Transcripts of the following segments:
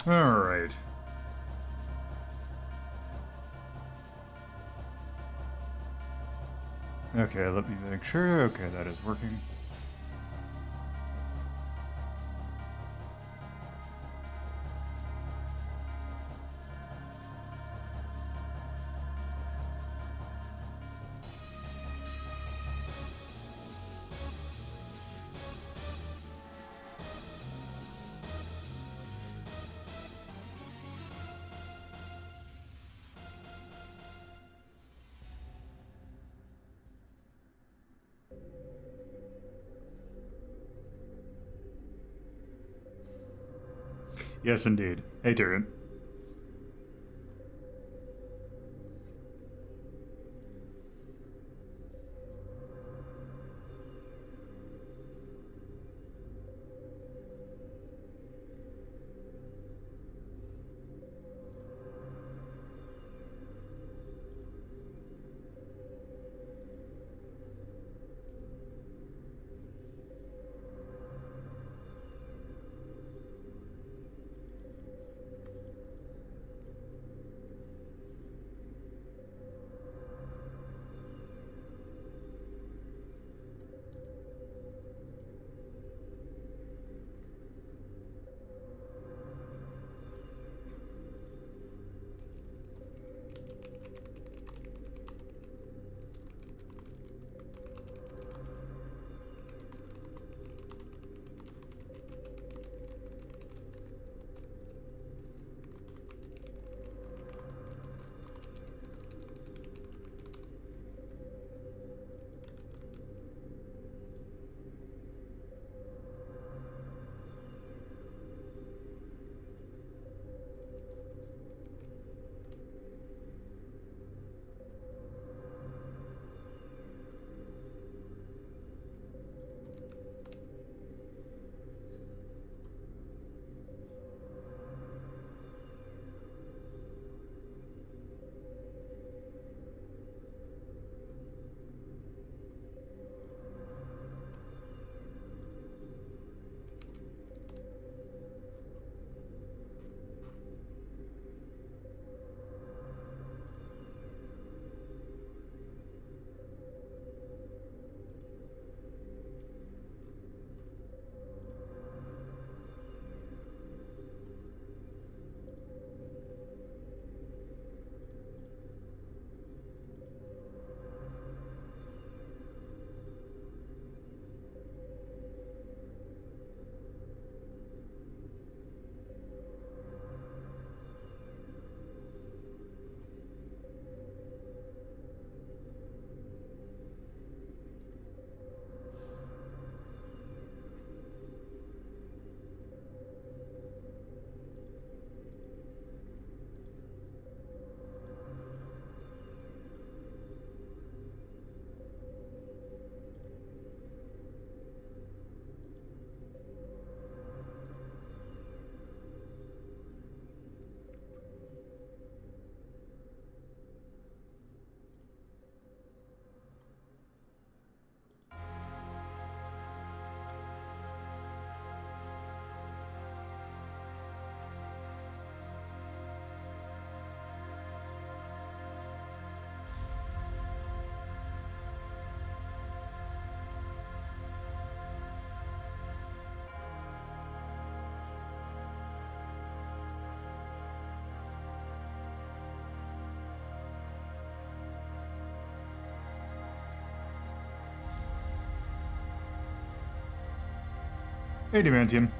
Alright. Okay, let me make sure. Okay, that is working. Yes, indeed. Hey, Tyrion. Hey, Demantium.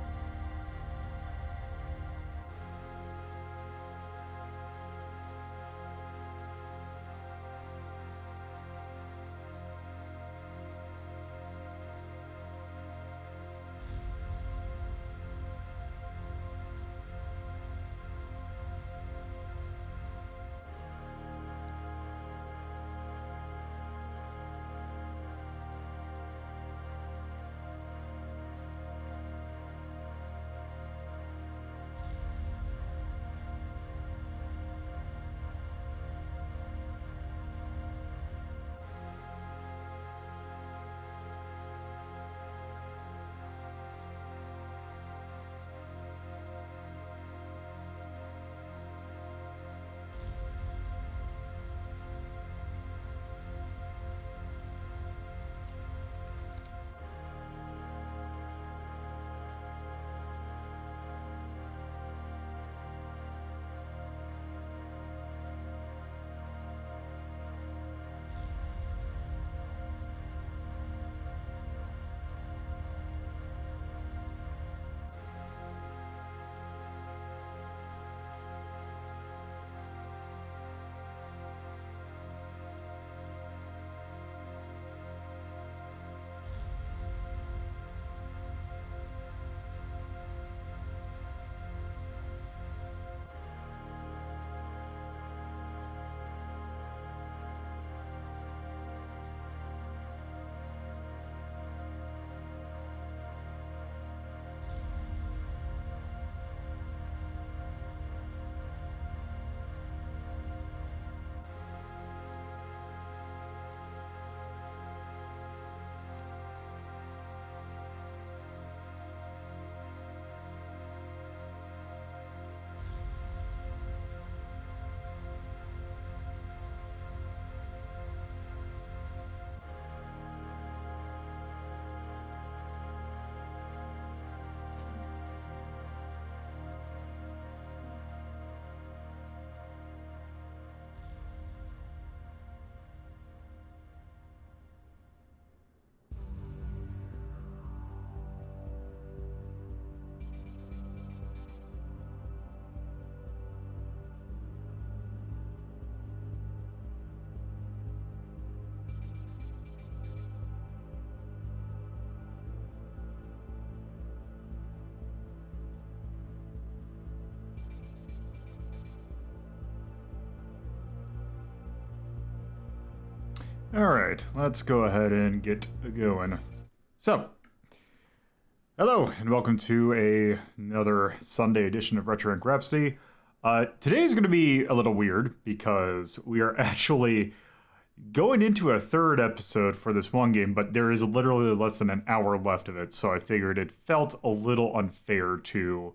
Alright, let's go ahead and get going. So, hello, and welcome to another Sunday edition of Retro Inc. Rhapsody. Today is going to be a little weird because we are actually going into a third episode for this one game, but there is literally less than an hour left of it, so I figured it felt a little unfair to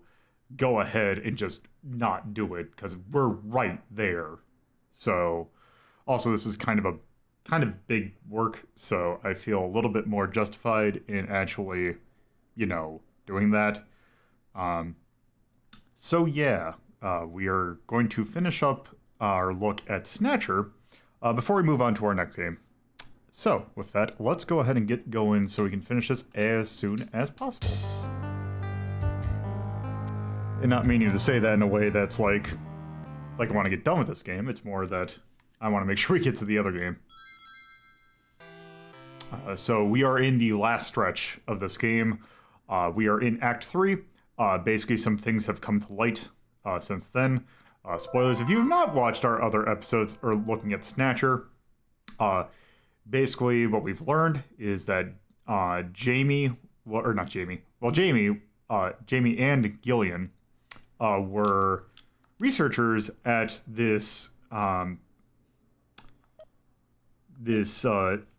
go ahead and just not do it, because we're right there. So, also this is kind of big work, so I feel a little bit more justified in actually, doing that. So yeah, we are going to finish up our look at Snatcher before we move on to our next game. So, with that, let's go ahead and get going so we can finish this as soon as possible. And not meaning to say that in a way that's like I want to get done with this game. It's more that I want to make sure we get to the other game. So we are in the last stretch of this game. We are in Act 3. Basically, some things have come to light since then. Spoilers, if you have not watched our other episodes or looking at Snatcher, basically what we've learned is that Jamie and Gillian were researchers at this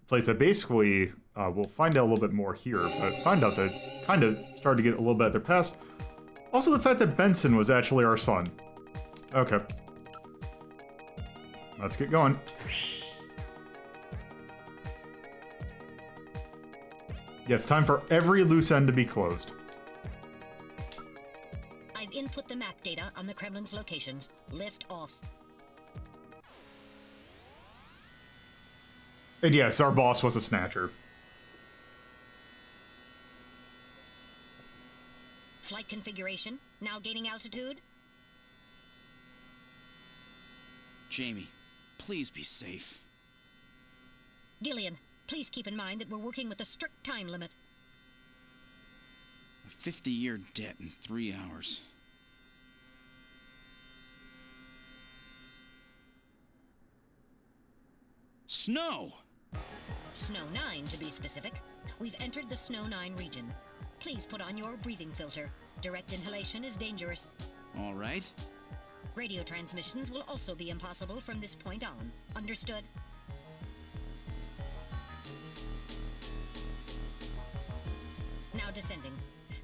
place that basically, we'll find out a little bit more here, but find out that kind of started to get a little bit at their past. Also the fact that Benson was actually our son. Okay. Let's get going. Yes, time for every loose end to be closed. I've input the map data on the Kremlin's locations. Lift off. And yes, our boss was a Snatcher. Flight configuration, now gaining altitude. Jamie, please be safe. Gillian, please keep in mind that we're working with a strict time limit. A 50-year debt in 3 hours. Snow! Snow 9, to be specific. We've entered the Snow 9 region. Please put on your breathing filter. Direct inhalation is dangerous. All right. Radio transmissions will also be impossible from this point on. Understood? Now descending.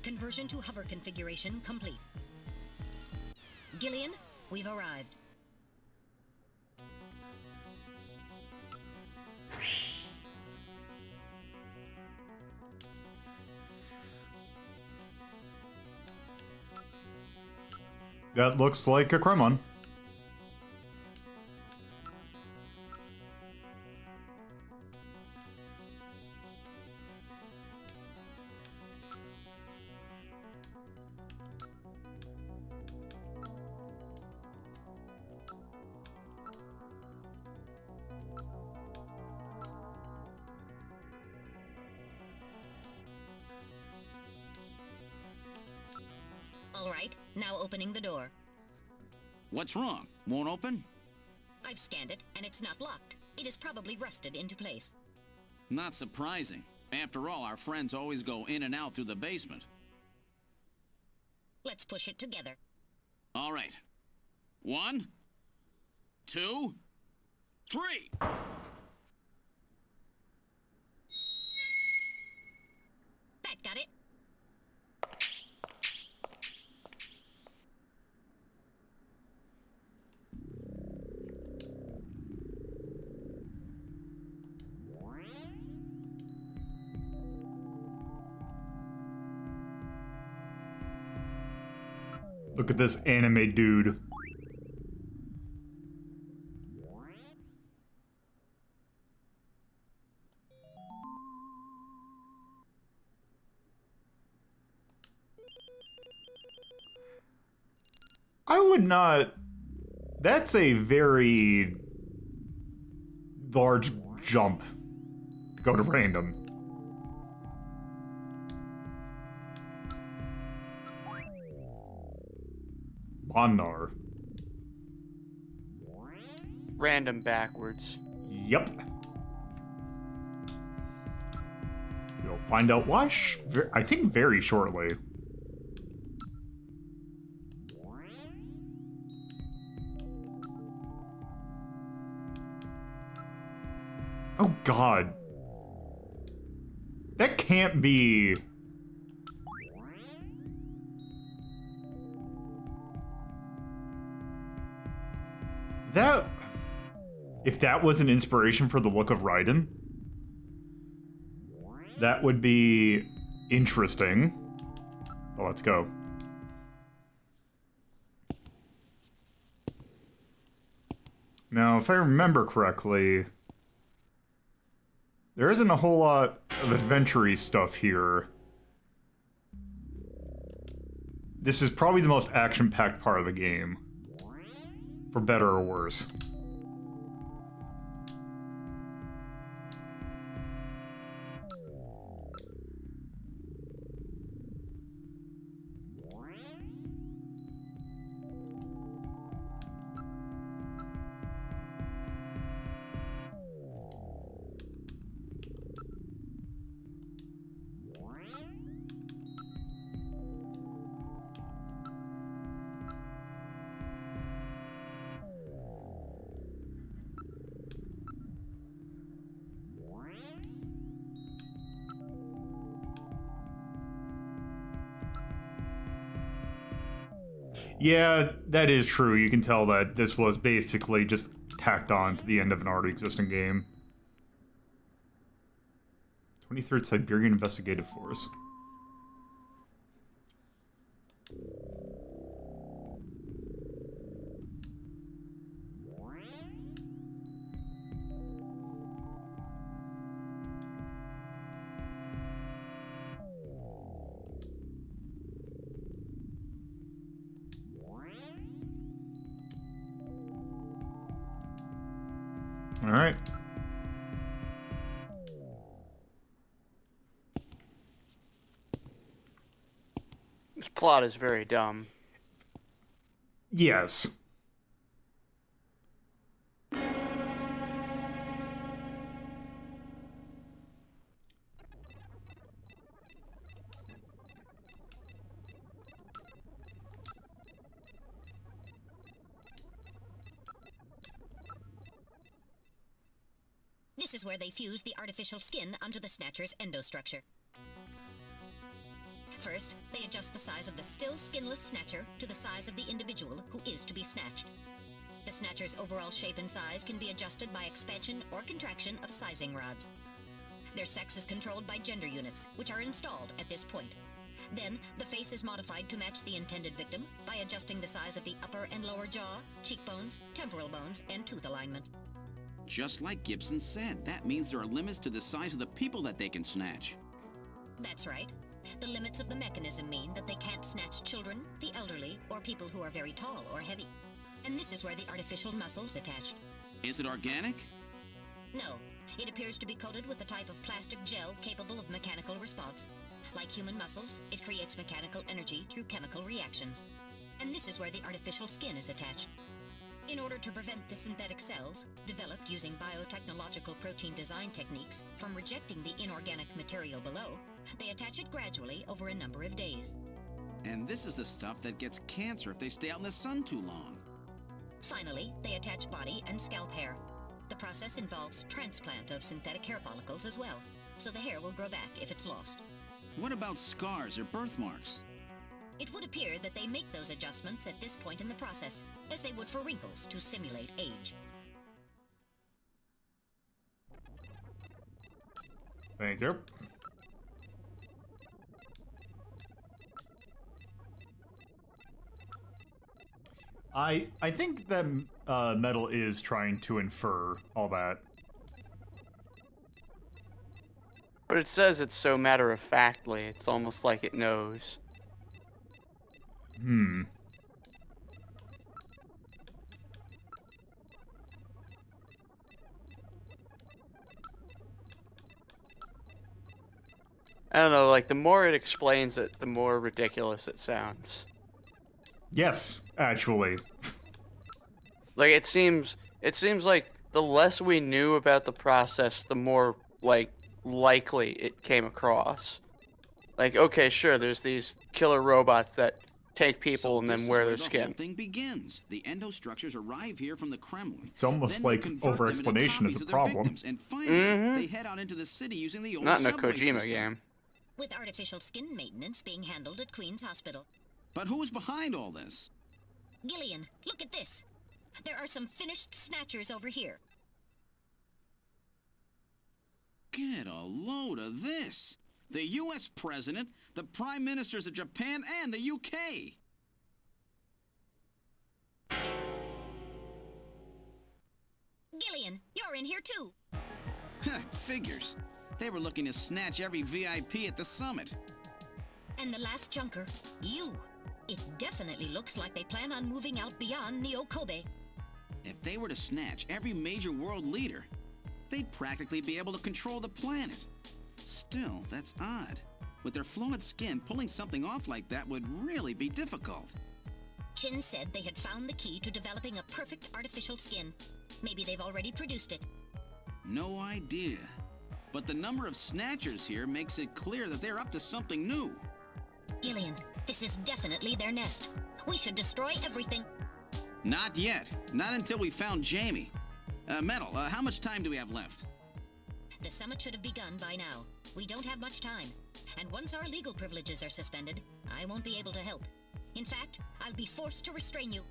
Conversion to hover configuration complete. Gillian, we've arrived. That looks like a Kremlin. All right, now opening the door. What's wrong? Won't open? I've scanned it, and it's not locked. It is probably rusted into place. Not surprising. After all, our friends always go in and out through the basement. Let's push it together. All right. 1, 2, 3! That got it. Look at this anime dude. I would not... That's a very large jump to go to random. Monar. Random backwards. Yep. find out why, I think very shortly. Oh god. That can't be... That... If that was an inspiration for the look of Raiden, that would be interesting. Well, let's go. Now, if I remember correctly, there isn't a whole lot of adventure-y stuff here. This is probably the most action-packed part of the game. For better or worse. Yeah, that is true. You can tell that this was basically just tacked on to the end of an already existing game. 23rd Siberian Investigative Force. All right. This plot is very dumb. Yes. This is where they fuse the artificial skin onto the Snatcher's endostructure. First, they adjust the size of the still skinless Snatcher to the size of the individual who is to be snatched. The Snatcher's overall shape and size can be adjusted by expansion or contraction of sizing rods. Their sex is controlled by gender units, which are installed at this point. Then, the face is modified to match the intended victim by adjusting the size of the upper and lower jaw, cheekbones, temporal bones, and tooth alignment. Just like Gibson said, that means there are limits to the size of the people that they can snatch. That's right. The limits of the mechanism mean that they can't snatch children, the elderly, or people who are very tall or heavy. And this is where the artificial muscle's attached. Is it organic? No, it appears to be coated with a type of plastic gel capable of mechanical response. Like human muscles, it creates mechanical energy through chemical reactions. And this is where the artificial skin is attached. In order to prevent the synthetic cells, developed using biotechnological protein design techniques, from rejecting the inorganic material below, they attach it gradually over a number of days. And this is the stuff that gets cancer if they stay out in the sun too long. Finally, they attach body and scalp hair. The process involves transplant of synthetic hair follicles as well, so the hair will grow back if it's lost. What about scars or birthmarks? It would appear that they make those adjustments at this point in the process, as they would for wrinkles to simulate age. Thank you. I think that Metal is trying to infer all that. But it says it so matter-of-factly, it's almost like it knows. I don't know, like, the more it explains it, the more ridiculous it sounds. Yes, actually. Like, it seems like the less we knew about the process, the more, like, likely it came across. Like, okay, sure, there's these killer robots that take people and then wear their The whole skin. thing begins. The endostructures arrive here from the Kremlin. It's almost Then they like convert them into over-explanation is copies a of their problem. victims, and finally, they head out into the city using the old Not in a subway Kojima system. game. With artificial skin maintenance being handled at Queen's Hospital. But who's behind all this? Gillian, look at this. There are some finished snatchers over here. Get a load of this. The U.S. President, the Prime Ministers of Japan, and the U.K. Gillian, you're in here too. Figures. They were looking to snatch every VIP at the summit. And the last junker, you. It definitely looks like they plan on moving out beyond Neo Kobe. If they were to snatch every major world leader, they'd practically be able to control the planet. Still, that's odd. With their flawed skin, pulling something off like that would really be difficult. Chin said they had found the key to developing a perfect artificial skin. Maybe they've already produced it. No idea. But the number of snatchers here makes it clear that they're up to something new. Gillian, this is definitely their nest. We should destroy everything. Not yet. Not until we found Jamie. Metal, how much time do we have left? The summit should have begun by now. We don't have much time. And once our legal privileges are suspended, I won't be able to help. In fact, I'll be forced to restrain you.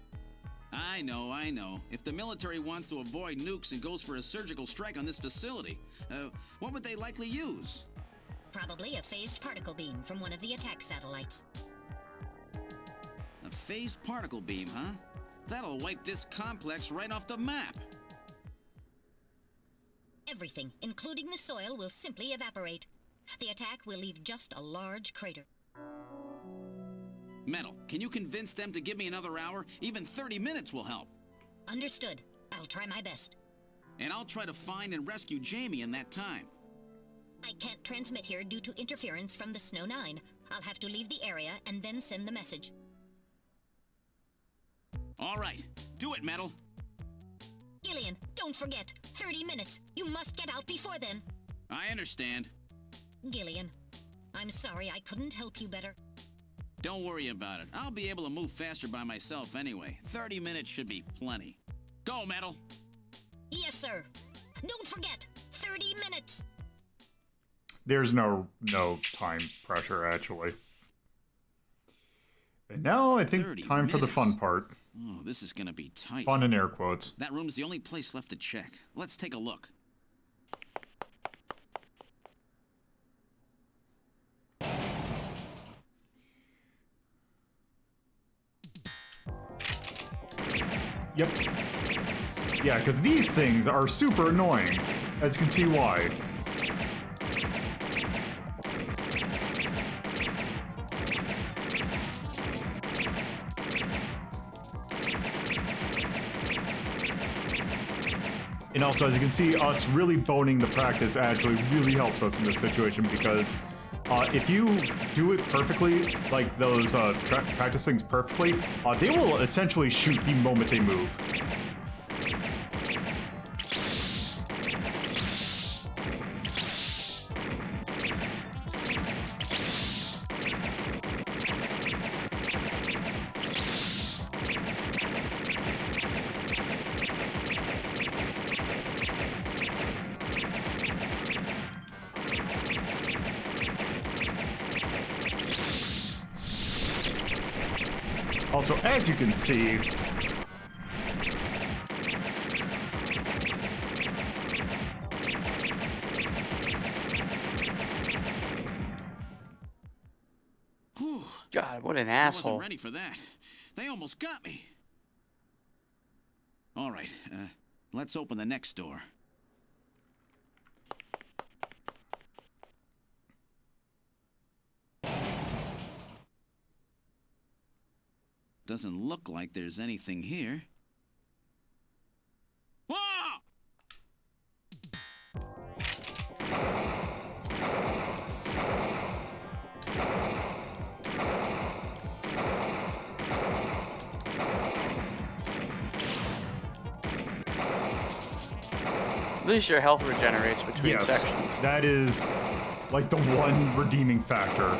I know. If the military wants to avoid nukes and goes for a surgical strike on this facility, what would they likely use? Probably a phased particle beam from one of the attack satellites. A phased particle beam, huh? That'll wipe this complex right off the map. Everything, including the soil, will simply evaporate. The attack will leave just a large crater. Metal, can you convince them to give me another hour? Even 30 minutes will help. Understood. I'll try my best. And I'll try to find and rescue Jamie in that time. I can't transmit here due to interference from the Snow 9. I'll have to leave the area and then send the message. All right. Do it, Metal. Gillian, don't forget. 30 minutes. You must get out before then. I understand. Gillian, I'm sorry I couldn't help you better. Don't worry about it. I'll be able to move faster by myself anyway. 30 minutes should be plenty. Go, Metal. Yes, sir. Don't forget. 30 minutes. There's no time pressure, actually. And now I think 30 time for the fun minutes. part. Oh, this is gonna be tight. Fun in air quotes. That room's the only place left to check. Let's take a look. Yep. Yeah, because these things are super annoying, as you can see why. And also, as you can see, us really boning the practice actually really helps us in this situation, because if you do it perfectly, like those practice things perfectly, they will essentially shoot the moment they move. Also, as you can see, Whew. God, what an I asshole. wasn't ready for that. They almost got me. All right, let's open the next door. Doesn't look like there's anything here. Whoa! At least your health regenerates between Yes, sections. that is like the one redeeming factor.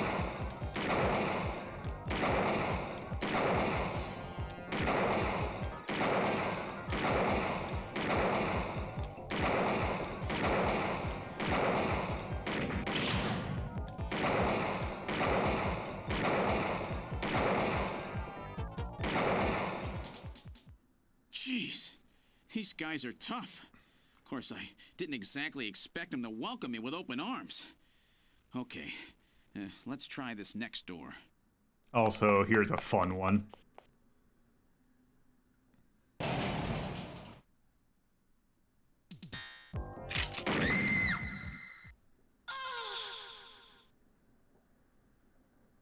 Jeez, these guys are tough. Of course, I didn't exactly expect them to welcome me with open arms. Okay, let's try this next door. Also, here's a fun one.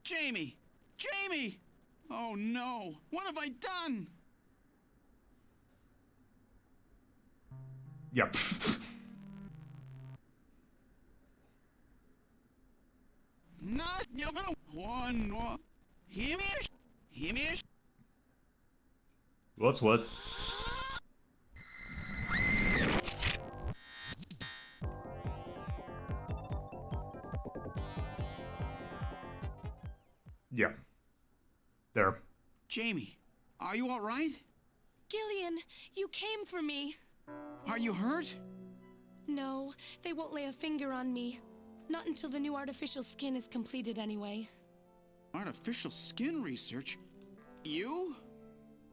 Jamie! Jamie! Oh no, what have I done? Yep. Not one more. Hear me? Hear me? Whoops, let's... Yeah. There. Jamie, are you all right? Gillian, you came for me. Are you hurt? No, they won't lay a finger on me. Not until the new artificial skin is completed anyway. Artificial skin research? You?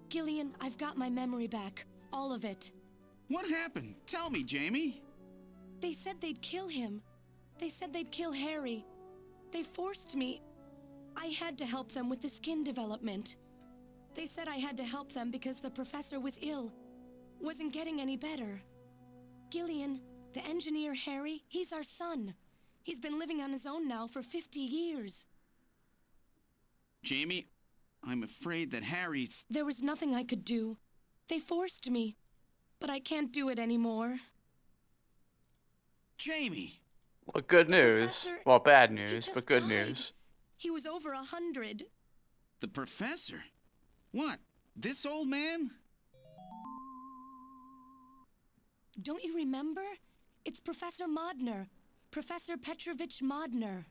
Gillian, I've got my memory back. All of it. What happened? Tell me, Jamie. They said they'd kill him. They said they'd kill Harry. They forced me. I had to help them with the skin development. They said I had to help them because the professor was ill. Wasn't getting any better. Gillian, the engineer Harry, he's our son. He's been living on his own now for 50 years. Jamie, I'm afraid that Harry's... There was nothing I could do. They forced me. But I can't do it anymore. Jamie! Well, good news. Professor, Well, bad he news, just but good died. news. He was over 100. The professor? What? This old man? Don't you remember? It's Professor Modner. Professor Petrovich Modner.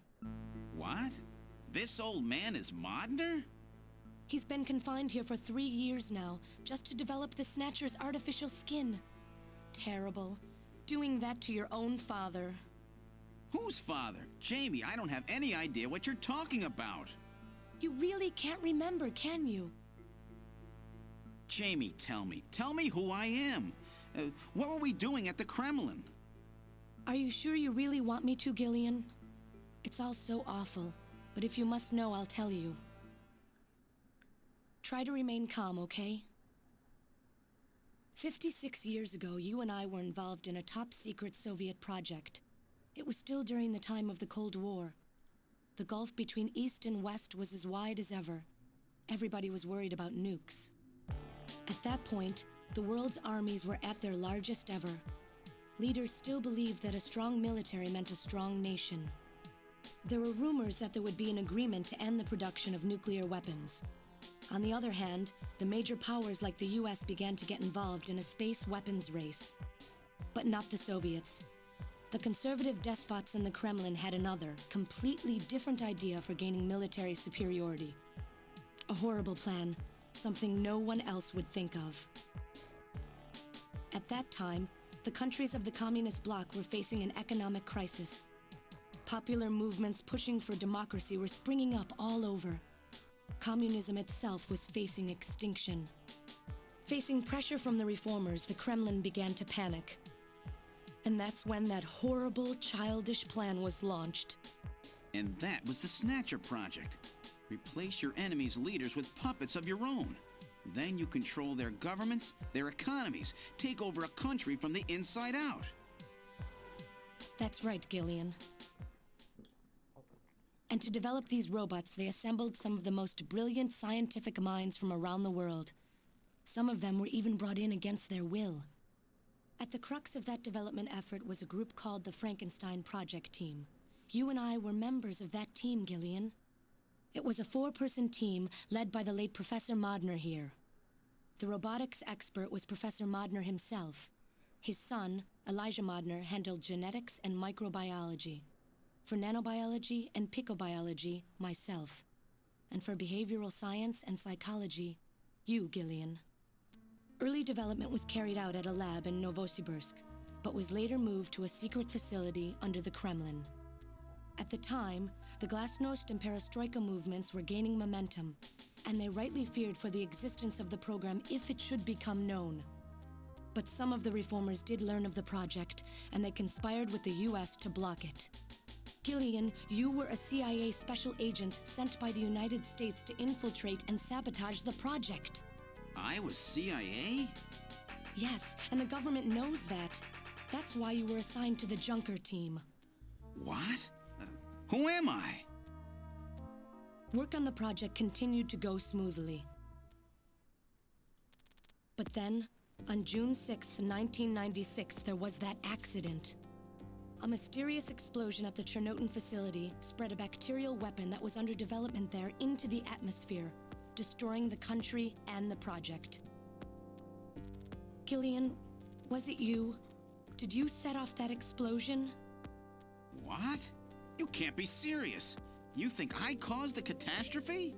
What? This old man is Modner? He's been confined here for 3 years now, just to develop the Snatcher's artificial skin. Terrible. Doing that to your own father. Whose father? Jamie, I don't have any idea what you're talking about. You really can't remember, can you? Jamie, tell me. Tell me who I am. What were we doing at the Kremlin? Are you sure you really want me to, Gillian? It's all so awful, but if you must know, I'll tell you. Try to remain calm, okay? 56 years ago, you and I were involved in a top-secret Soviet project. It was still during the time of the Cold War. The gulf between East and West was as wide as ever. Everybody was worried about nukes. At that point, the world's armies were at their largest ever. Leaders still believed that a strong military meant a strong nation. There were rumors that there would be an agreement to end the production of nuclear weapons. On the other hand, the major powers like the US began to get involved in a space weapons race. But not the Soviets. The conservative despots in the Kremlin had another, completely different idea for gaining military superiority. A horrible plan, something no one else would think of. At that time, the countries of the communist bloc were facing an economic crisis. Popular movements pushing for democracy were springing up all over. Communism itself was facing extinction. Facing pressure from the reformers, the Kremlin began to panic. And that's when that horrible, childish plan was launched. And that was the Snatcher project. Replace your enemy's leaders with puppets of your own. Then you control their governments, their economies, take over a country from the inside out. That's right, Gillian. And to develop these robots, they assembled some of the most brilliant scientific minds from around the world. Some of them were even brought in against their will. At the crux of that development effort was a group called the Frankenstein Project Team. You and I were members of that team, Gillian. It was a 4-person team led by the late Professor Modner here. The robotics expert was Professor Modner himself. His son, Elijah Modner, handled genetics and microbiology. For nanobiology and picobiology, myself. And for behavioral science and psychology, you, Gillian. Early development was carried out at a lab in Novosibirsk, but was later moved to a secret facility under the Kremlin. At the time, the Glasnost and Perestroika movements were gaining momentum, and they rightly feared for the existence of the program if it should become known. But some of the reformers did learn of the project, and they conspired with the US to block it. Gillian, you were a CIA special agent sent by the United States to infiltrate and sabotage the project. I was CIA? Yes, and the government knows that. That's why you were assigned to the Junker team. What? Who am I? Work on the project continued to go smoothly. But then, on June 6th, 1996, there was that accident. A mysterious explosion at the Chernobyl facility spread a bacterial weapon that was under development there into the atmosphere, destroying the country and the project. Gillian, was it you? Did you set off that explosion? What? You can't be serious. You think I caused the catastrophe?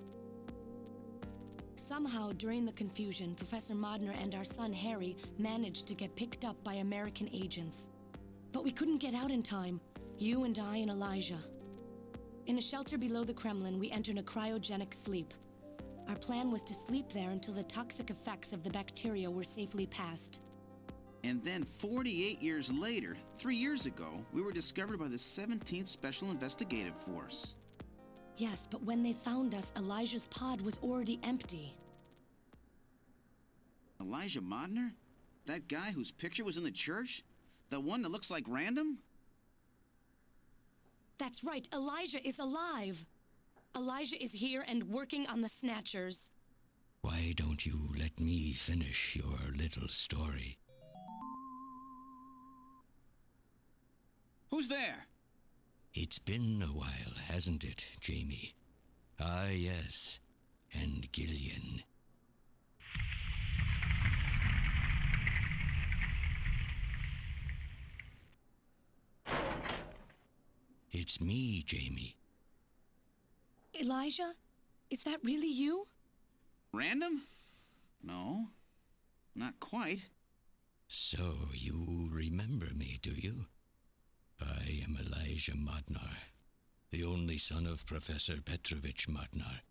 Somehow, during the confusion, Professor Modner and our son Harry managed to get picked up by American agents. But we couldn't get out in time, you and I and Elijah. In a shelter below the Kremlin, we entered a cryogenic sleep. Our plan was to sleep there until the toxic effects of the bacteria were safely passed. And then 48 years later, 3 years ago, we were discovered by the 17th Special Investigative Force. Yes, but when they found us, Elijah's pod was already empty. Elijah Modner? That guy whose picture was in the church? The one that looks like Random? That's right, Elijah is alive! Elijah is here and working on the Snatchers. Why don't you let me finish your little story? Who's there? It's been a while, hasn't it, Jamie? Ah, yes. And Gillian. It's me, Jamie. Elijah? Is that really you? Random? No, not quite. So you remember me, do you? I am Elijah Modnar, the only son of Professor Petrovich Modnar.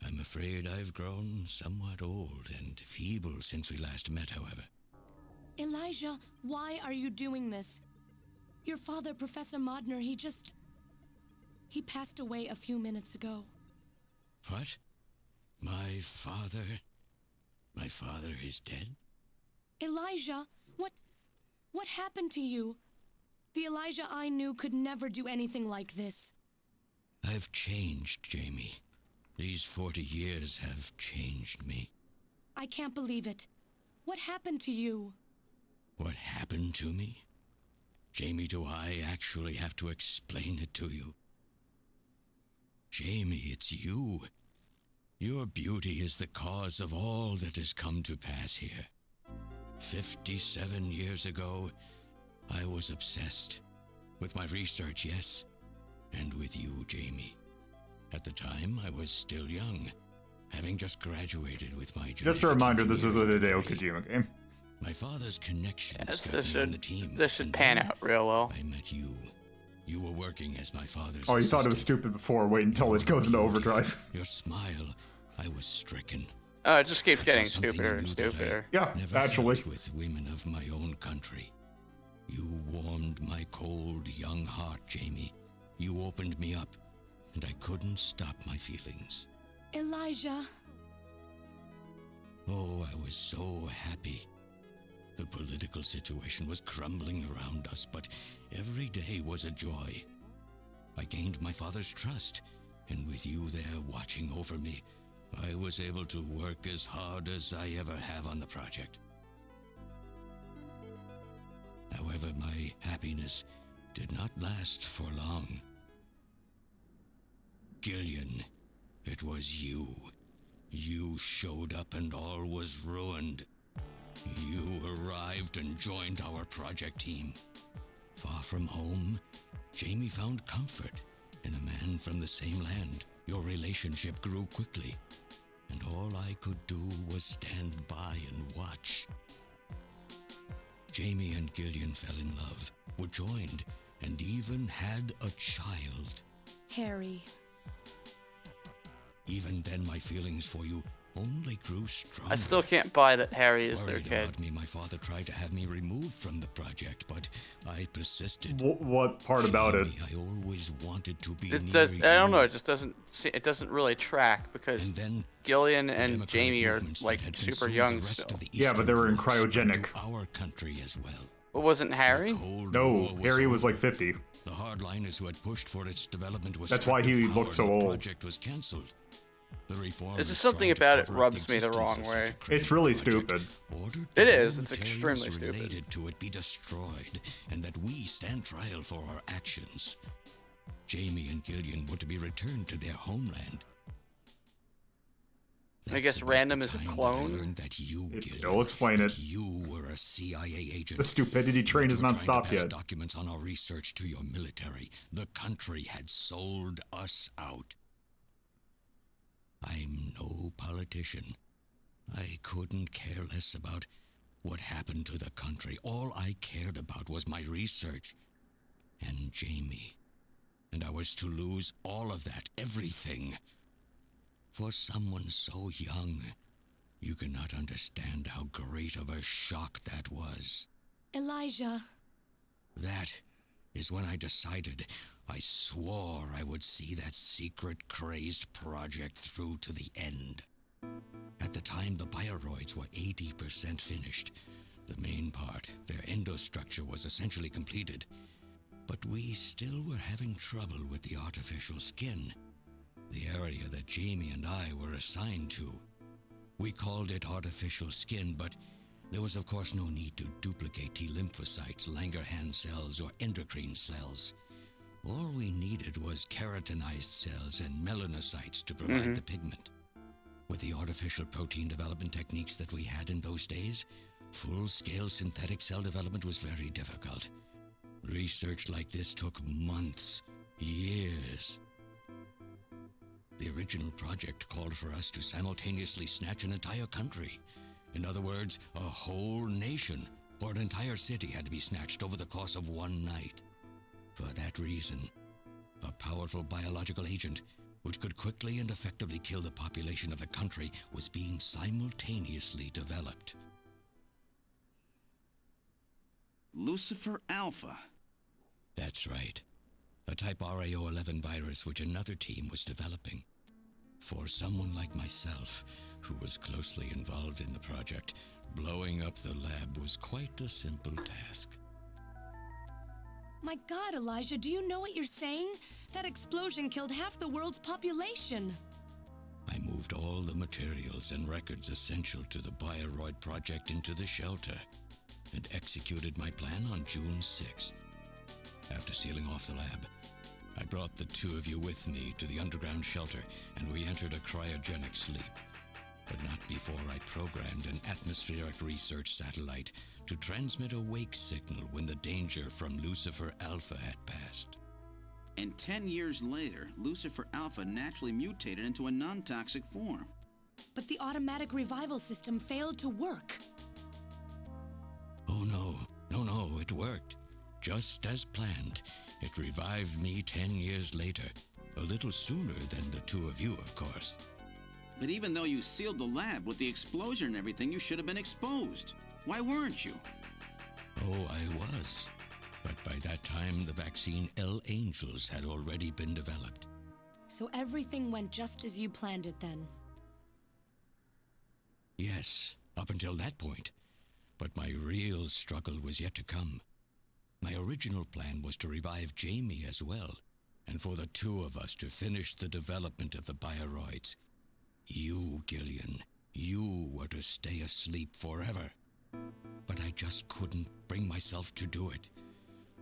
I'm afraid I've grown somewhat old and feeble since we last met, however. Elijah, why are you doing this? Your father, Professor Modner, he passed away a few minutes ago. What? My father is dead? Elijah, what happened to you? The Elijah I knew could never do anything like this. I've changed, Jamie. These 40 years have changed me. I can't believe it. What happened to you? What happened to me? Jamie, do I actually have to explain it to you? Jamie, it's you. Your beauty is the cause of all that has come to pass here. 57 years ago, I was obsessed. With my research, yes. And with you, Jamie. At the time, I was still young, having just graduated with my Just a reminder, this isn't a Hideo Kojima game. My father's connections Yes, got me on the team. this should and pan then out real well. I met you. You were working as my father's Oh, you thought it was assistant. stupid before. Wait until it goes into overdrive. Your smile, I was stricken. Oh, it just keeps I saw getting something stupider in and you that I stupider. Yeah, never actually. felt with women of my own country. You warmed my cold, young heart, Jamie. You opened me up, and I couldn't stop my feelings. Elijah. Oh, I was so happy. The political situation was crumbling around us, but every day was a joy. I gained my father's trust, and with you there watching over me, I was able to work as hard as I ever have on the project. However, my happiness did not last for long. Gillian, it was you. You showed up and all was ruined. You arrived and joined our project team. Far from home, Jamie found comfort in a man from the same land. Your relationship grew quickly, and all I could do was stand by and watch. Jamie and Gillian fell in love, were joined, and even had a child. Harry. Even then, my feelings for you only grew stronger. I still can't buy that Harry is their Worried kid. about me, my father tried to have me removed from the project, but I persisted. What part about it? Jamie, I always wanted to be It near does, you. I don't know. It just doesn't. It doesn't really track because And then Gillian the and democratic Jamie are movements like that had super consumed young the rest still. of the Yeah, but they were in Eastern Bloc spread cryogenic. to our country as well. But wasn't Harry? The Cold No, War Harry was over. like 50. The hardliners who had pushed for its development was That's why he stripped of looked so power, and old. the project was cancelled. The reformers There's just something tried to about it cover up rubs the me the existence wrong of such way. a crazy It's really project, stupid. ordered It that is, all it's materials extremely stupid. related to it be destroyed, and that we stand trial for our actions. Jamie and Gillian were to be returned to their homeland. I guess That's about Random the is a time that I clone? learned that you, Gillian, They'll explain that it. you were a CIA agent. The stupidity train You has were not trying to stopped pass yet. documents on our research to your military. The country had sold us out. I'm no politician. I couldn't care less about what happened to the country. All I cared about was my research and Jamie. And I was to lose all of that, everything. For someone so young, you cannot understand how great of a shock that was. Elijah. That is when I decided, I swore I would see that secret crazed project through to the end. At the time, the bioroids were 80% finished. The main part, their endostructure, was essentially completed. But we still were having trouble with the artificial skin, the area that Jamie and I were assigned to. We called it artificial skin, but there was of course no need to duplicate T lymphocytes, Langerhans cells, or endocrine cells. All we needed was keratinized cells and melanocytes to provide the pigment. With the artificial protein development techniques that we had in those days, full-scale synthetic cell development was very difficult. Research like this took months, years. The original project called for us to simultaneously snatch an entire country. In other words, a whole nation, or an entire city had to be snatched over the course of one night. For that reason, a powerful biological agent, which could quickly and effectively kill the population of the country, was being simultaneously developed. Lucifer Alpha. That's right. A type RAO11 virus which another team was developing. For someone like myself, who was closely involved in the project, blowing up the lab was quite a simple task. My God, Elijah, do you know what you're saying? That explosion killed half the world's population. I moved all the materials and records essential to the Bioroid project into the shelter and executed my plan on June 6th. After sealing off the lab, I brought the two of you with me to the underground shelter, and we entered a cryogenic sleep. But not before I programmed an atmospheric research satellite to transmit a wake signal when the danger from Lucifer Alpha had passed. And 10 years later, Lucifer Alpha naturally mutated into a non-toxic form. But the automatic revival system failed to work. Oh no, it worked. Just as planned, it revived me 10 years later. A little sooner than the two of you, of course. But even though you sealed the lab with the explosion and everything, you should have been exposed. Why weren't you? Oh, I was. But by that time, the vaccine L Angels had already been developed. So everything went just as you planned it then. Yes, up until that point. But my real struggle was yet to come. My original plan was to revive Jamie as well, and for the two of us to finish the development of the bioroids. You, Gillian, you were to stay asleep forever. But I just couldn't bring myself to do it.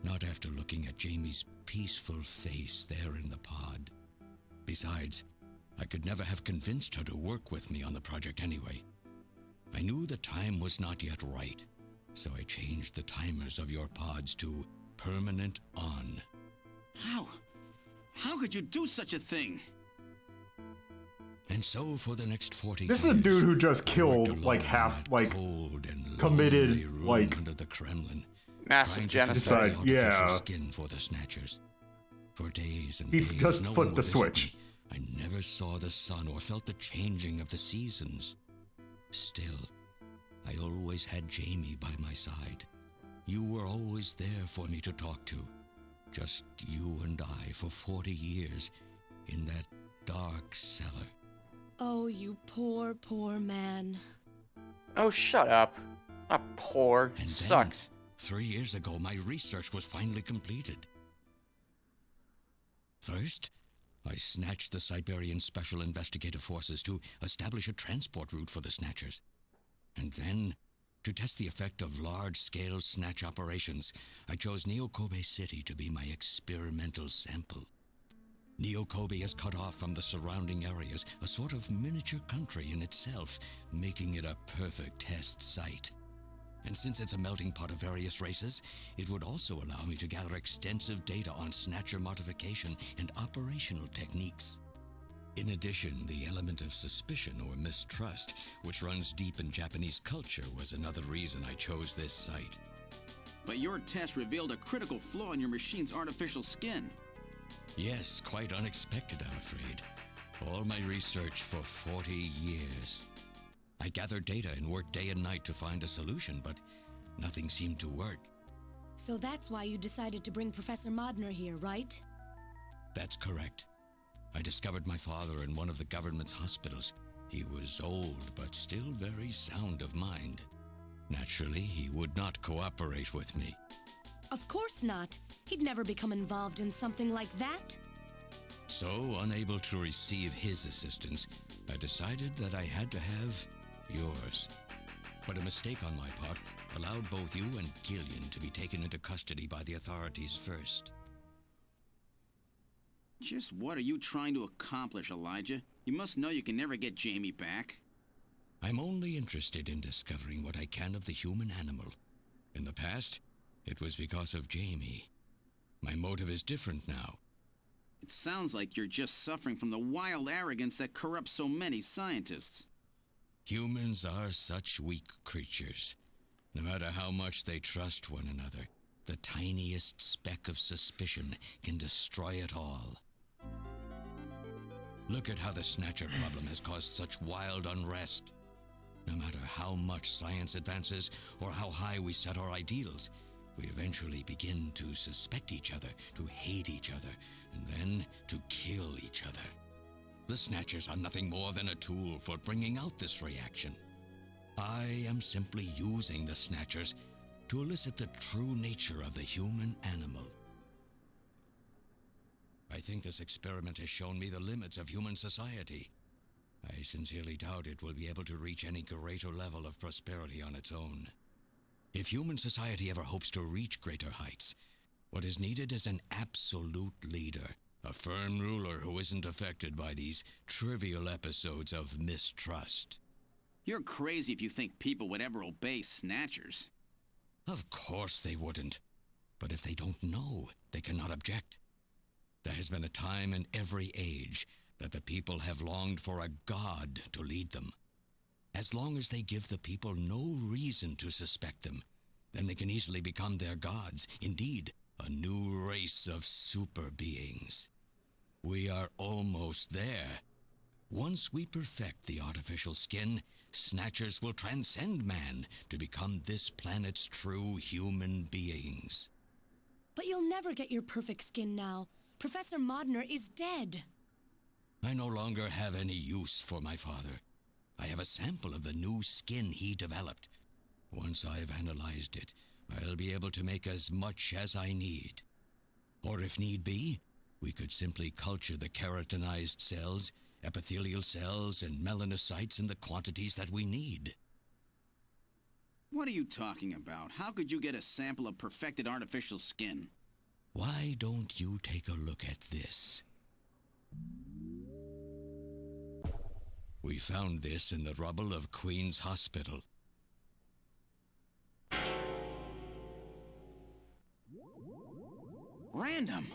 Not after looking at Jamie's peaceful face there in the pod. Besides, I could never have convinced her to work with me on the project anyway. I knew the time was not yet right, so I changed the timers of your pods to permanent on. How? How could you do such a thing? And so for the next 40 This years, is a dude who just I worked killed alone like in half, that like cold and committed, lonely room like under the Kremlin, Massive trying to genocide. convert the artificial Yeah. skin for the Snatchers. For days and He days, just no one flipped would the visit switch. me. I never saw the sun or felt the changing of the seasons. Still, I always had Jamie by my side. You were always there for me to talk to. Just you and I for 40 years in that dark cellar. Oh, you poor, poor man. Oh, shut up. Not poor. And Sucks. then, 3 years ago, my research was finally completed. First, I snatched the Siberian Special Investigative Forces to establish a transport route for the Snatchers. And then, to test the effect of large-scale snatch operations, I chose Neokobe City to be my experimental sample. Neokobe is cut off from the surrounding areas, a sort of miniature country in itself, making it a perfect test site. And since it's a melting pot of various races, it would also allow me to gather extensive data on Snatcher modification and operational techniques. In addition, the element of suspicion or mistrust, which runs deep in Japanese culture, was another reason I chose this site. But your test revealed a critical flaw in your machine's artificial skin. Yes, quite unexpected, I'm afraid. All my research for 40 years. I gathered data and worked day and night to find a solution, but nothing seemed to work. So that's why you decided to bring Professor Modner here, right? That's correct. I discovered my father in one of the government's hospitals. He was old, but still very sound of mind. Naturally, he would not cooperate with me. Of course not. He'd never become involved in something like that. So, unable to receive his assistance, I decided that I had to have yours. But a mistake on my part allowed both you and Gillian to be taken into custody by the authorities first. Just what are you trying to accomplish, Elijah? You must know you can never get Jamie back. I'm only interested in discovering what I can of the human animal. In the past, it was because of Jamie. My motive is different now. It sounds like you're just suffering from the wild arrogance that corrupts so many scientists. Humans are such weak creatures. No matter how much they trust one another, the tiniest speck of suspicion can destroy it all. Look at how the Snatcher problem has caused such wild unrest. No matter how much science advances or how high we set our ideals, we eventually begin to suspect each other, to hate each other, and then to kill each other. The Snatchers are nothing more than a tool for bringing out this reaction. I am simply using the Snatchers to elicit the true nature of the human animal. I think this experiment has shown me the limits of human society. I sincerely doubt it will be able to reach any greater level of prosperity on its own. If human society ever hopes to reach greater heights, what is needed is an absolute leader, a firm ruler who isn't affected by these trivial episodes of mistrust. You're crazy if you think people would ever obey Snatchers. Of course they wouldn't. But if they don't know, they cannot object. There has been a time in every age that the people have longed for a god to lead them. As long as they give the people no reason to suspect them, then they can easily become their gods, indeed, a new race of super beings. We are almost there. Once we perfect the artificial skin, Snatchers will transcend man to become this planet's true human beings. But you'll never get your perfect skin now. Professor Modner is dead. I no longer have any use for my father. I have a sample of the new skin he developed. Once I've analyzed it, I'll be able to make as much as I need. Or if need be, we could simply culture the keratinized cells, epithelial cells, and melanocytes in the quantities that we need. What are you talking about? How could you get a sample of perfected artificial skin? Why don't you take a look at this? We found this in the rubble of Queen's Hospital. Random.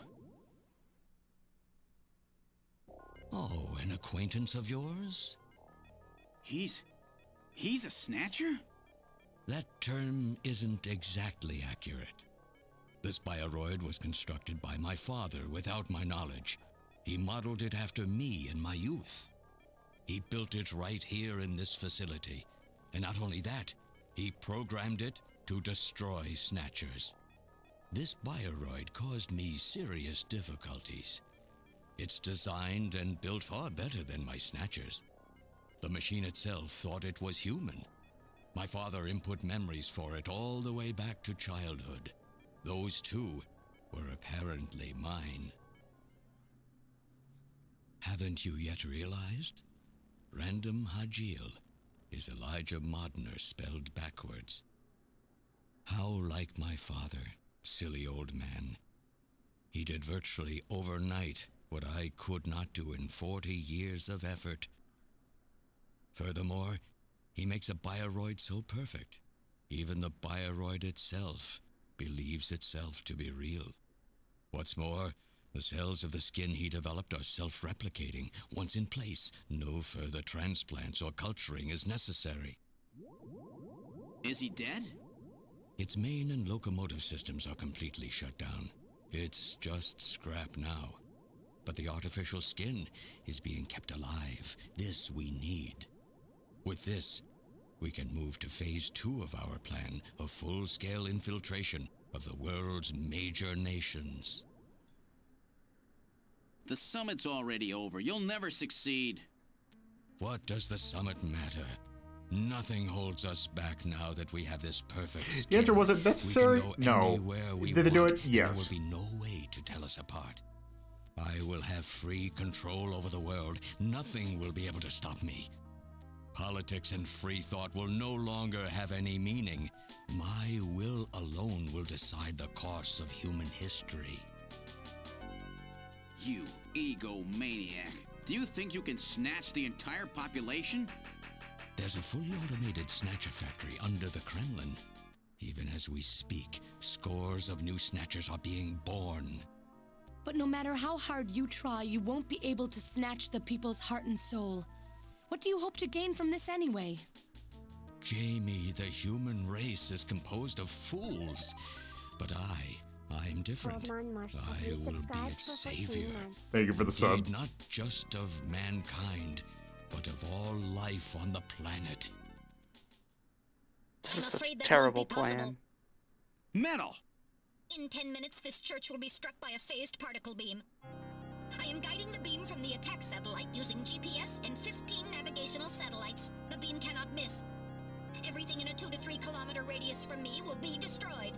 Oh, an acquaintance of yours? He's a Snatcher? That term isn't exactly accurate. This bioroid was constructed by my father without my knowledge. He modeled it after me in my youth. He built it right here in this facility. And not only that, he programmed it to destroy Snatchers. This bioroid caused me serious difficulties. It's designed and built far better than my Snatchers. The machine itself thought it was human. My father input memories for it all the way back to childhood. Those too were apparently mine. Haven't you yet realized? Random Hajil is Elijah Modner spelled backwards. How like my father, silly old man. He did virtually overnight what I could not do in 40 years of effort. Furthermore, he makes a bioroid so perfect, even the bioroid itself believes itself to be real. What's more, the cells of the skin he developed are self-replicating. Once in place, no further transplants or culturing is necessary. Is he dead? Its main and locomotive systems are completely shut down. It's just scrap now. But the artificial skin is being kept alive. This we need. With this, we can move to phase 2 of our plan of full-scale infiltration of the world's major nations. The summit's already over. You'll never succeed. What does the summit matter? Nothing holds us back now that we have this perfect skin. The answer wasn't necessary. We can go No. anywhere we Did they do want, it? and Yes. there will be no way to tell us apart. I will have free control over the world. Nothing will be able to stop me. Politics and free thought will no longer have any meaning. My will alone will decide the course of human history. You egomaniac. Do you think you can snatch the entire population? There's a fully automated Snatcher factory under the Kremlin. Even as we speak, scores of new Snatchers are being born. But no matter how hard you try, you won't be able to snatch the people's heart and soul. What do you hope to gain from this anyway? Jamie, the human race is composed of fools. But I'm different. I will be its savior. Thank you for the sub. Indeed, not just of mankind, but of all life on the planet. I'm afraid that Terrible won't be possible. plan. Metal! In 10 minutes, this church will be struck by a phased particle beam. I am guiding the beam from the attack satellite using GPS and 15 navigational satellites. The beam cannot miss. Everything in a 2 to 3 kilometer radius from me will be destroyed.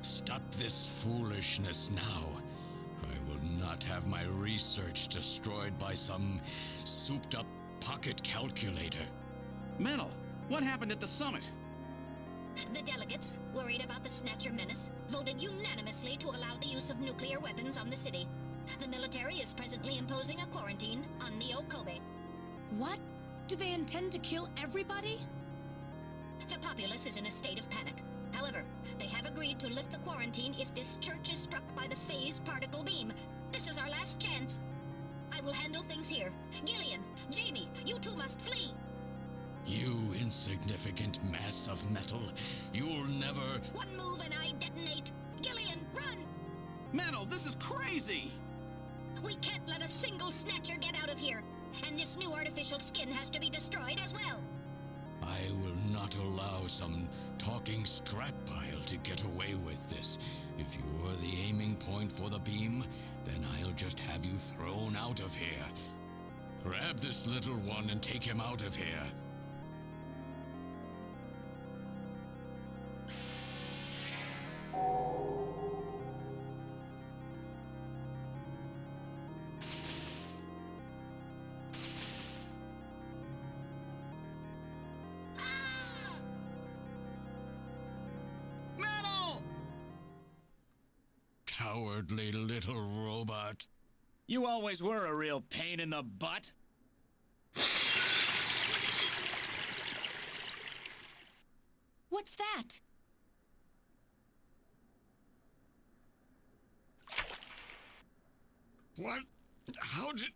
Stop this foolishness now. I will not have my research destroyed by some souped-up pocket calculator. Metal, what happened at the summit? The delegates, worried about the Snatcher menace, voted unanimously to allow the use of nuclear weapons on the city. The military is presently imposing a quarantine on Neo Kobe. What? Do they intend to kill everybody? The populace is in a state of panic. However, they have agreed to lift the quarantine if this church is struck by the phased particle beam. This is our last chance. I will handle things here. Gillian, Jamie, you two must flee. You insignificant mass of metal. You'll never... One move and I detonate. Gillian, run! Metal, this is crazy! We can't let a single Snatcher get out of here. And this new artificial skin has to be destroyed as well. I will not allow some talking scrap pile to get away with this. If you're the aiming point for the beam, then I'll just have you thrown out of here. Grab this little one and take him out of here. Metal! Cowardly little robot. You always were a real pain in the butt. What's that? What? How did...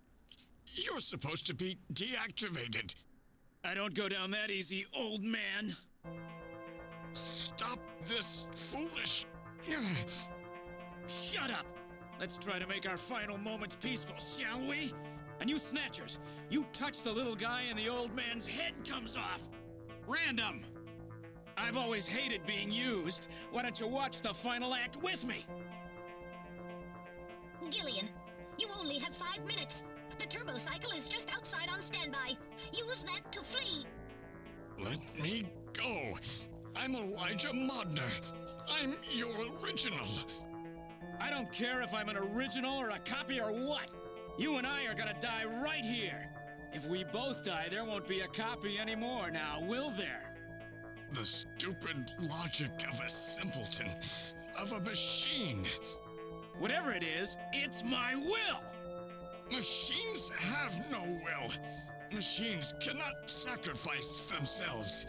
You're supposed to be deactivated. I don't go down that easy, old man. Stop this foolish... Shut up! Let's try to make our final moments peaceful, shall we? And you Snatchers, you touch the little guy and the old man's head comes off. Random! I've always hated being used. Why don't you watch the final act with me? Gillian, you only have 5 minutes. The turbo cycle is just outside on standby. Use that to flee. Let me go. I'm Elijah Modner. I'm your original. I don't care if I'm an original or a copy or what. You and I are gonna die right here. If we both die, there won't be a copy anymore now, will there? The stupid logic of a simpleton, of a machine. Whatever it is, it's my will! Machines have no will. Machines cannot sacrifice themselves.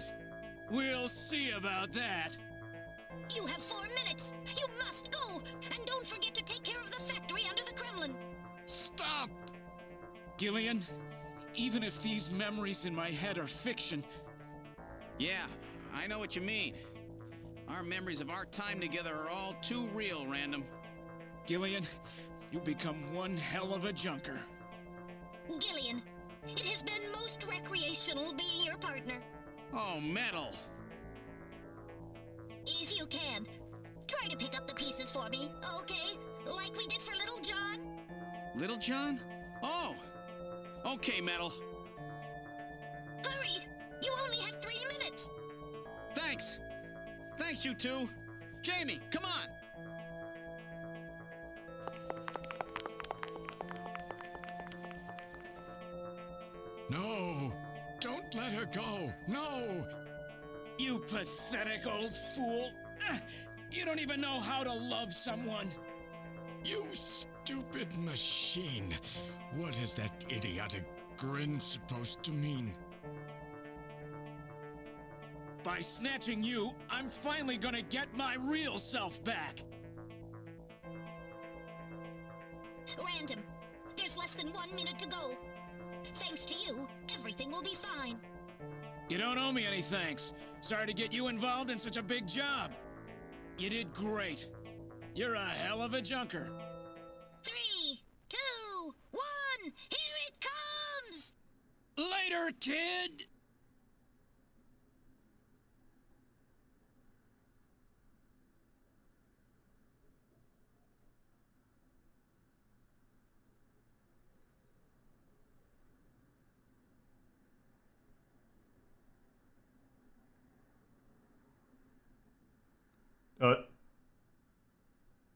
We'll see about that. You have 4 minutes. You must go. And don't forget to take care of the factory under the Kremlin. Stop! Gillian, even if these memories in my head are fiction... Yeah, I know what you mean. Our memories of our time together are all too real, Random. Gillian, you become one hell of a junker. Gillian, it has been most recreational being your partner. Oh, metal! If you can, try to pick up the pieces for me, okay? Like we did for Little John? Little John? Oh! Okay, Metal. Hurry! You only have 3 minutes! Thanks! Thanks, you two! Jamie, come on! No! Don't let her go! No! You pathetic old fool! You don't even know how to love someone! You stupid machine! What is that idiotic grin supposed to mean? By snatching you, I'm finally gonna get my real self back! Random, there's less than 1 minute to go. Thanks to you, everything will be fine. You don't owe me any thanks. Sorry to get you involved in such a big job. You did great. You're a hell of a junker. 3, 2, 1, here it comes! Later, kid!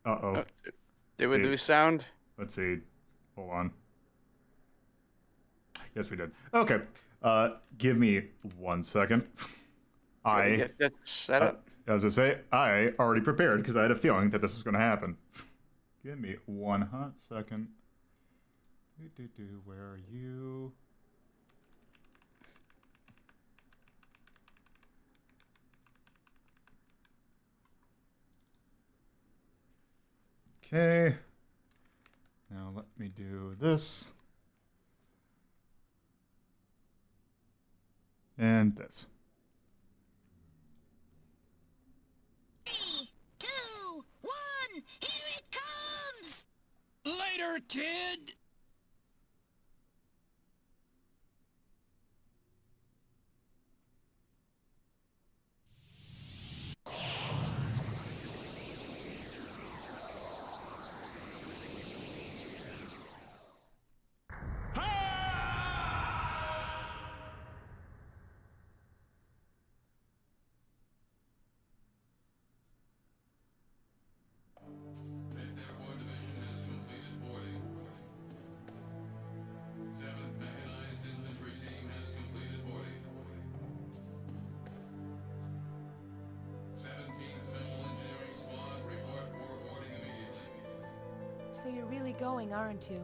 Uh-oh. Did we lose sound? Let's see. Hold on. Yes, we did. Okay. Give me 1 second. Get that set up. As I say, I already prepared because I had a feeling that this was going to happen. Give me 1 hot second. Where are you? Okay. Now let me do this. And this. 3, 2, 1, here it comes! Later, kid! So you're really going, aren't you?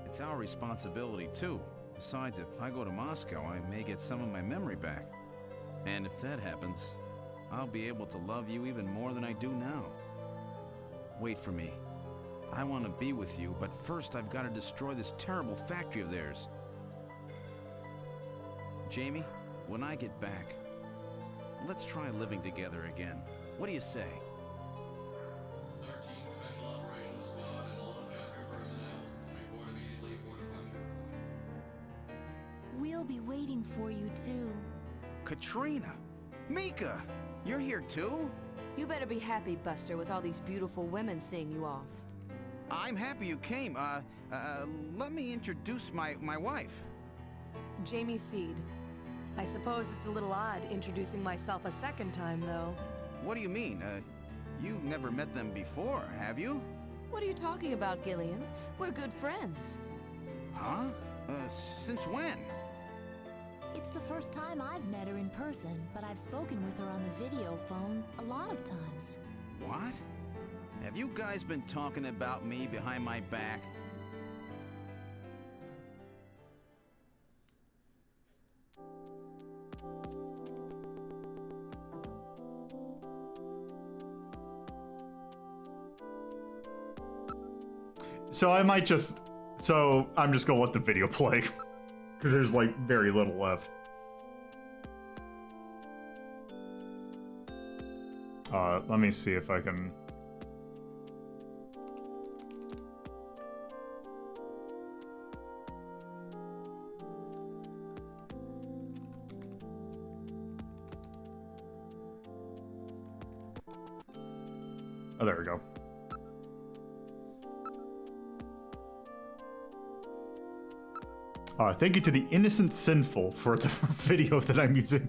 It's our responsibility, too. Besides, if I go to Moscow, I may get some of my memory back. And if that happens, I'll be able to love you even more than I do now. Wait for me. I want to be with you, but first I've got to destroy this terrible factory of theirs. Jamie, when I get back, let's try living together again. What do you say? 13 Special Operations Squad and all objective personnel. Report immediately for departure. We'll be waiting for you, too. Katrina! Mika! You're here too? You better be happy, Buster, with all these beautiful women seeing you off. I'm happy you came. Let me introduce my wife. Jamie Seed. I suppose it's a little odd introducing myself a second time, though. What do you mean? You've never met them before, have you? What are you talking about, Gillian? We're good friends. Huh? Since when? It's the first time I've met her in person, but I've spoken with her on the video phone a lot of times. What? Have you guys been talking about me behind my back? So I'm just gonna let the video play because there's like very little left. Let me see if I can. Oh, there we go. Thank you to the Innocent Sinful for the video that I'm using.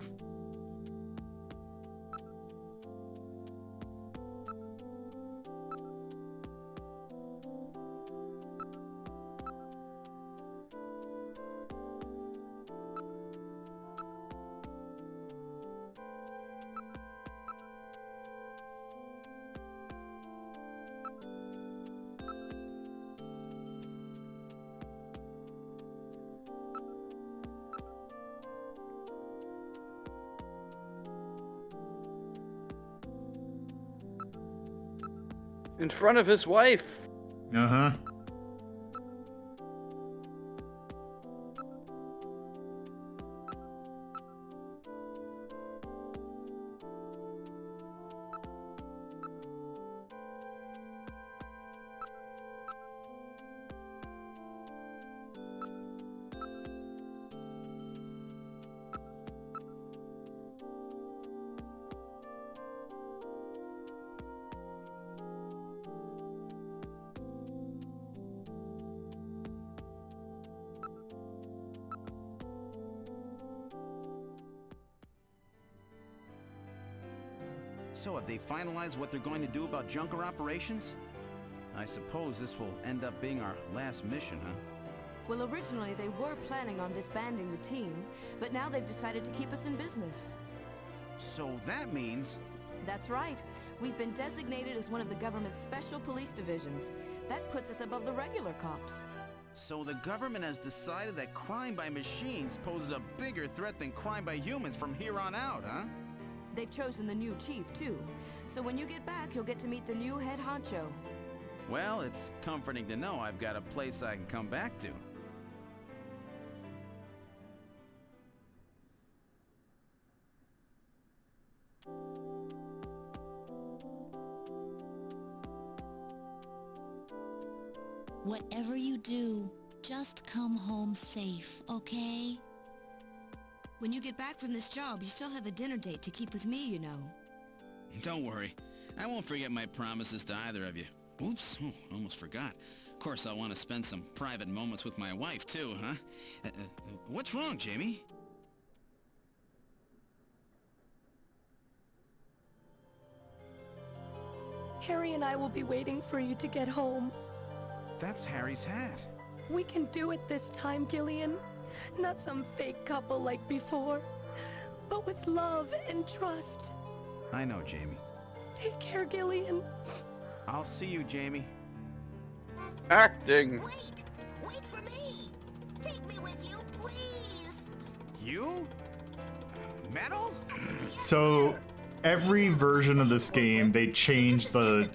In front of his wife. Uh-huh. So have they finalized what they're going to do about Junker operations? I suppose this will end up being our last mission, huh? Well, originally they were planning on disbanding the team, but now they've decided to keep us in business. So that means... That's right. We've been designated as one of the government's special police divisions. That puts us above the regular cops. So the government has decided that crime by machines poses a bigger threat than crime by humans from here on out, huh? They've chosen the new chief, too. So when you get back, you'll get to meet the new head honcho. Well, it's comforting to know I've got a place I can come back to. Whatever you do, just come home safe, okay? When you get back from this job, you still have a dinner date to keep with me, you know. Don't worry. I won't forget my promises to either of you. Oops, almost forgot. Of course, I'll want to spend some private moments with my wife, too, huh? What's wrong, Jamie? Harry and I will be waiting for you to get home. That's Harry's hat. We can do it this time, Gillian. Not some fake couple like before, but with love and trust. I know, Jamie. Take care, Gillian. I'll see you, Jamie. Acting. Wait! Wait for me! Take me with you, please! You? Metal? So every version of this game, they change the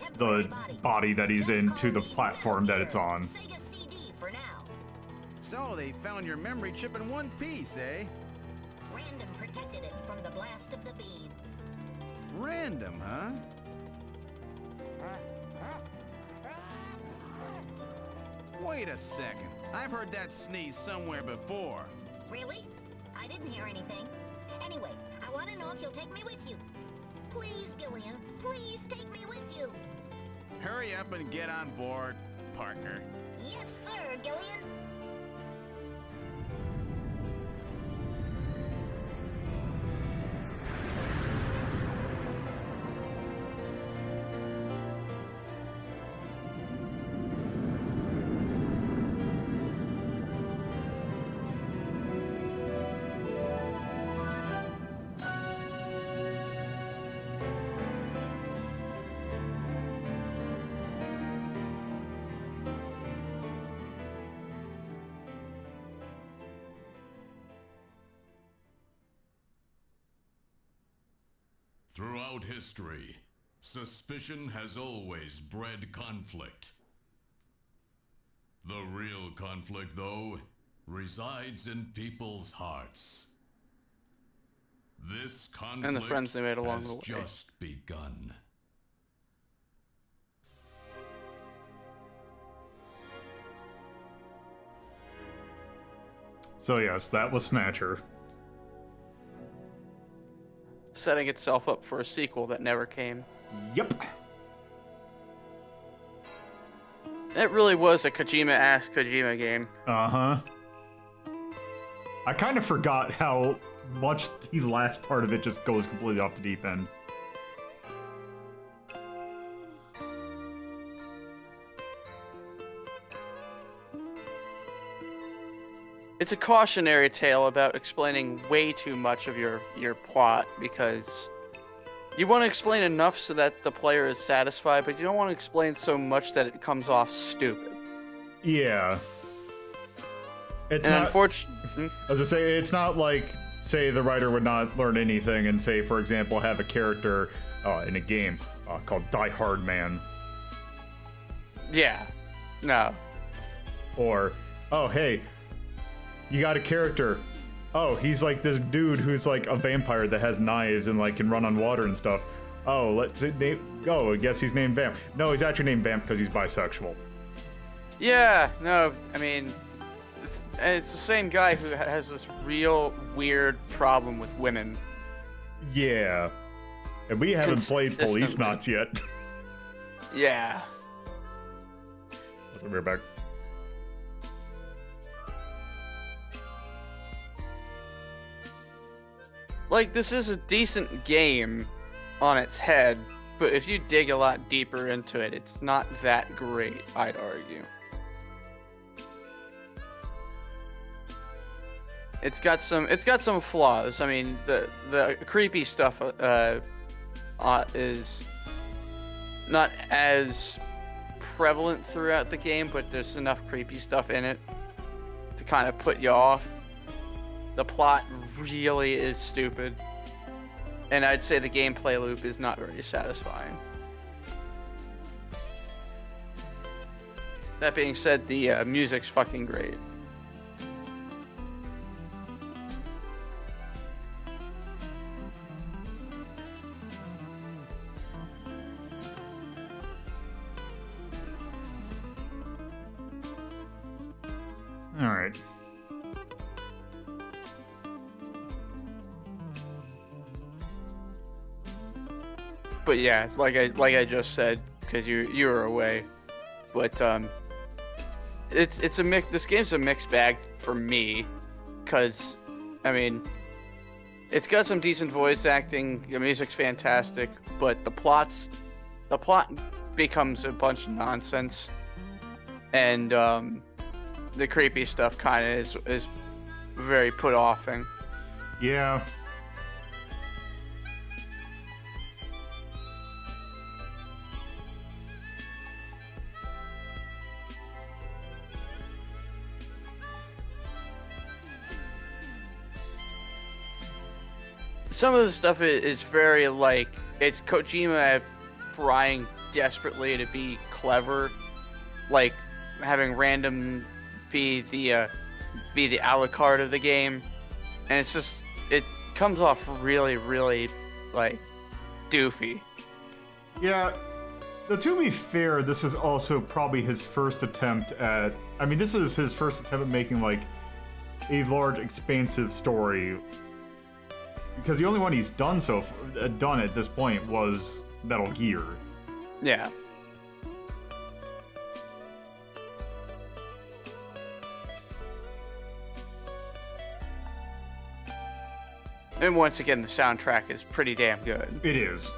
body that he's in to the platform that it's on. So they found your memory chip in one piece, eh? Random protected it from the blast of the beam. Random, huh? Wait a second. I've heard that sneeze somewhere before. Really? I didn't hear anything. Anyway, I want to know if you'll take me with you. Please, Gillian, please take me with you. Hurry up and get on board, partner. Yes, sir, Gillian. Throughout history, suspicion has always bred conflict. The real conflict, though, resides in people's hearts. This conflict And the friends they made along has the way. just begun. So yes, that was Snatcher. Setting itself up for a sequel that never came. Yep. It really was a Kojima-ass Kojima game. Uh-huh. I kind of forgot how much the last part of it just goes completely off the deep end. It's a cautionary tale about explaining way too much of your plot, because you want to explain enough so that the player is satisfied, but you don't want to explain so much that it comes off stupid. Yeah. It's And not, unfortunately, as I say, it's not like, say, the writer would not learn anything and say, for example, have a character in a game called Die Hard Man. yeah, no. Or, oh, hey, you got a character. Oh, he's like this dude who's like a vampire that has knives and like can run on water and stuff. Oh, let's go. I guess he's named Vamp. No, he's actually named Vamp because he's bisexual. Yeah, no, I mean, it's the same guy who has this real weird problem with women. Yeah. And we haven't played Police Knots yet. Yeah. Let's be right back. Like, this is a decent game on its head, but if you dig a lot deeper into it, it's not that great, I'd argue. It's got some flaws. I mean, the creepy stuff is not as prevalent throughout the game, but there's enough creepy stuff in it to kind of put you off. The plot really is stupid, and I'd say the gameplay loop is not very satisfying. That being said, the music's fucking great. All right. But yeah, like I just said, because you were away, but it's a mix. This game's a mixed bag for me, because I mean, it's got some decent voice acting, the music's fantastic, but the plot becomes a bunch of nonsense, and the creepy stuff kind of is very put-offing. Yeah. some of the stuff is very like it's Kojima trying desperately to be clever, like having random be the a la carte of the game, and it's just it comes off really like doofy. Yeah. Now, to be fair, this is also probably his first attempt at. I mean, this is his first attempt at making like a large, expansive story. Because the only one he's done done at this point was Metal Gear. Yeah. And once again, the soundtrack is pretty damn good. It is.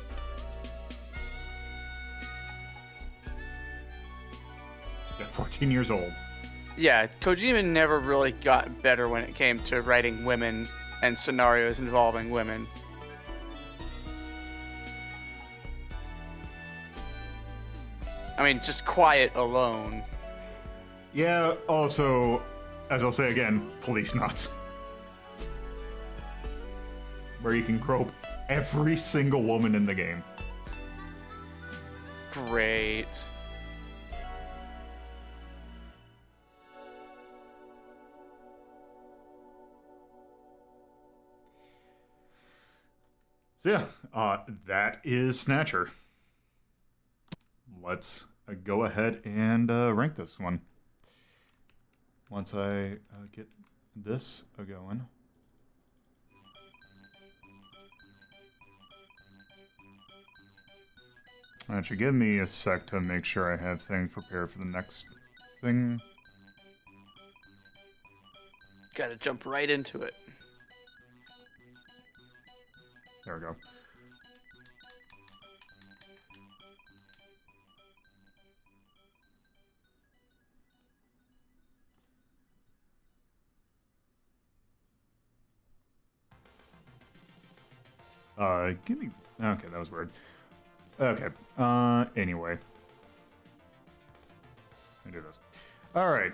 Yeah, 14 years old. Yeah, Kojima never really got better when it came to writing women and scenarios involving women. I mean, just Quiet alone. Yeah, also, as I'll say again, Police Nuts. Where you can grope every single woman in the game. Great. So yeah, that is Snatcher. Let's go ahead and rank this one. Once I get this going. Actually, give me a sec to make sure I have things prepared for the next thing. Gotta jump right into it. There we go. Give me... Okay, that was weird. Okay, anyway. Let me do this. Alright,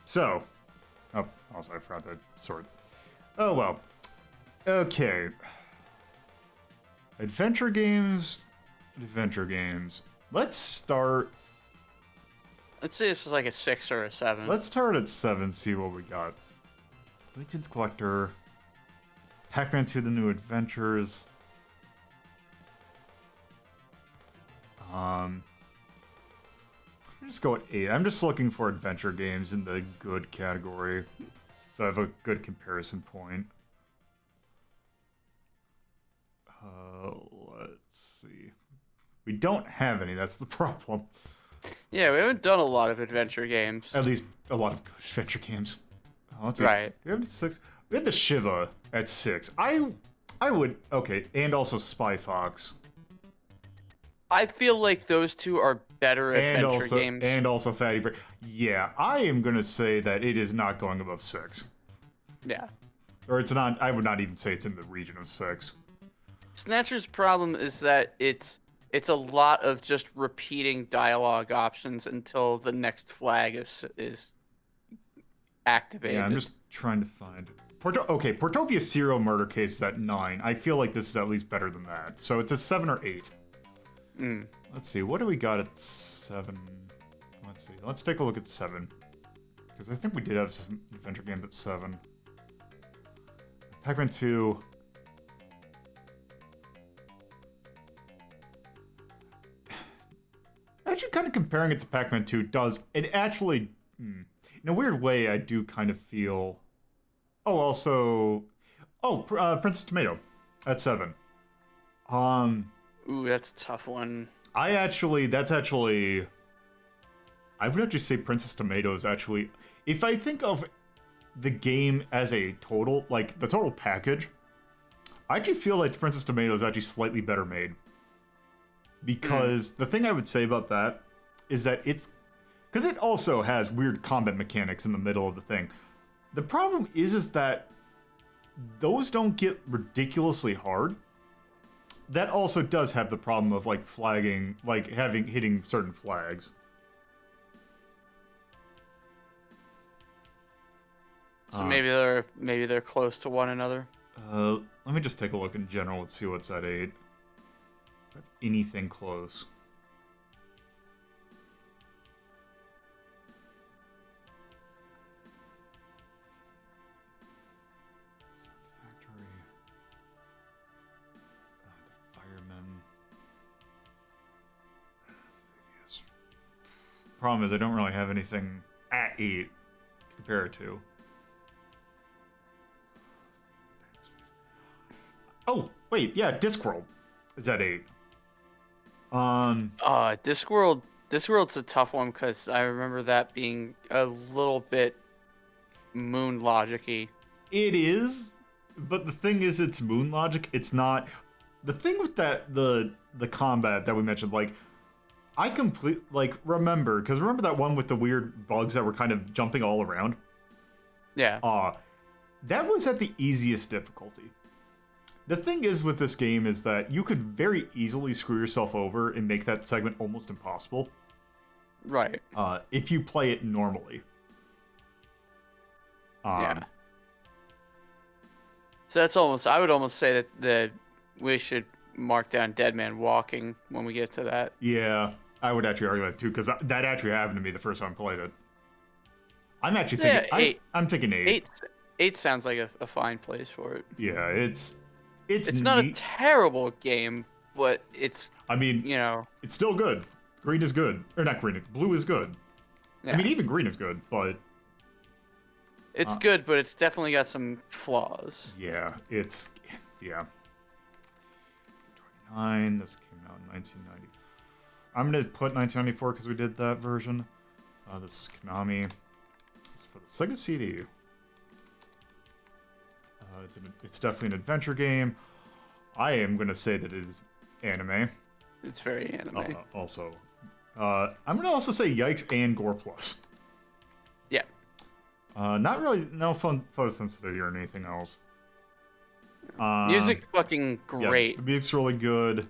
so... Oh, also I forgot to sort. Oh, well. Okay. Adventure games. Let's start... Let's say this is like a 6 or a 7. Let's start at 7, see what we got. Legends Collector. Pac-Man 2 The New Adventures. Just go at 8. I'm just looking for adventure games in the good category, so I have a good comparison point. Let's see. We don't have any, that's the problem. Yeah, we haven't done a lot of adventure games. At least a lot of good adventure games. Let's see. Right. We have 6. We had the Shiva at 6. I would... Okay, and also Spy Fox. I feel like those two are better adventure games. And also Fatty Break. Yeah, I am going to say that it is not going above 6. Yeah. Or it's not... I would not even say it's in the region of 6. Snatcher's problem is that it's a lot of just repeating dialogue options until the next flag is activated. Yeah, I'm just trying to find... Portopia serial murder case is at 9. I feel like this is at least better than that. So it's a 7 or 8. Let's see, what do we got at 7? Let's see, let's take a look at 7. Because I think we did have some adventure games at 7. Pac-Man 2. Actually, kind of comparing it to Pac-Man 2 does... It actually... in a weird way, I do kind of feel... Oh, also... Oh, Princess Tomato at 7. Ooh, that's a tough one. I would actually say Princess Tomato is actually... If I think of the game as a total, like, the total package, I actually feel like Princess Tomato is actually slightly better made. Because the thing I would say about that is that it's... Because it also has weird combat mechanics in the middle of the thing. The problem is that those don't get ridiculously hard. That also does have the problem of, like, flagging, like, hitting certain flags. So maybe they're close to one another. Let me just take a look in general and see what's at 8. If anything close. Factory. The firemen. Problem is, I don't really have anything at 8 to compare it to. Oh, wait, yeah, Discworld is at 8. Discworld's a tough one because I remember that being a little bit moon logic-y. It is, but the thing is, it's moon logic. It's not. The thing with that, the combat that we mentioned, like, remember that one with the weird bugs that were kind of jumping all around? Yeah. That was at the easiest difficulty. The thing is with this game is that you could very easily screw yourself over and make that segment almost impossible. Right. If you play it normally. Yeah. So that's I would almost say that we should mark down Dead Man Walking when we get to that. Yeah, I would actually argue that too, because that actually happened to me the first time I played it. I'm actually thinking, 8. I'm thinking 8. 8 sounds like a fine place for it. Yeah, it's not a terrible game, but it's, I mean, it's still good. Green is good. Or not green, blue is good. Yeah. I mean, even green is good, but... It's good, but it's definitely got some flaws. Yeah, yeah. 29, this came out in 1990. I'm going to put 1994 because we did that version. This is Konami. It's for the Sega CD. It's definitely an adventure game. I am going to say that it is anime. It's very anime. Also. I'm going to also say yikes and gore plus. Yeah. Not really, no photosensitivity or anything else. Music fucking great. Yeah, the music's really good.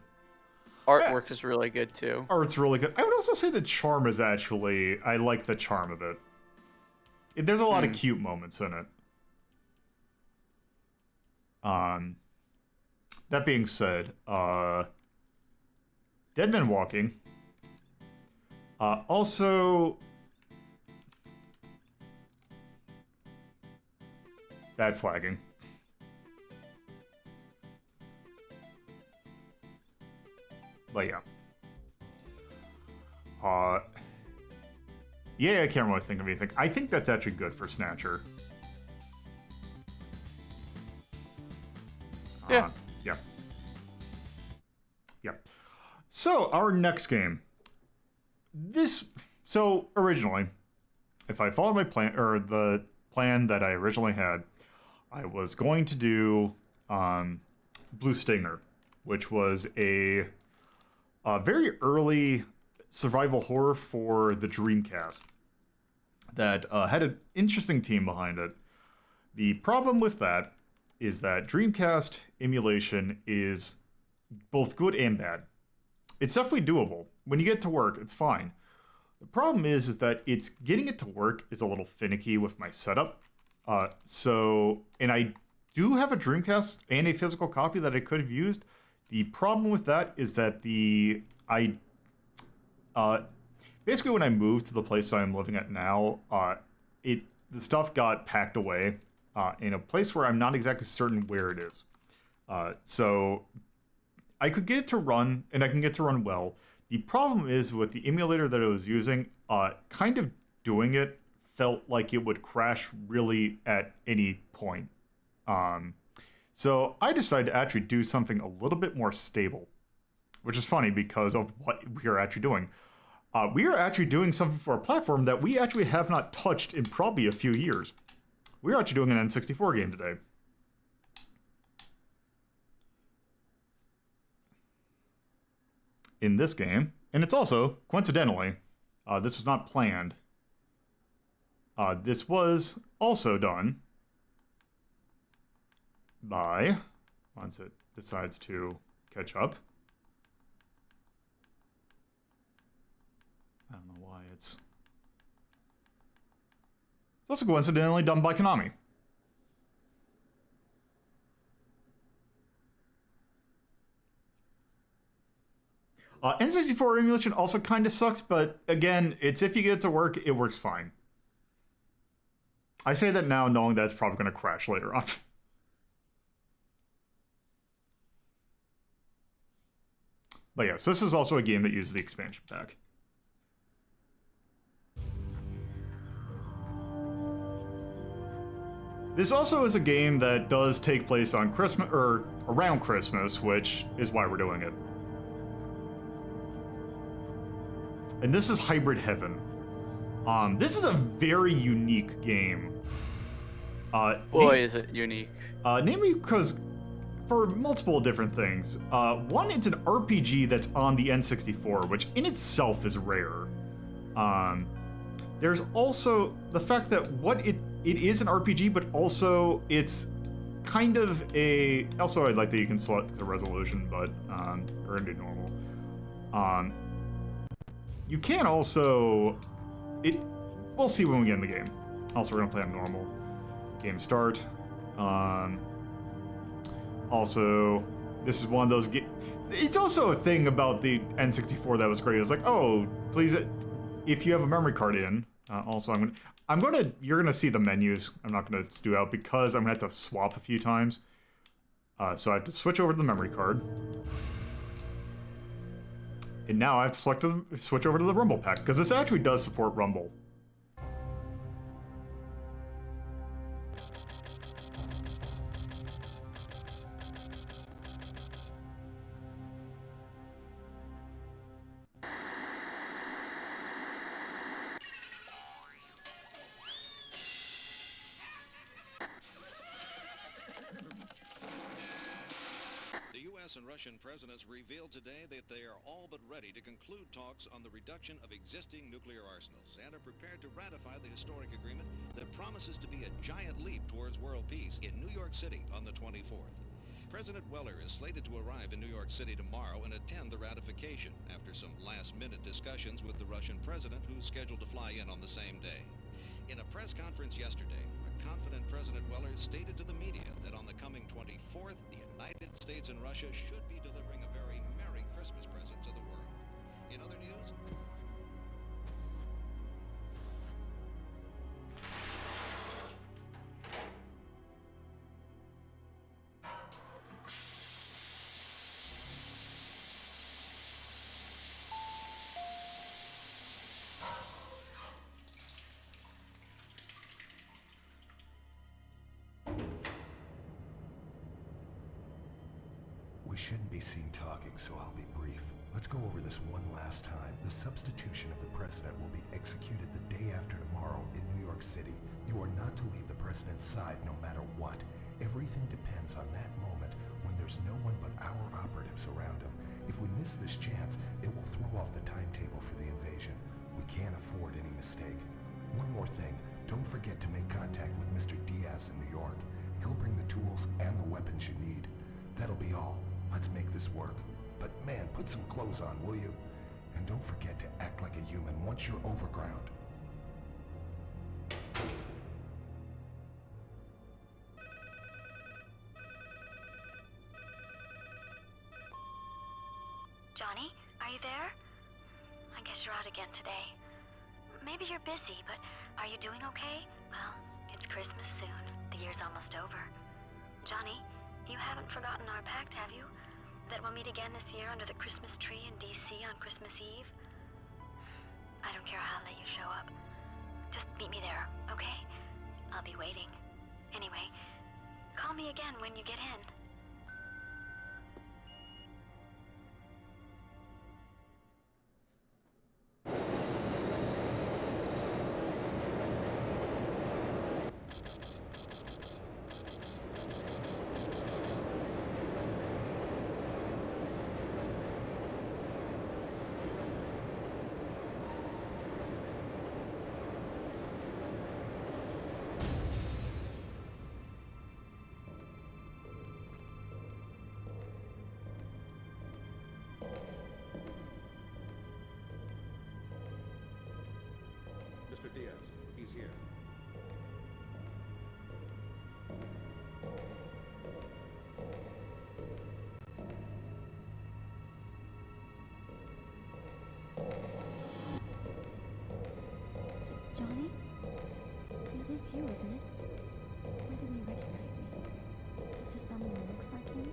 Artwork is really good too. Art's really good. I would also say the charm is actually, I like the charm of it. There's a lot of cute moments in it. That being said, Dead Man Walking. Also, bad flagging. But yeah. Yeah, I can't really think of anything. I think that's actually good for Snatcher. Yeah. Yeah. Yeah. So, our next game. So, originally, if I followed my plan, or the plan that I originally had, I was going to do Blue Stinger, which was a very early survival horror for the Dreamcast that had an interesting team behind it. The problem with that is that Dreamcast emulation is both good and bad. It's definitely doable. When you get to work, it's fine. The problem is that it's getting it to work is a little finicky with my setup. And I do have a Dreamcast and a physical copy that I could have used. The problem with that is that basically when I moved to the place that I'm living at now, the stuff got packed away in a place where I'm not exactly certain where it is. So I could get it to run, and I can get it to run well. The problem is with the emulator that I was using, kind of doing it felt like it would crash really at any point. So I decided to actually do something a little bit more stable, which is funny because of what we are actually doing. We are actually doing something for a platform that we actually have not touched in probably a few years. We're actually doing an N64 game today. In this game, and it's also, coincidentally, this was not planned. This was also done by, once it decides to catch up. I don't know why it's also coincidentally done by Konami. N64 emulation also kind of sucks, but again, it's if you get it to work, it works fine. I say that now knowing that it's probably going to crash later on. But yes, this is also a game that uses the expansion pack. This also is a game that does take place on Christmas, or around Christmas, which is why we're doing it. And this is Hybrid Heaven. This is a very unique game. Boy, is it unique. Namely because for multiple different things. One, it's an RPG that's on the N64, which in itself is rare. There's also the fact that it is an RPG, but also it's kind of a... Also, I like that you can select the resolution, but... or into normal. You can also... We'll see when we get in the game. Also, we're going to play on normal. Game start. Also, this is one of those... It's also a thing about the N64 that was great. It was like, oh, please... If you have a memory card in... also, you're gonna see the menus. I'm not gonna stew out because I'm gonna have to swap a few times. So I have to switch over to the memory card. And now I have to switch over to the Rumble pack, because this actually does support Rumble. And Russian presidents revealed today that they are all but ready to conclude talks on the reduction of existing nuclear arsenals and are prepared to ratify the historic agreement that promises to be a giant leap towards world peace in New York City on the 24th. President Weller is slated to arrive in New York City tomorrow and attend the ratification after some last-minute discussions with the Russian president, who's scheduled to fly in on the same day. In a press conference yesterday, confident President Weller stated to the media that on the coming 24th, the United States and Russia should be delivering a very Merry Christmas present to the world. In other news... We shouldn't be seen talking, so I'll be brief. Let's go over this one last time. The substitution of the president will be executed the day after tomorrow in New York City. You are not to leave the president's side no matter what. Everything depends on that moment when there's no one but our operatives around him. If we miss this chance, it will throw off the timetable for the invasion. We can't afford any mistake. One more thing, don't forget to make contact with Mr. Diaz in New York. He'll bring the tools and the weapons you need. That'll be all. Let's make this work. But man, put some clothes on, will you? And don't forget to act like a human once you're overground. Johnny, are you there? I guess you're out again today. Maybe you're busy, but are you doing okay? Well, it's Christmas soon. The year's almost over. Johnny, you haven't forgotten our pact, have you? That we'll meet again this year under the Christmas tree in D.C. on Christmas Eve? I don't care how late you show up. Just meet me there, okay? I'll be waiting. Anyway, call me again when you get in. you, isn't it? Why didn't he recognize me? Is it just someone who looks like him?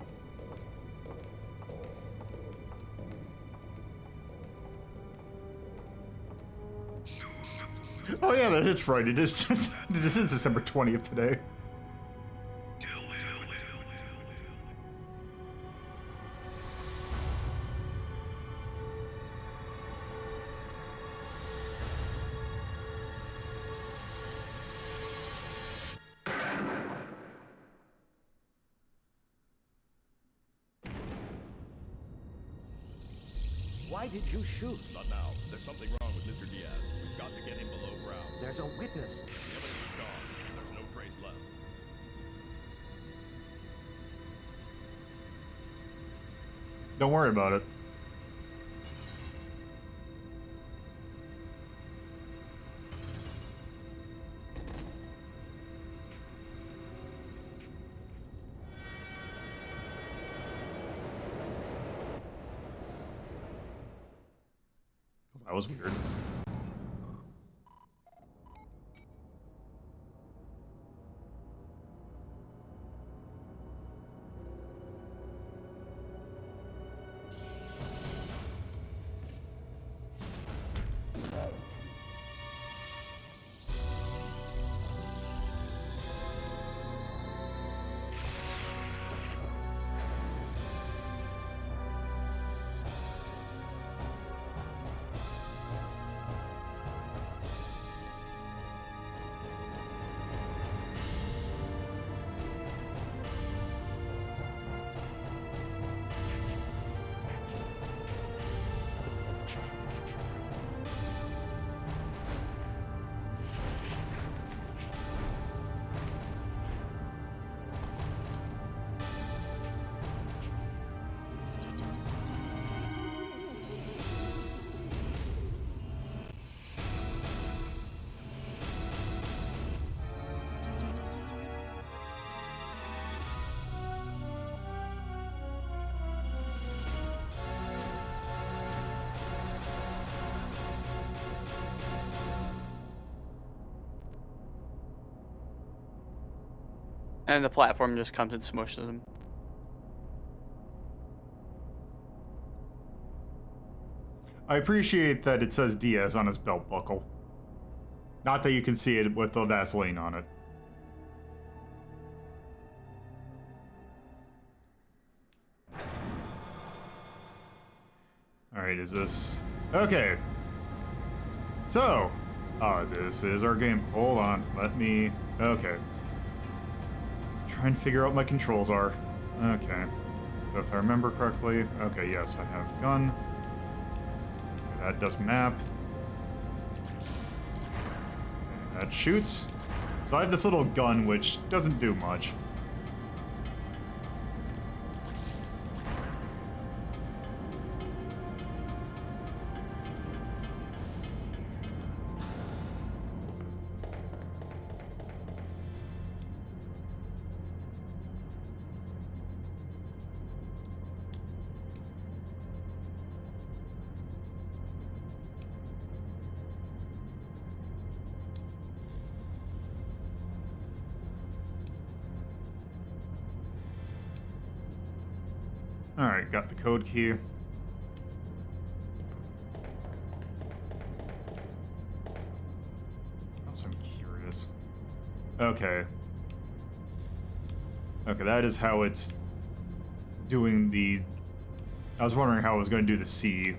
Oh yeah, that is Friday. It is, this is December 20th today. Why did you shoot? Not now. There's something wrong with Mr. Diaz. We've got to get him below ground. There's a witness. The evidence is gone. There's no trace left. Don't worry about it. That was weird. And the platform just comes and smushes him. I appreciate that it says Diaz on his belt buckle. Not that you can see it with the Vaseline on it. Alright, is this... Okay. So... this is our game. Hold on. Let me... Okay. Try and figure out what my controls are. Okay. So if I remember correctly... Okay, yes, I have gun. Okay, that does map. Okay, that shoots. So I have this little gun which doesn't do much. Alright, got the code key. Also, I'm curious. Okay. Okay, that is how it's doing the... I was wondering how I was going to do the C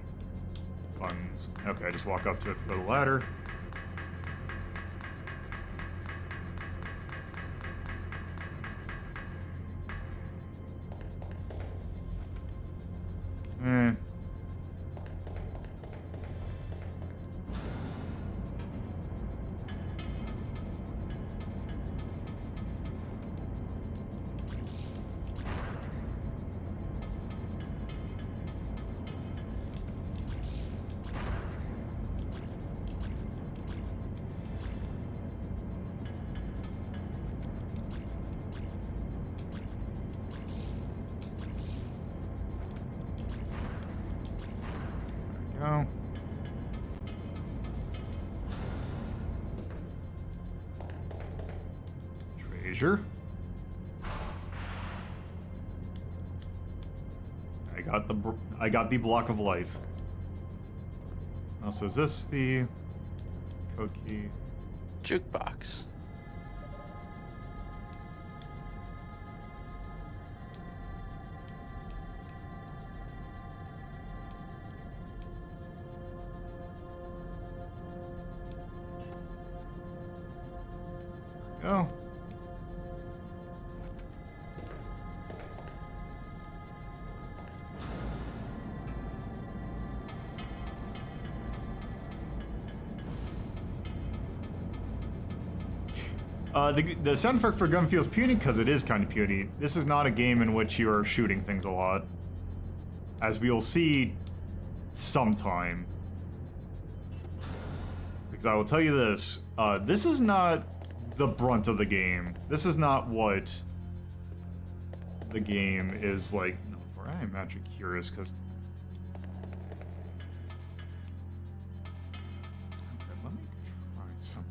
buttons. Okay, I just walk up to it to go to the ladder. Go. Snatcher. I got the block of life. Also, is this the code key? Jukebox. Go. The sound effect for gun feels puny because it is kind of puny. This is not a game in which you are shooting things a lot, as we will see sometime. Because I will tell you this, this is not the brunt of the game. This is not what the game is like. No, I'm actually curious because. Okay, let me try something.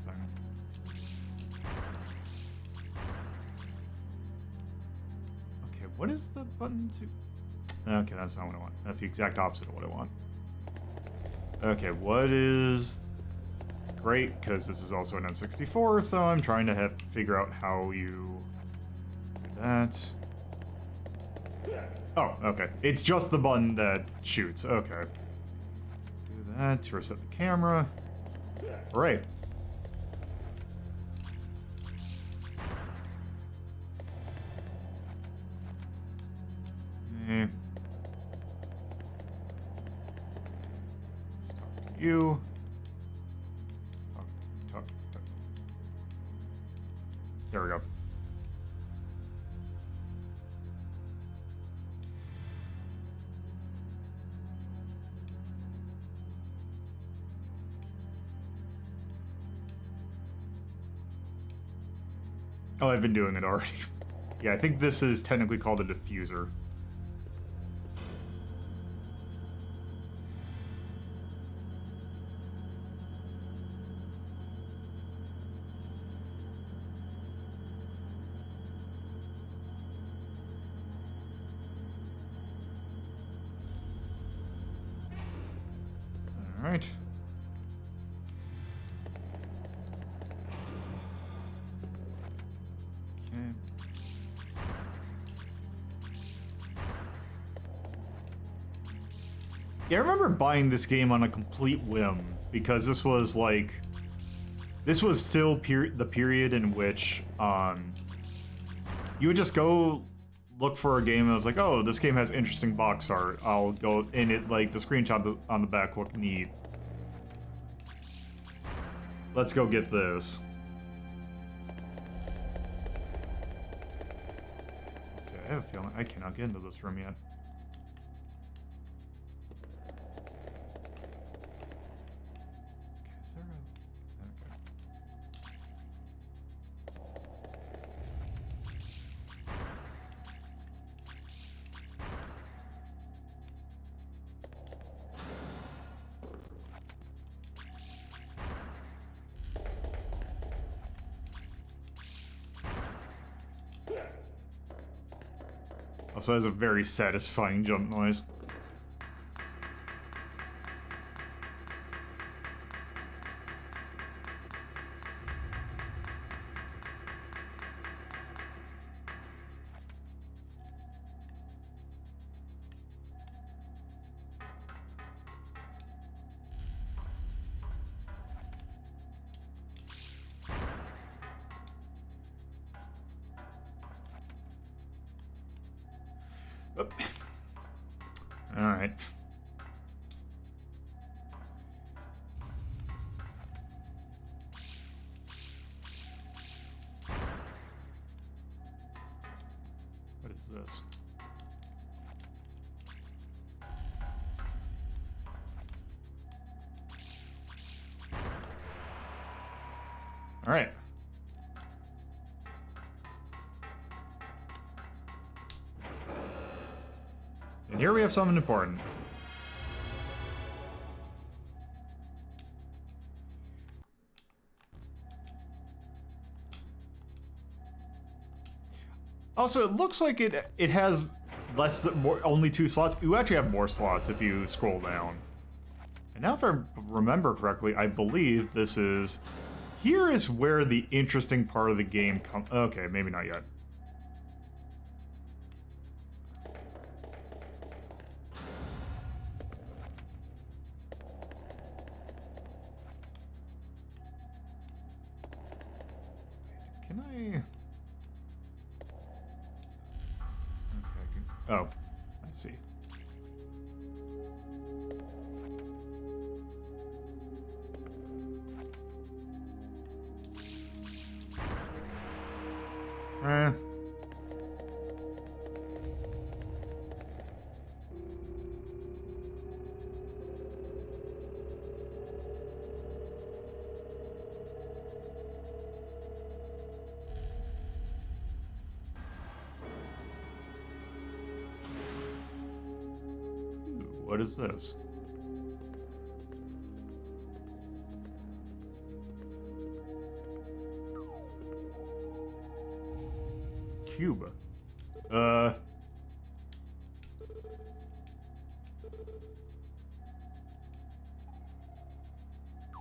Okay, what is the button to? Okay, that's not what I want. That's the exact opposite of what I want. Okay, what is? It's great because this is also an N64, so I'm trying to figure out how you do that. Oh, okay. It's just the button that shoots. Okay. Do that to reset the camera. Right. Let's talk to you. Talk. There we go. Oh, I've been doing it already. Yeah, I think this is technically called a diffuser. All right. Yeah, I remember buying this game on a complete whim, because this was like... This was still the period in which, you would just go look for a game and I was like, oh, this game has interesting box art. I'll go, and it, like, the screenshot on the back looked neat. Let's go get this. Let's see, I have a feeling I cannot get into this room yet. Also has a very satisfying jump noise. Alright. What is this? Alright. And here we have something important. Also, it looks like it has only 2 slots. You actually have more slots if you scroll down. And now if I remember correctly, I believe this is... Here is where the interesting part of the game comes... Okay, maybe not yet. Can I... Okay, oh, I see. What is this? Cube.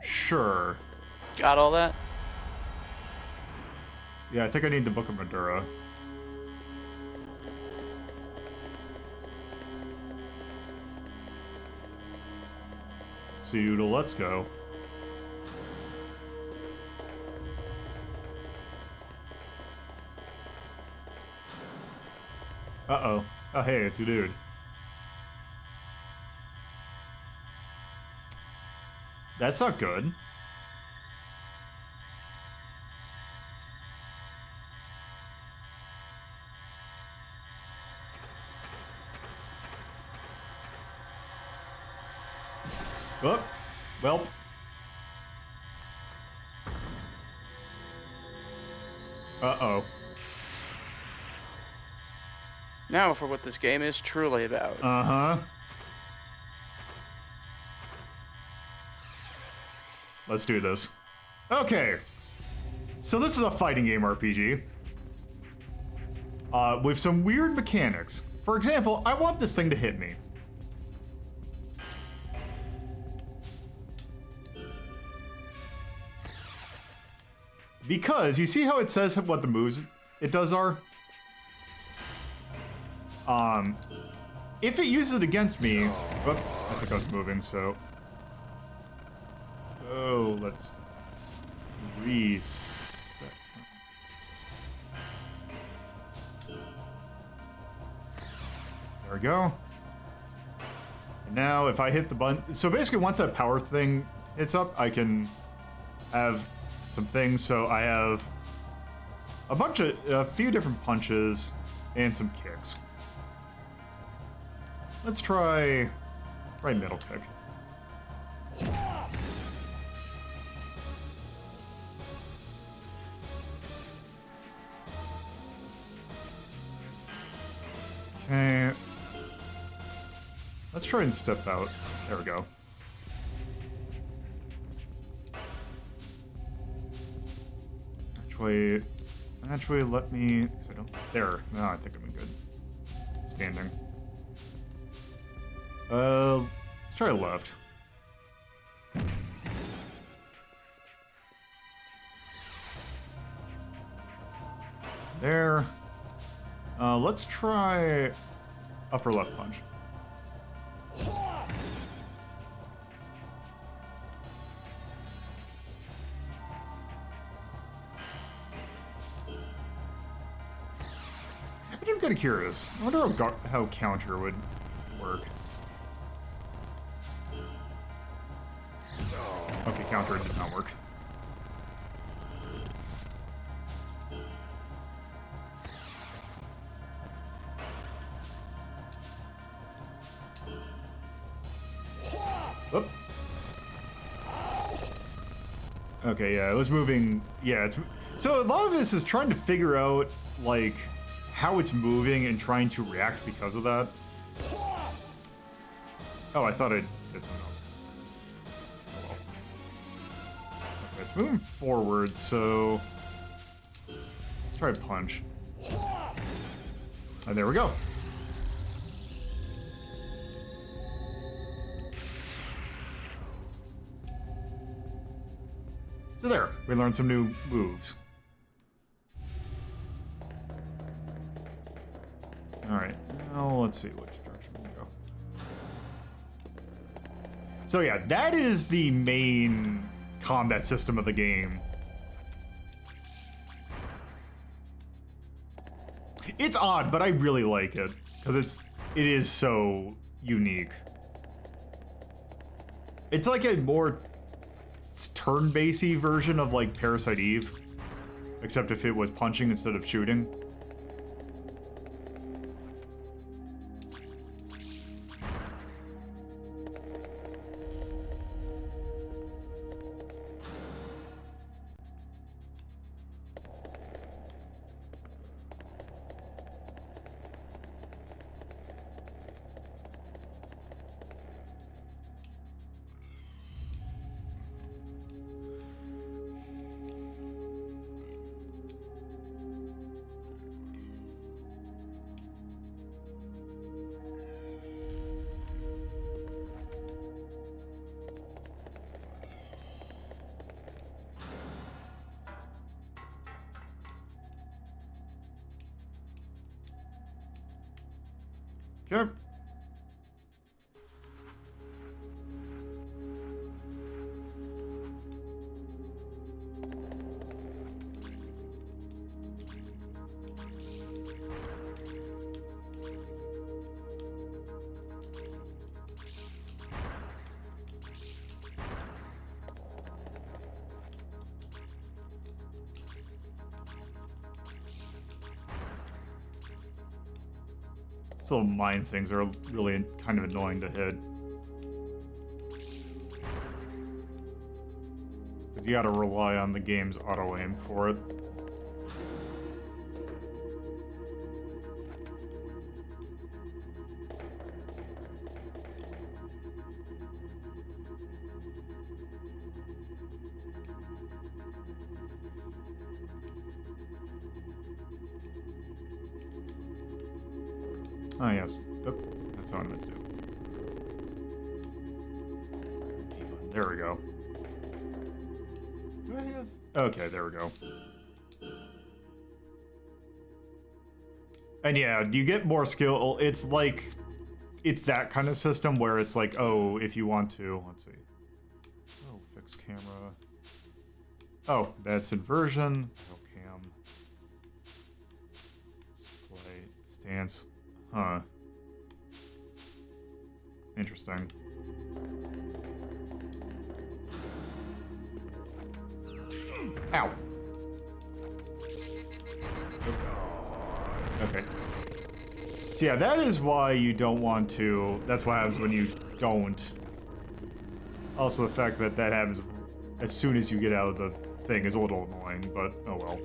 Sure. Got all that? Yeah, I think I need the Book of Madura. So let's go. Uh-oh. Oh, hey, it's your dude. That's not good. Oh, well. Uh-oh. Now for what this game is truly about. Uh-huh. Let's do this. Okay. So this is a fighting game RPG. With some weird mechanics. For example, I want this thing to hit me. Because, you see how it says what the moves it does are? If it uses it against me... Oh, I think I was moving, so... Oh, let's... reset. There we go. And now, if I hit the button... So basically, once that power thing hits up, I can have some things. So I have a few different punches and some kicks. Let's try right middle kick. Okay. Let's try and step out. There we go. Actually, let me... I don't, there. No, I think I'm good. Standing. Let's try left. There. Let's try upper left punch. I'm kind of curious. I wonder how counter would work. Okay, counter did not work. Whoop. Okay, yeah, it was moving. Yeah, so a lot of this is trying to figure out, like, how it's moving and trying to react because of that. Oh, I thought I did something else. Oh, well. Okay, it's moving forward, so let's try punch. And there we go. So there, we learned some new moves. Alright, now let's see which direction we go. So yeah, that is the main combat system of the game. It's odd, but I really like it, because it is so unique. It's like a more turn-basy version of like Parasite Eve, except if it was punching instead of shooting. Sure. These little mine things are really kind of annoying to hit. Because you gotta rely on the game's auto-aim for it. Oh, yes. Oh, that's what I meant to do. There we go. Do I have... Okay, there we go. And yeah, you get more skill. It's like... It's that kind of system where it's like, oh, if you want to... Let's see. Oh, fixed camera. Oh, that's inversion. Oh, cam. Display. Stance. Huh. Interesting. Ow. Okay. So yeah, that is why you don't want to... That's what happens when you don't. Also, the fact that that happens as soon as you get out of the thing is a little annoying, but oh well.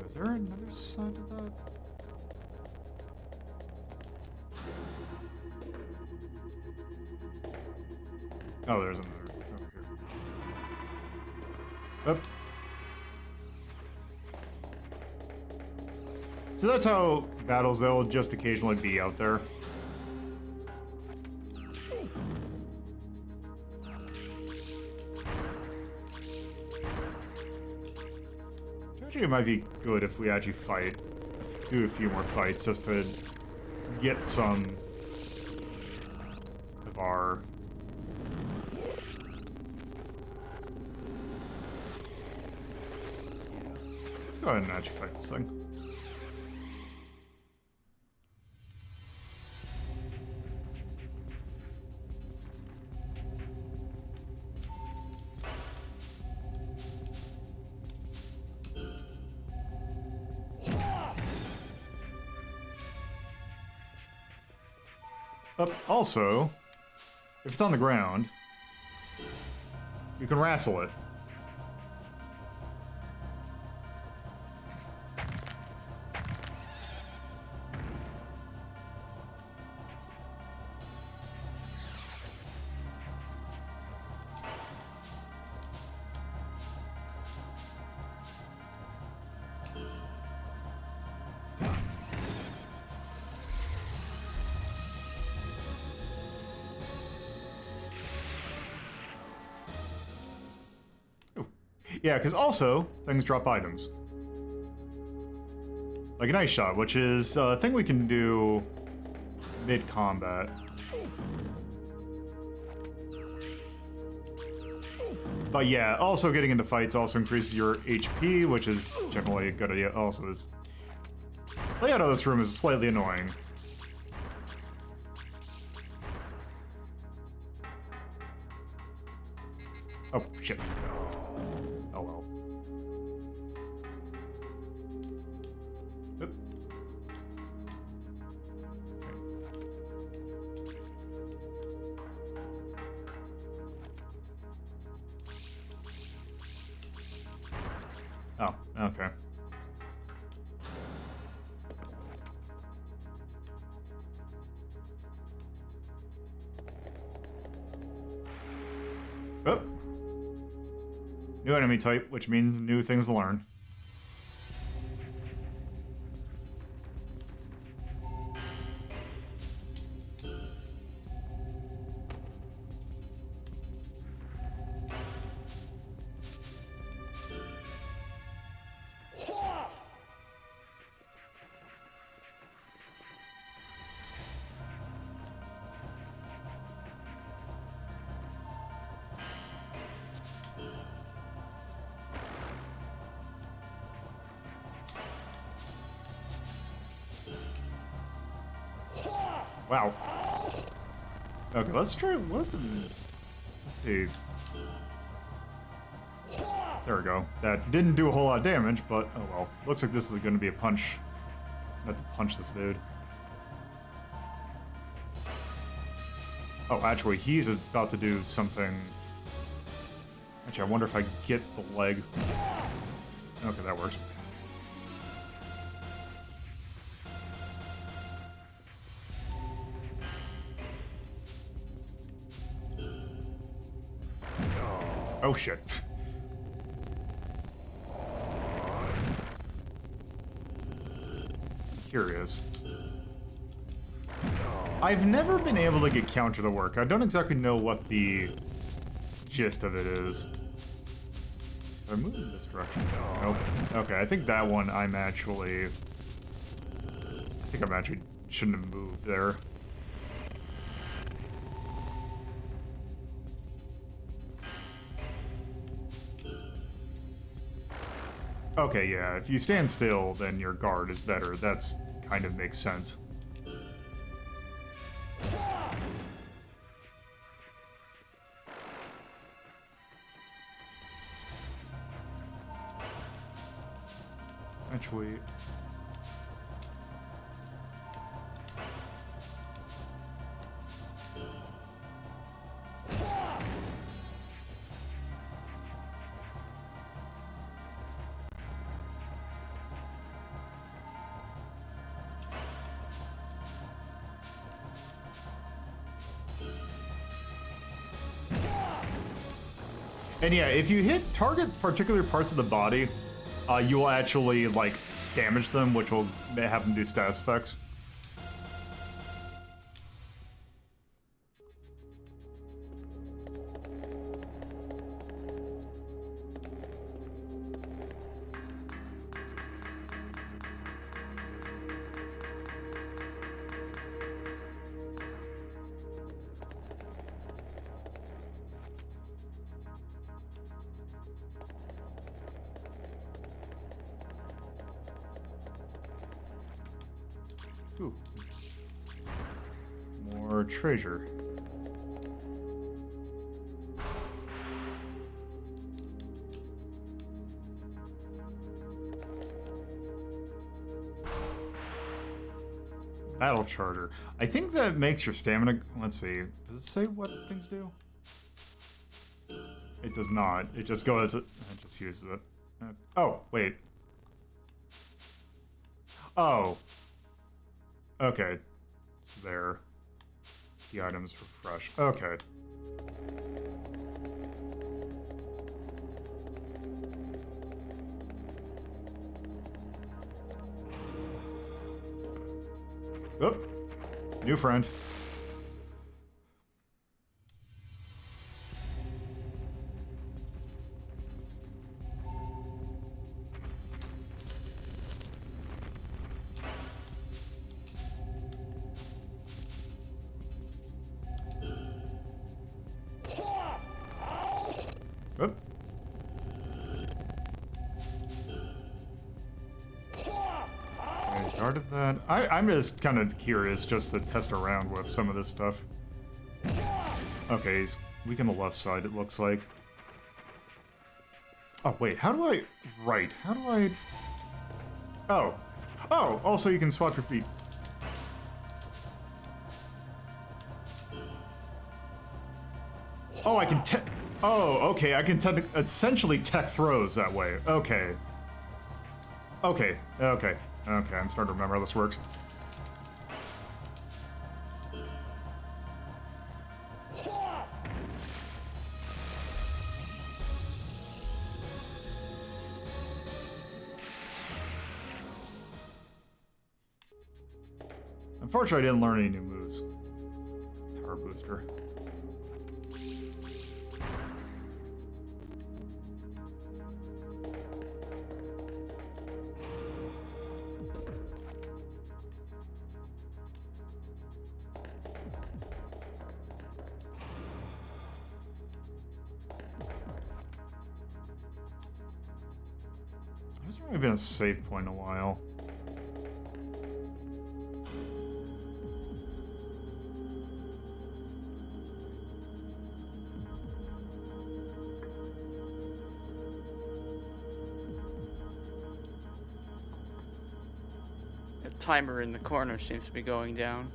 Is there another side to that? Oh, there's another over here. Up. So that's how battles, they'll just occasionally be out there. Actually, it might be good if we actually fight. Do a few more fights just to get some of our... Let's go ahead and actually fight this thing. Also, if it's on the ground, you can wrestle it. Yeah, because also, things drop items. Like an ice shot, which is a thing we can do mid-combat. But yeah, also getting into fights also increases your HP, which is generally a good idea. Also, this layout of this room is slightly annoying. Oh, shit. Oh well. Oop. Oh, okay. Oh. New enemy type, which means new things to learn. Wow. Okay, let's try. Let's see. There we go. That didn't do a whole lot of damage, but oh well. Looks like this is going to be a punch. I have to punch this dude. Oh, actually, he's about to do something. Actually, I wonder if I get the leg. Okay, that works. Oh shit. Curious. I've never been able to get counter to work. I don't exactly know what the gist of it is. Did I move in this direction? Nope. Okay, I think that one I'm actually... I think I'm actually shouldn't have moved there. Okay, yeah, if you stand still, then your guard is better. That's kind of makes sense. Actually... And yeah, if you hit target particular parts of the body, you will actually, like, damage them, which will have them do status effects. Ooh. More treasure. Battle Charger. I think that makes your stamina... Let's see. Does it say what things do? It does not. It just goes... It just uses it. Oh, wait. Oh. Okay. It's there. The items refresh. Okay. Oop. New friend. Oop. I guarded that. I'm just kind of curious just to test around with some of this stuff. Okay, he's weak on the left side, it looks like. Oh, wait, how do I... Right, how do I... Oh. Oh, also you can swap your feet. Oh, I can Oh, okay, I can essentially tech throws that way. Okay. Okay, okay. Okay, I'm starting to remember how this works. Unfortunately, I didn't learn any new moves. Power booster. There's really been a save point in a while. The timer in the corner seems to be going down.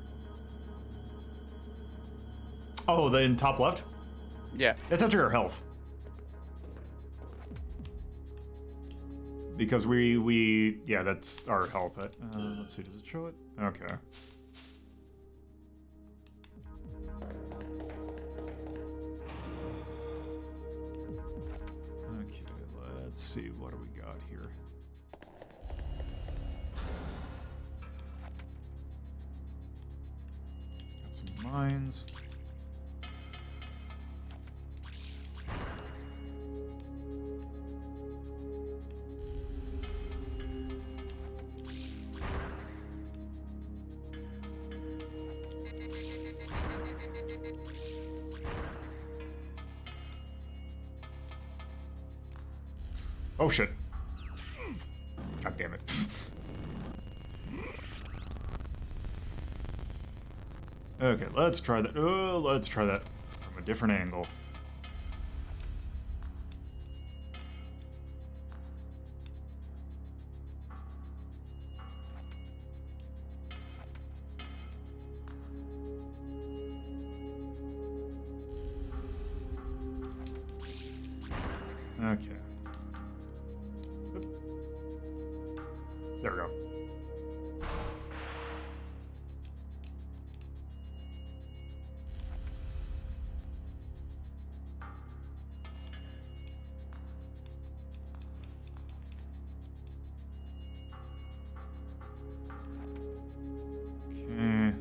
Oh, the in top left? Yeah. That's after your health. Because yeah, that's our health. Let's see, does it show it? Okay. Okay, let's see, what do we got here? Got some mines. Oh shit. God damn it. Okay, let's try that. Oh, let's try that from a different angle. Okay. There we go. Okay.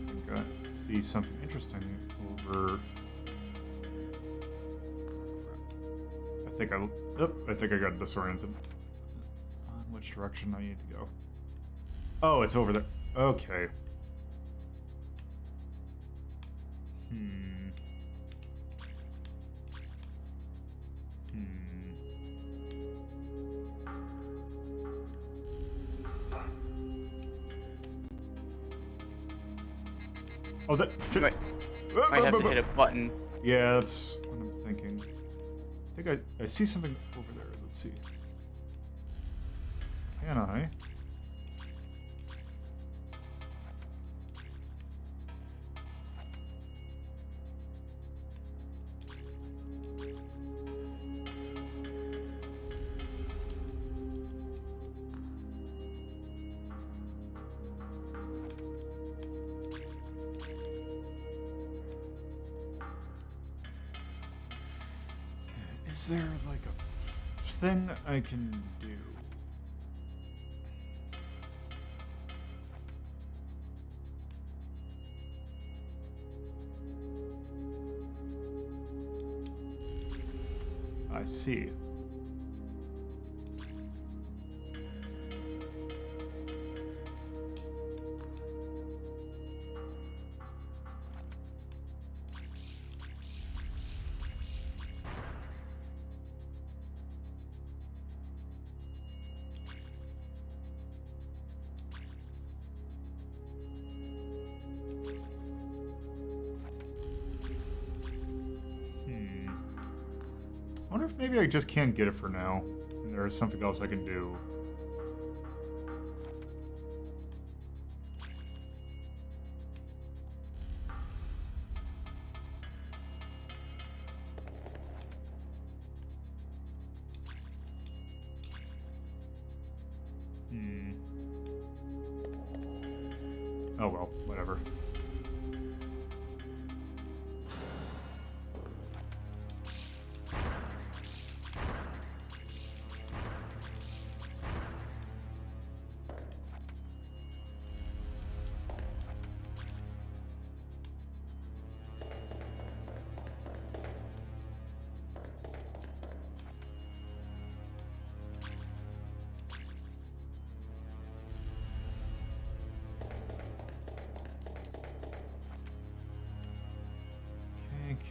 I think I see something interesting over... I think I got disoriented. On which direction I need to go. Oh, it's over there. Okay. Oh, that should... Might have to hit a button. Yeah, that's what I'm thinking. I think I see something over there. Let's see. Can I? Is there like a thing I can do? I see. I wonder if maybe I just can't get it for now, and there's something else I can do. Oh well, whatever.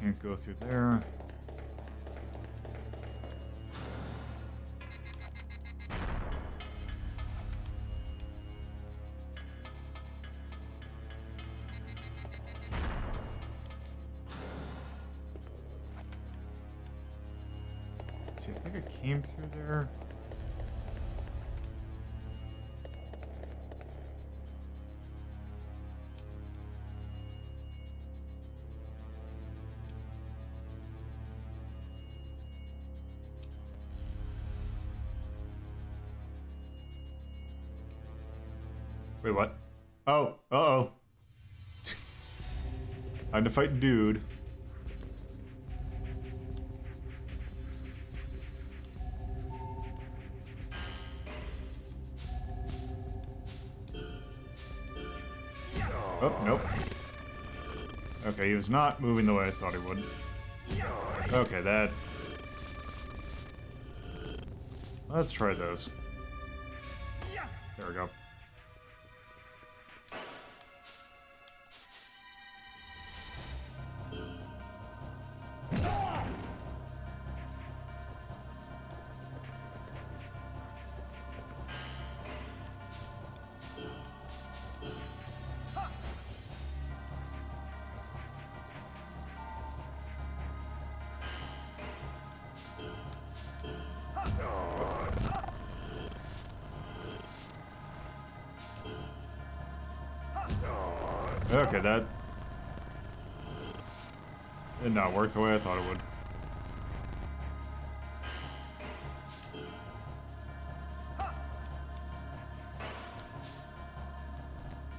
Can't go through there. See, I think I came through there. Wait, what? Oh, uh-oh. Time to fight dude. Oh, nope. Okay, he was not moving the way I thought he would. Okay, that... Let's try those. There we go. Okay, that did not work the way I thought it would.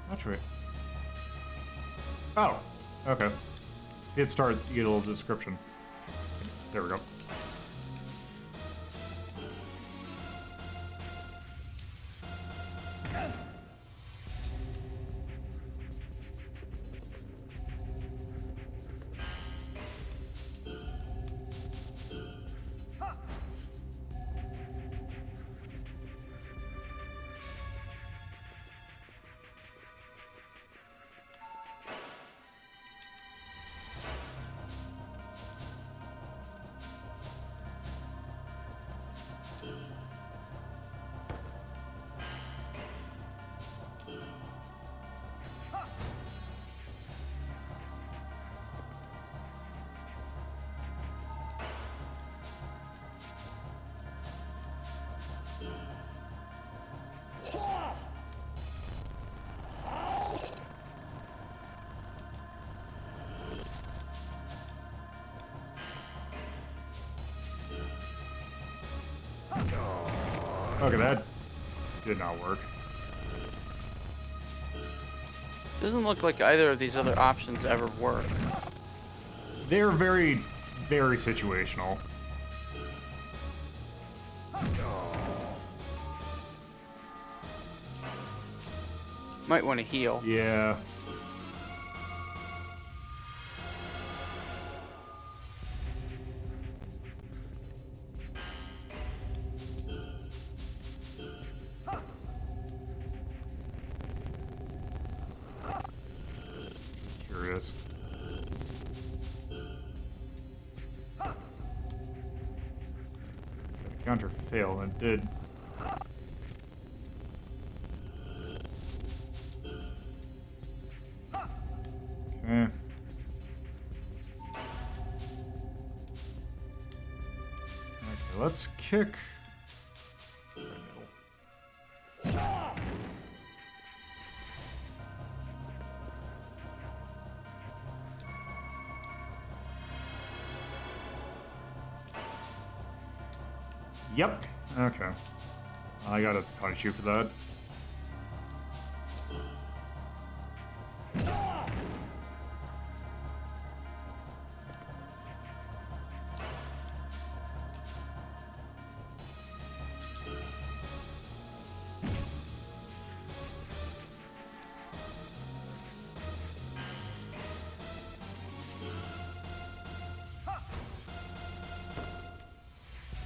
That's right. Oh, okay. Hit start, you get a little description. There we go. Okay, that did not work. Doesn't look like either of these other options ever work. They're very, very situational. Might want to heal. Yeah. Curious. The counter failed and did. Okay. Okay, let's kick. Yep. Okay. I gotta punish you for that.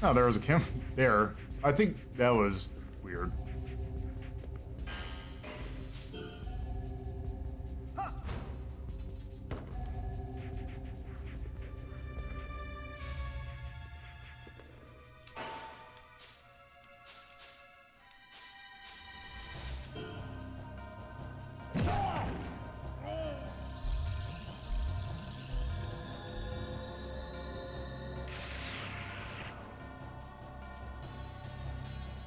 Oh, there was a camp there. I think that was weird.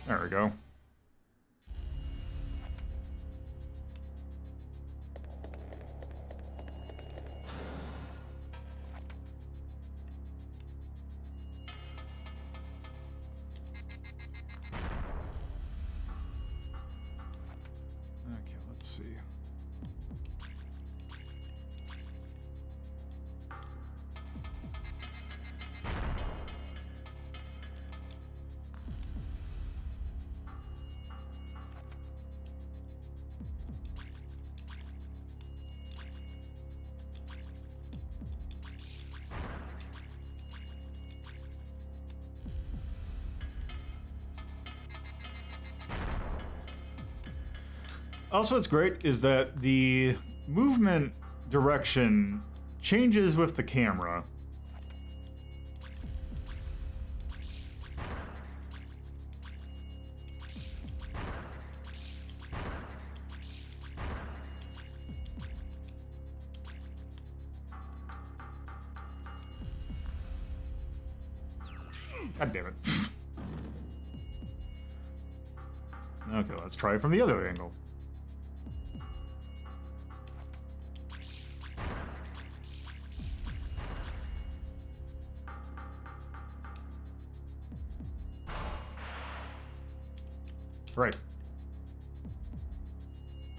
There we go. Okay, let's see. Also, what's great is that the movement direction changes with the camera. God damn it. Okay, let's try it from the other angle. Right.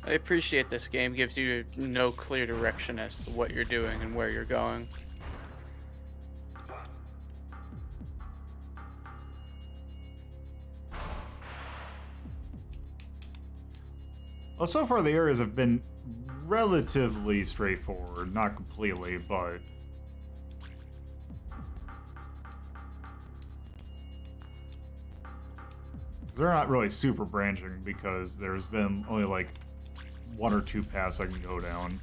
I appreciate this game gives you no clear direction as to what you're doing and where you're going. Well, so far the areas have been relatively straightforward, not completely, but they're not really super branching because there's been only like one or two paths I can go down.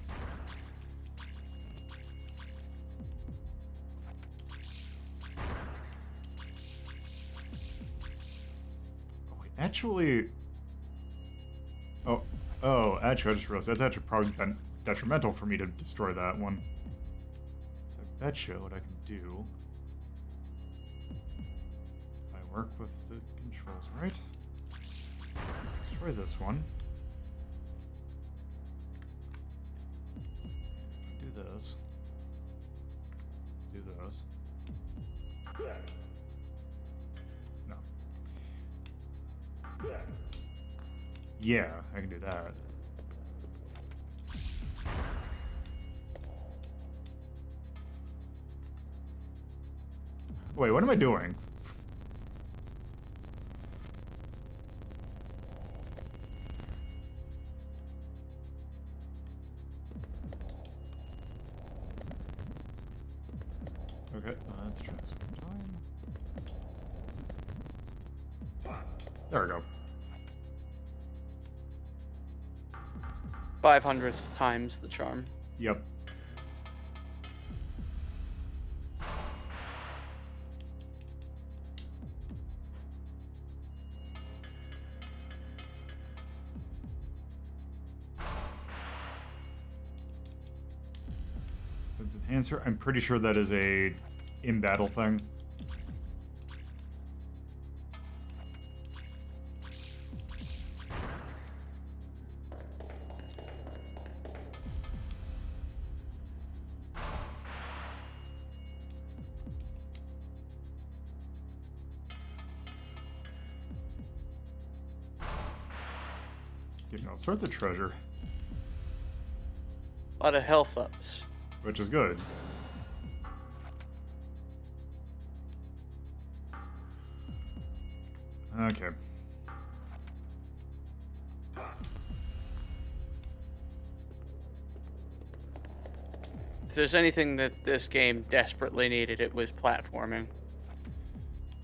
Oh, wait, actually, actually, I just realized that's actually probably been detrimental for me to destroy that one. So I bet you what I can do. Work with the controls, right? Destroy this one. If I do this. Do this. No. Yeah, I can do that. Wait, what am I doing? Okay, let's try this one time. There we go. 500th times the charm. Yep. That's enhancer. I'm pretty sure that is a in-battle thing. Getting all sorts of treasure. A lot of health ups. Which is good. Okay. If there's anything that this game desperately needed, it was platforming.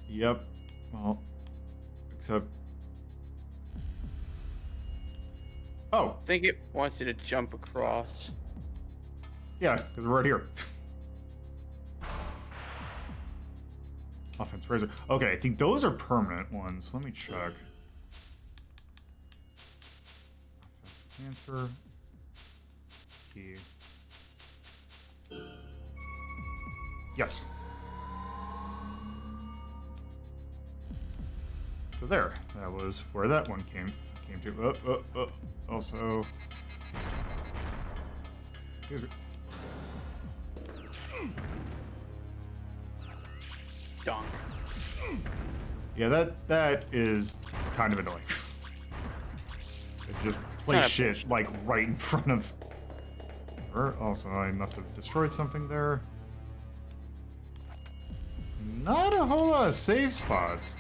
Yep. Well, except... Oh! I think it wants you to jump across. Yeah, because we're right here. Offense razor. Okay, I think those are permanent ones. Let me check. Offensive answer. Key. Yes. So there. That was where that one came to. Also. Excuse me. Donk. Yeah, that is kind of annoying. It just plays shit like right in front of her. Also, I must have destroyed something there. Not a whole lot of save spots.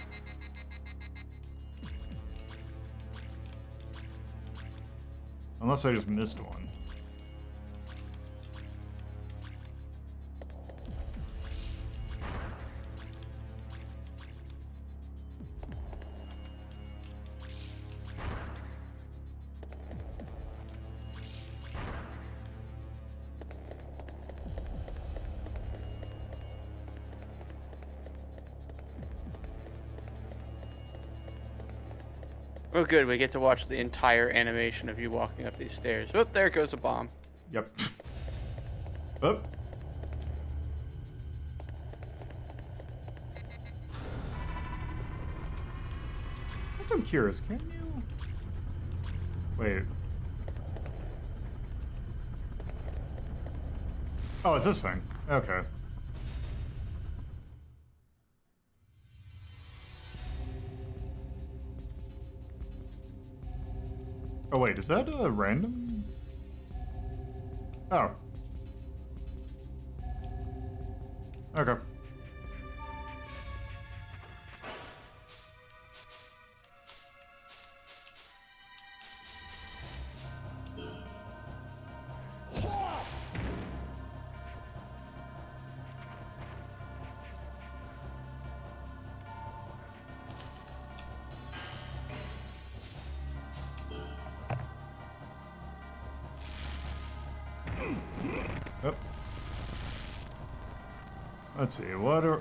Unless I just missed one. Oh, good. We get to watch the entire animation of you walking up these stairs. Oh, there goes a bomb. Yep. Oh. I'm curious. Can you? Wait. Oh, it's this thing. Okay. Oh wait, is that a random? Oh. Okay. Oh. Let's see, what are...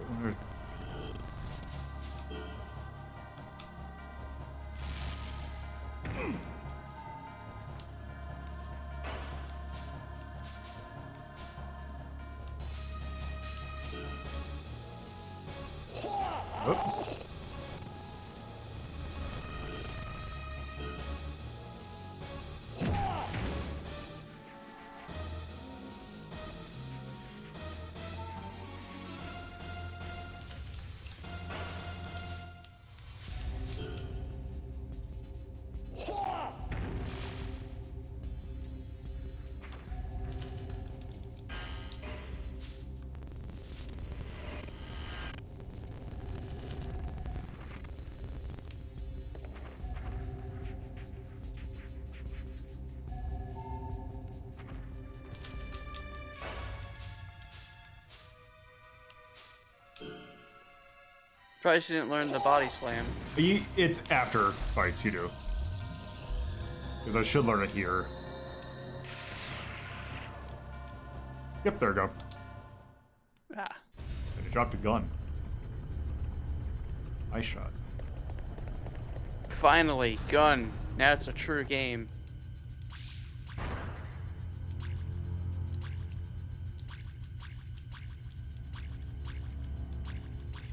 Oh. Surprised you didn't learn the body slam. It's after fights, you do. Because I should learn it here. Yep, there we go. Ah. And he dropped a gun. Nice shot. Finally, gun. Now it's a true game.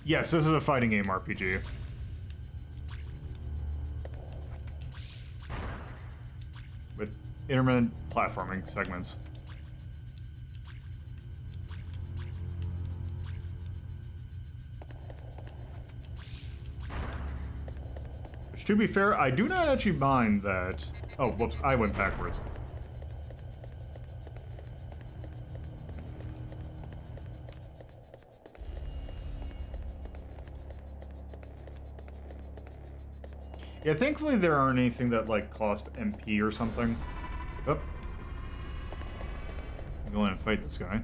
Yes, this is a fighting game RPG. With intermittent platforming segments. Which, to be fair, I do not actually mind that... Oh, whoops, I went backwards. Yeah, thankfully there aren't anything that, like, cost MP or something. Oh. Go in and fight this guy.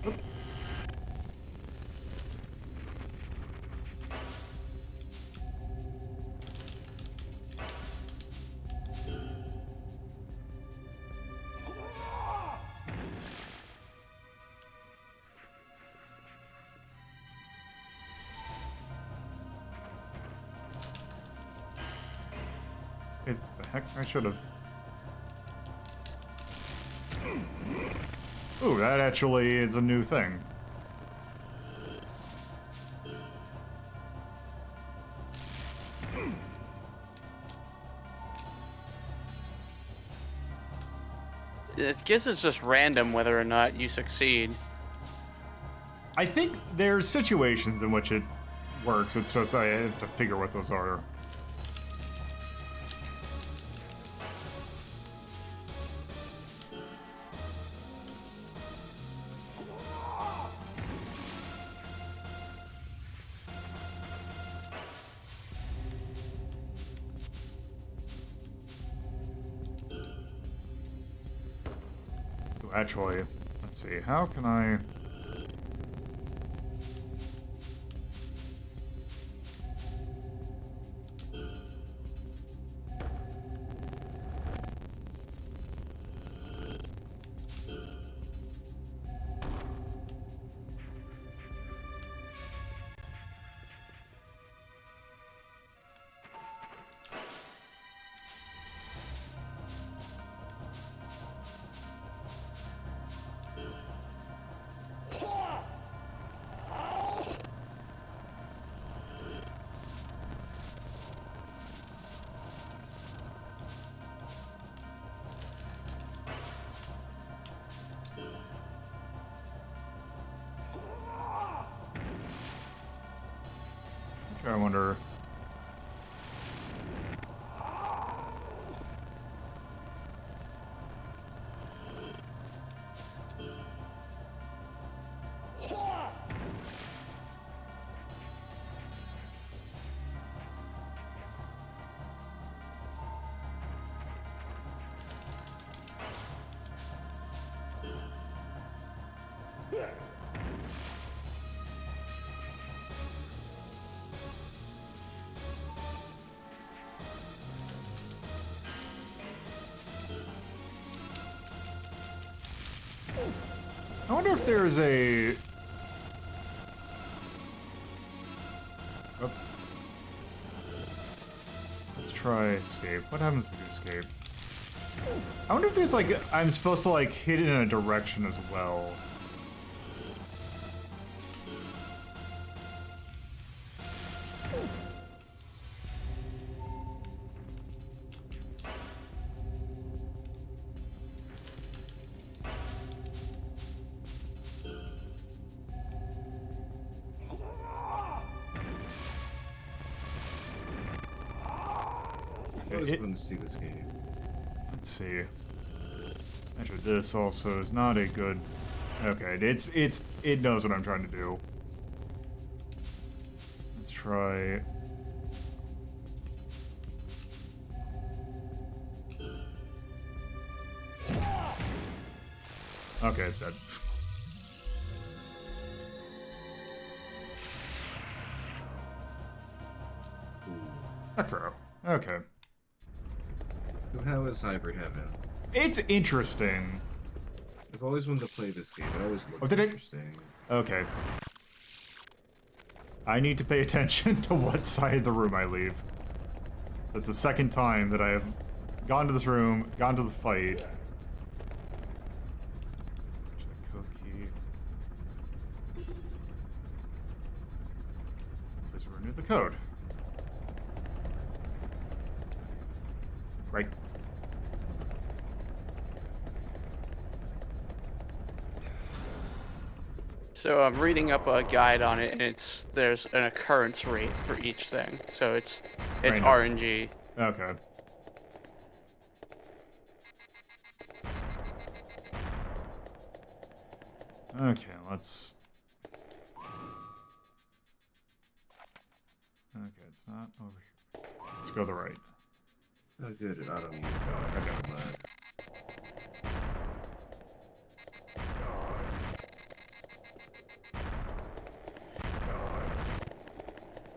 Oh. Hey, the heck? I should have. Ooh, that actually is a new thing. I guess it's just random whether or not you succeed. I think there's situations in which it works. It's just I have to figure what those are. Actually, let's see, how can I... I wonder... I wonder if there's a... Oh. Let's try escape. What happens if we escape? I wonder if there's like... I'm supposed to like hit it in a direction as well. To see this game. Let's see. Actually, this also is not a good. Okay, it knows what I'm trying to do. Let's try. Okay, it's dead. Afro. Okay. So how is Hybrid Heaven? It's interesting. I've always wanted to play this game. It always looks did it? interesting. Okay. I need to pay attention to what side of the room I leave. That's the second time that I have gone to this room, gone to the fight. Cookie. Please renew the code. Right. So I'm reading up a guide on it, and there's an occurrence rate for each thing. So it's Random. RNG. Okay. Okay, let's... Okay, it's not over here. Let's go to the right. Oh, good. I don't need to go. I got that.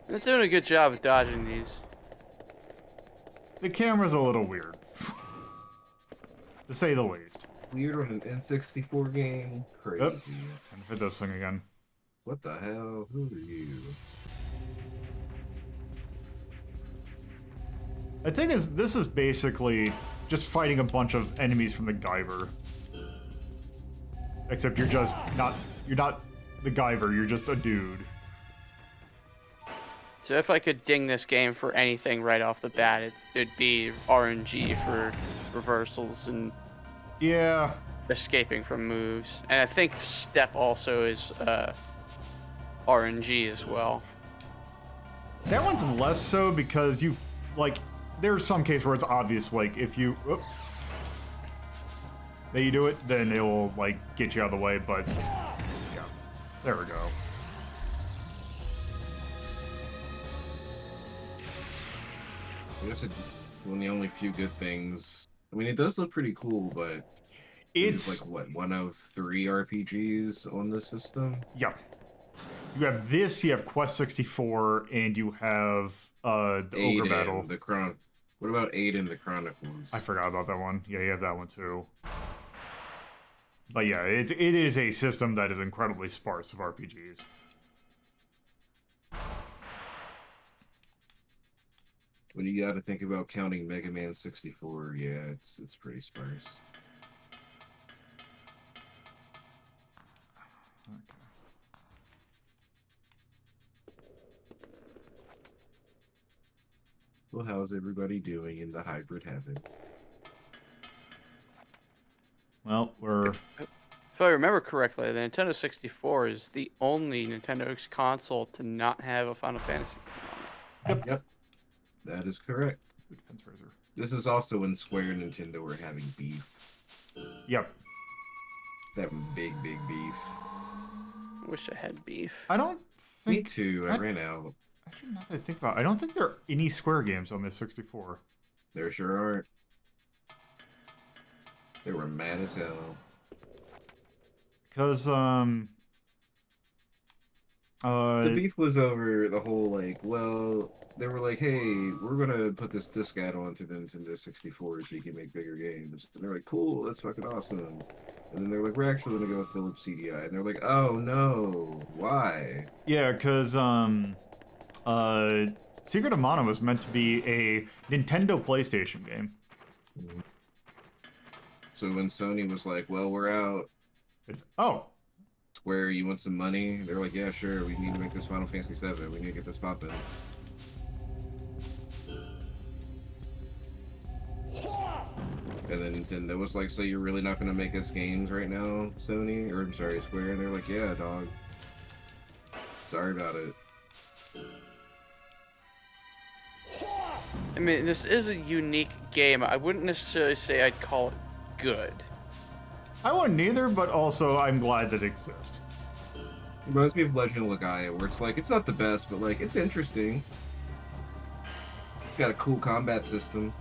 They're doing a good job of dodging these. The camera's a little weird. To say the least. Weird on an N64 game? Crazy. Oops. Trying to fit this thing again. What the hell? Who are you? The thing is, this is basically just fighting a bunch of enemies from the Guyver. Except you're not the Guyver, you're just a dude. So if I could ding this game for anything right off the bat, it'd be RNG for reversals and escaping from moves. And I think step also is RNG as well. That one's less so because you, like, there's some case where it's obvious, like, if you... that you do it, then it will, like, get you out of the way, but... Yeah. There we go. I guess one of the only few good things. I mean, it does look pretty cool, but it's like what, one of 3 RPGs on the system? Yeah. You have this, you have Quest 64, and you have the Ogre Battle. What about Aiden the Chronicles? I forgot about that one. Yeah, you have that one too. But yeah, it is a system that is incredibly sparse of RPGs. When you got to think about counting Mega Man 64, yeah, it's pretty sparse. Okay. Well, how's everybody doing in the hybrid heaven? Well, we're... If I remember correctly, the Nintendo 64 is the only Nintendo console to not have a Final Fantasy game on it. Yep. That is correct. Defense Razor. This is also when Square and Nintendo were having beef. Yep. That big beef. I wish I had beef. I don't think... Me too. I ran out. Actually, now that I think about it, I don't think there are any Square games on this 64. There sure aren't. They were mad as hell. Because, the beef was over the whole, like, well, they were like, hey, we're gonna put this disc add-on to the Nintendo 64 so you can make bigger games. And they're like, cool, that's fucking awesome. And then they're like, we're actually gonna go with Philips CDI. And they're like, oh no, why? Yeah, because, Secret of Mana was meant to be a Nintendo PlayStation game. So when Sony was like, well, we're out. Oh. Square, you want some money? They're like, yeah, sure, we need to make this Final Fantasy VII. We need to get this poppin'. And then Nintendo was like, so you're really not gonna make us games right now, Sony? Or, I'm sorry, Square? And they're like, yeah, dog. Sorry about it. I mean, this is a unique game. I wouldn't necessarily say I'd call it good. I wouldn't either, but also I'm glad that it exists. It reminds me of Legend of Legaia, where it's like, it's not the best, but like, it's interesting. It's got a cool combat system.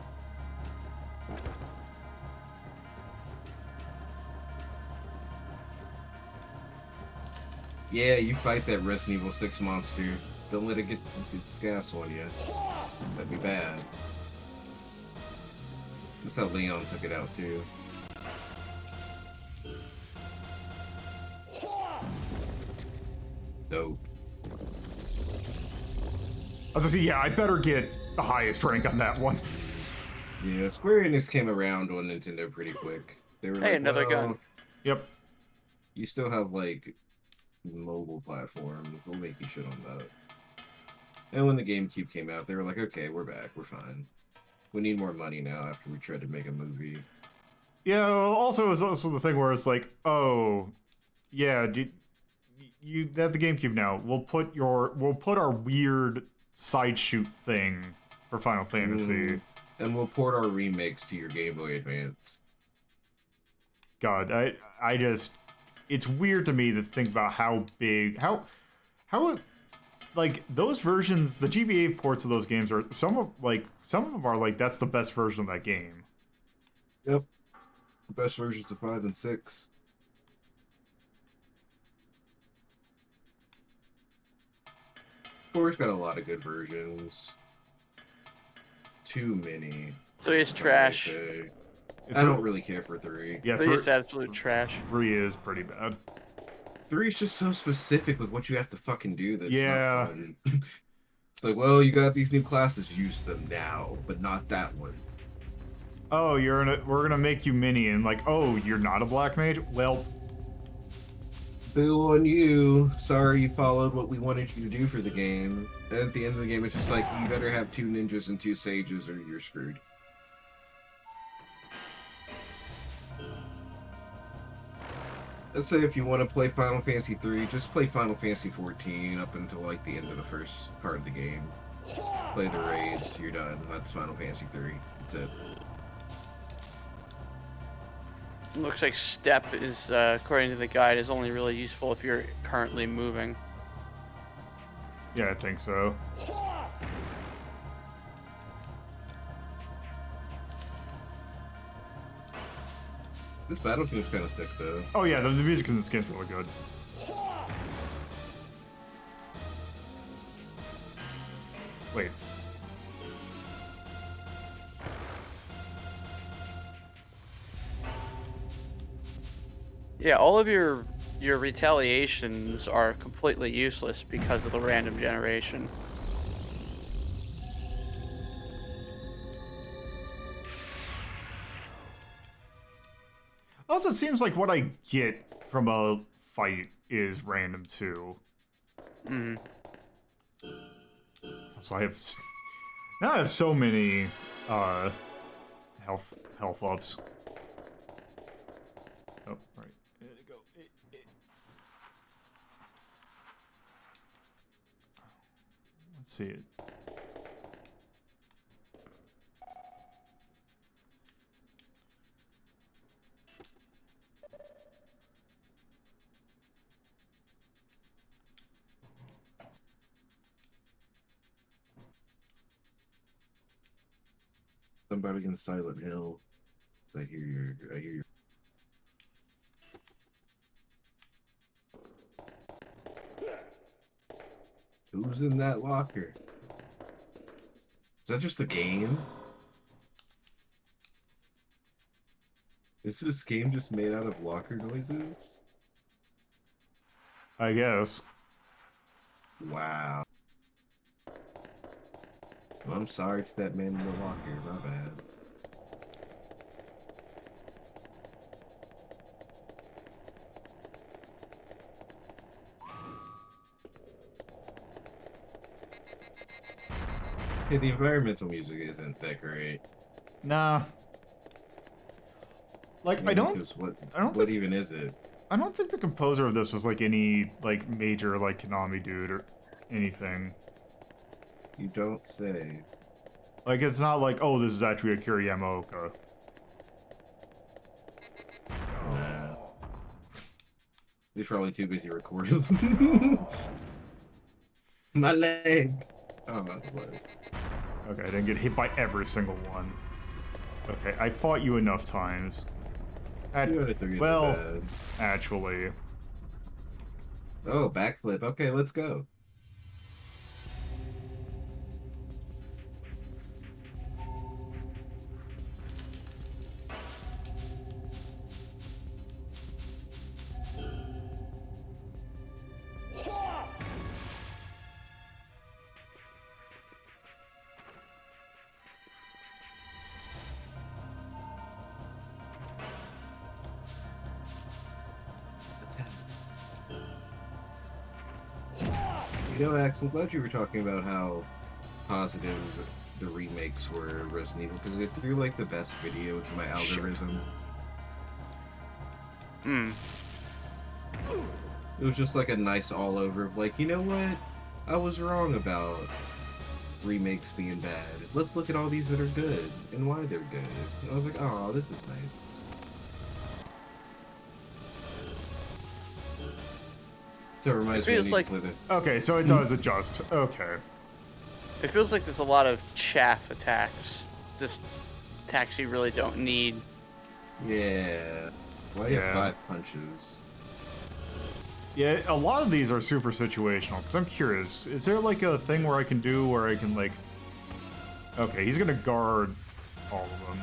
Yeah, you fight that Resident Evil 6 monster. Don't let it get its gas on you. That'd be bad. That's how Leon took it out too. Dope. I was gonna say, yeah, I better get the highest rank on that one. Yeah, Square Enix came around on Nintendo pretty quick. They were Hey, like, another well, gun. Yep. You still have like mobile platforms. We'll make you shit on that. And when the GameCube came out, they were like, okay, we're back. We're fine. We need more money now after we tried to make a movie. Yeah, also it's also the thing where it's like, oh, yeah, you have the GameCube now. We'll put our weird side shoot thing for Final Fantasy. And we'll port our remakes to your Game Boy Advance. God, I just, it's weird to me to think about how big, how, like, those versions, the GBA ports of those games are, some of them are like, that's the best version of that game. Yep. Best versions of 5 and 6. Four's got a lot of good versions. Too many. 3 is trash. I don't really care for 3. Yeah, 3 is absolute trash. 3 is pretty bad. 3 is just so specific with what you have to fucking do that's yeah. not fun. It's like, well, you got these new classes, use them now, but not that one. Oh, we're gonna make you minion. Like, oh, you're not a black mage? Well, boo on you. Sorry you followed what we wanted you to do for the game. And at the end of the game, it's just like, you better have 2 ninjas and 2 sages or you're screwed. Let's say if you want to play Final Fantasy 3, just play Final Fantasy 14 up until like the end of the first part of the game. Play the raids, you're done. That's Final Fantasy 3. That's it. Looks like step is, according to the guide, is only really useful if you're currently moving. Yeah, I think so. This battlefield is kind of sick, though. Oh yeah, the music in the skin's really good. Wait. Yeah, all of your retaliations are completely useless because of the random generation. Also, it seems like what I get from a fight is random too. Mm. So now I have so many health ups. Oh, right. There you go. Let's see it. Somebody against Silent Hill. I hear your. Who's in that locker? Is that just a game? Is this game just made out of locker noises? I guess. Wow. Well, I'm sorry to that man in the locker. My bad. Hey, the environmental music isn't that great. Nah. Like, Yeah, I don't what think, even is it? I don't think the composer of this was like any like major like Konami dude or anything. You don't say. Like, it's not like, oh, this is actually Akira Yamaoka. Nah. He's probably too busy recording. My leg. Oh, it was. Okay, I didn't get hit by every single one. Okay, I fought you enough times. Two out of three isn't Well, bad. actually. Oh, backflip. Okay, let's go. You know, Ax, I'm glad you were talking about how positive the remakes were of Resident Evil, because it threw like the best video to my algorithm. Hmm. It was just like a nice all over of like, you know what? I was wrong about remakes being bad. Let's look at all these that are good and why they're good. And I was like, oh, this is nice. So it reminds me feels of like- with it. Okay, so it does adjust. Okay. It feels like there's a lot of chaff attacks. Just attacks you really don't need. Yeah. Why you have 5 punches? Yeah, a lot of these are super situational, because I'm curious, is there like a thing where I can do where I can like... Okay, he's gonna guard all of them.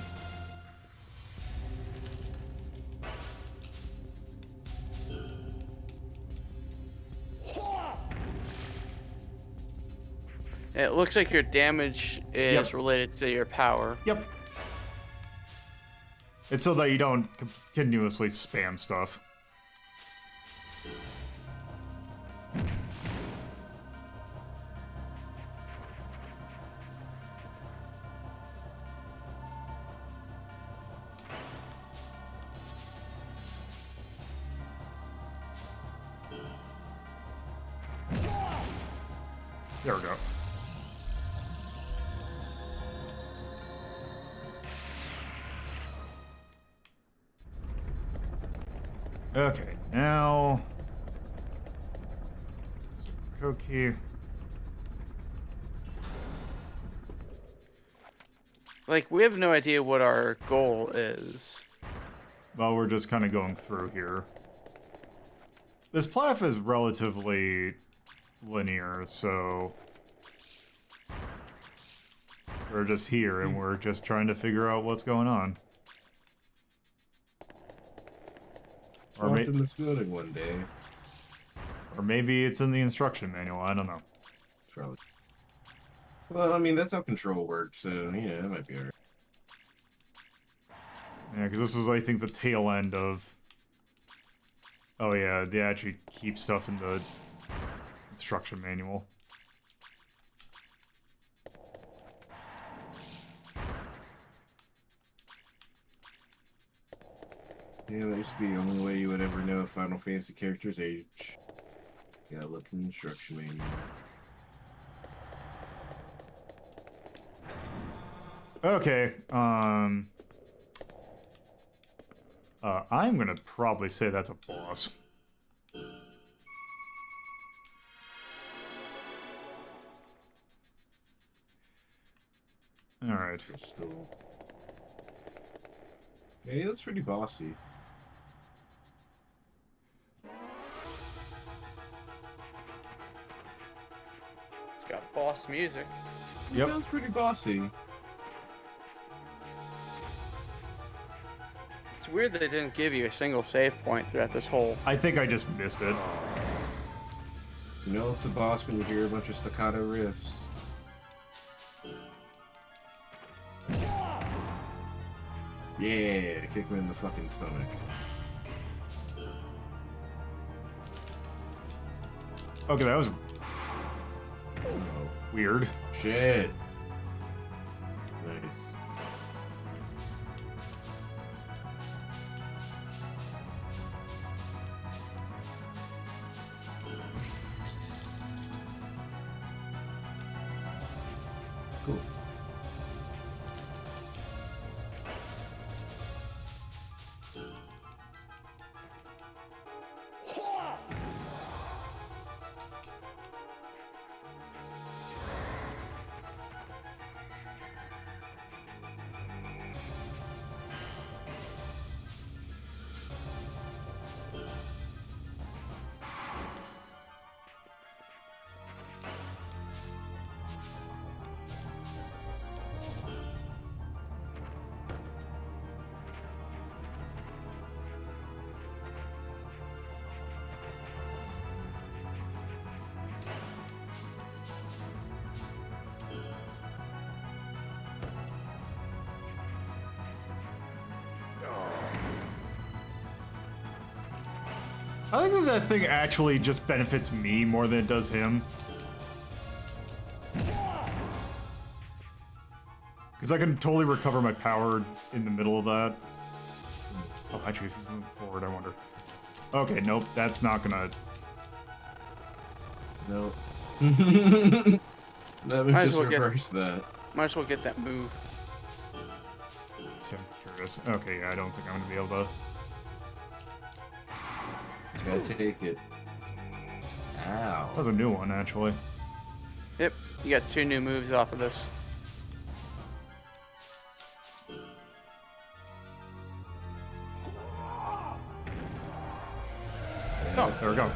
It looks like your damage is related to your power. Yep. It's so that you don't continuously spam stuff. There we go. Okay, now... Code key. Like, we have no idea what our goal is. Well, we're just kind of going through here. This platform is relatively linear, so... We're just here, and we're just trying to figure out what's going on. Or Walked in this building one day. Or maybe it's in the instruction manual, I don't know. Probably. Well, I mean, that's how control works, so, yeah, that might be alright. Yeah, because this was, I think, the tail end of... Oh yeah, they actually keep stuff in the instruction manual. Yeah, that used to be the only way you would ever know a Final Fantasy character's age. Yeah, look in the instruction manual. Okay, I'm gonna probably say that's a boss. Alright. Yeah, he looks pretty bossy. It's got boss music. He sounds pretty bossy. It's weird that they didn't give you a single save point throughout this whole... I think I just missed it. You know it's a boss when you hear a bunch of staccato riffs. Yeah, to kick him in the fucking stomach. Okay, that was... weird. Shit. Nice. Cool. I think that thing actually just benefits me more than it does him. Because I can totally recover my power in the middle of that. Oh, actually, if he's moving forward, I wonder. Okay, nope, that's not gonna... Nope. That was Might as just well get- reverse that. Might as well get that move. So I'm curious. Okay, yeah, I don't think I'm gonna be able to... Just gotta take it. Ow. That was a new one, actually. Yep, you got 2 new moves off of this. Oh, there we go.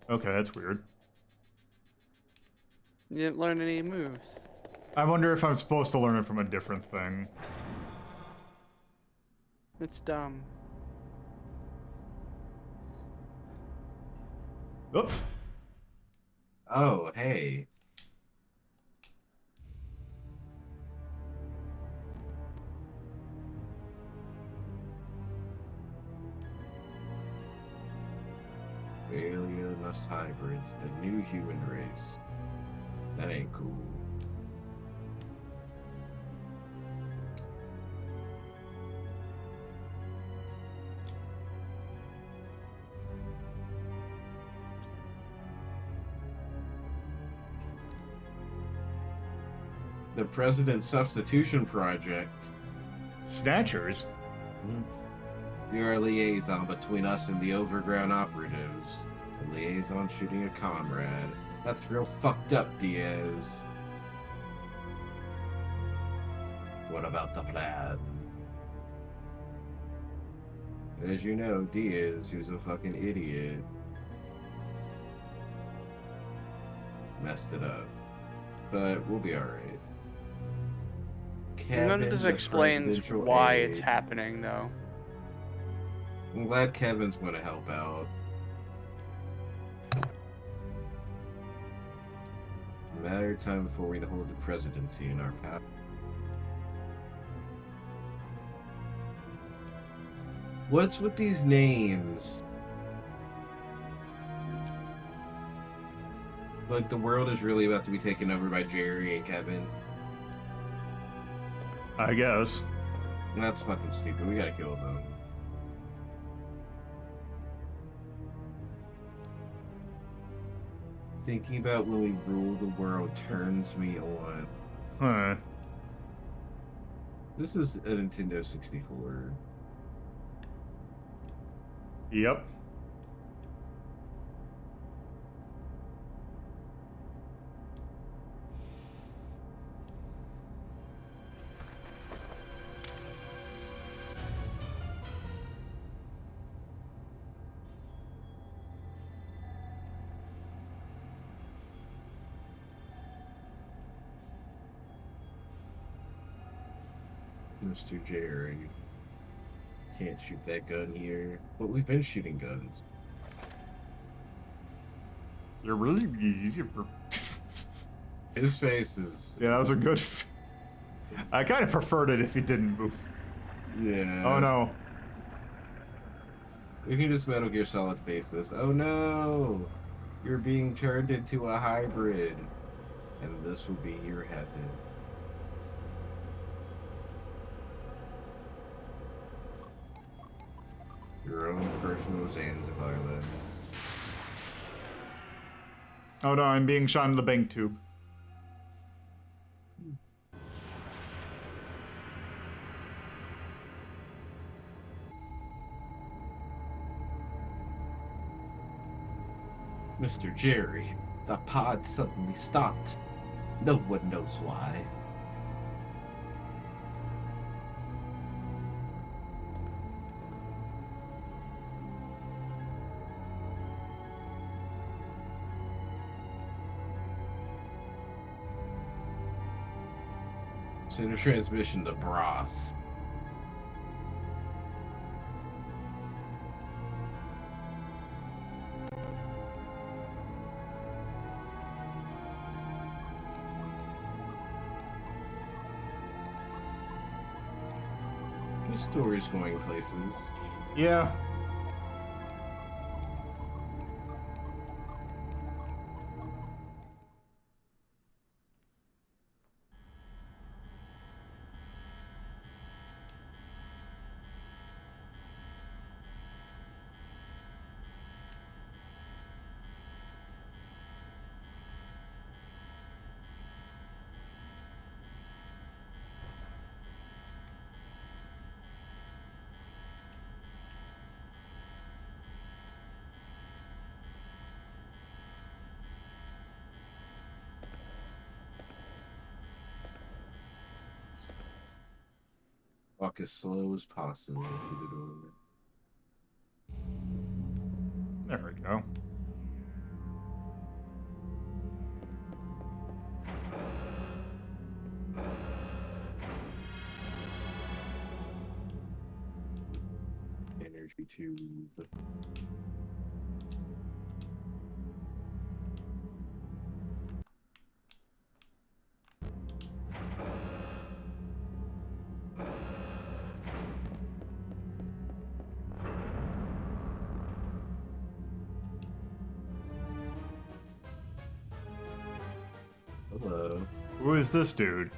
Okay, that's weird. You didn't learn any moves. I wonder if I'm supposed to learn it from a different thing. It's dumb. Oops. Oh, hey. Failure-less hybrids, the new human race. That ain't cool. The President Substitution Project. Snatchers? You're a liaison between us and the overground operatives. The liaison shooting a comrade. That's real fucked up, Diaz. What about the plan? As you know, Diaz, who's a fucking idiot, messed it up. But we'll be alright. None of this explains why it's happening, though. I'm glad Kevin's going to help out. It's a matter of time before we hold the presidency in our power. What's with these names? Like, the world is really about to be taken over by Jerry and Kevin. I guess. That's fucking stupid. We gotta kill them. Thinking about when we rule the world turns me on. Huh. This is a Nintendo 64. Yep. Mr. Jerry. Can't shoot that gun here. But we've been shooting guns. You're really... His face is... Yeah, that was a good... I kind of preferred it if he didn't move. Yeah. Oh no. We can just Metal Gear Solid face this. Oh no! You're being turned into a hybrid. And this will be your heaven. Your own personal Zanzibar land. Oh no, I'm being shot in the bank tube. Mr. Jerry, the pod suddenly stopped. No one knows why. Send a transmission to Bros. The story's going places. Yeah. Walk as slow as possible to the door. There we go. Energy tube. Hello. Who is this dude?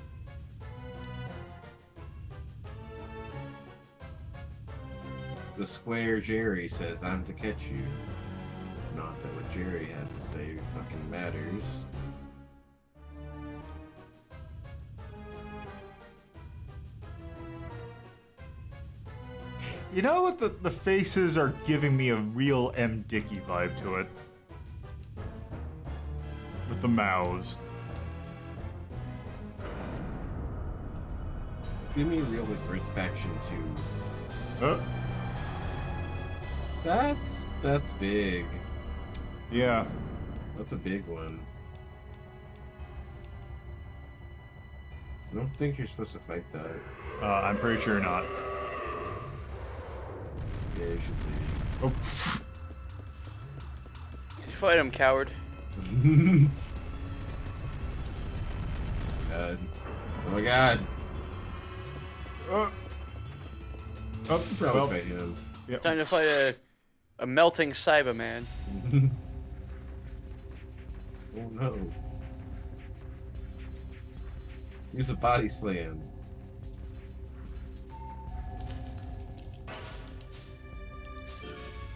The Square Jerry says I'm to catch you. Not that what Jerry has to say fucking matters. You know what? The faces are giving me a real M. Dickey vibe to it. With the mouths. Give me real Grit Faction 2. Oh. That's big. Yeah. That's a big one. I don't think you're supposed to fight that. I'm pretty sure not. Yeah, you should be. Oh. You fight him, coward. God. Oh my god. Oh. Probably fight him. Yep. Time to fight a melting Cyberman. Oh no. Use a body slam.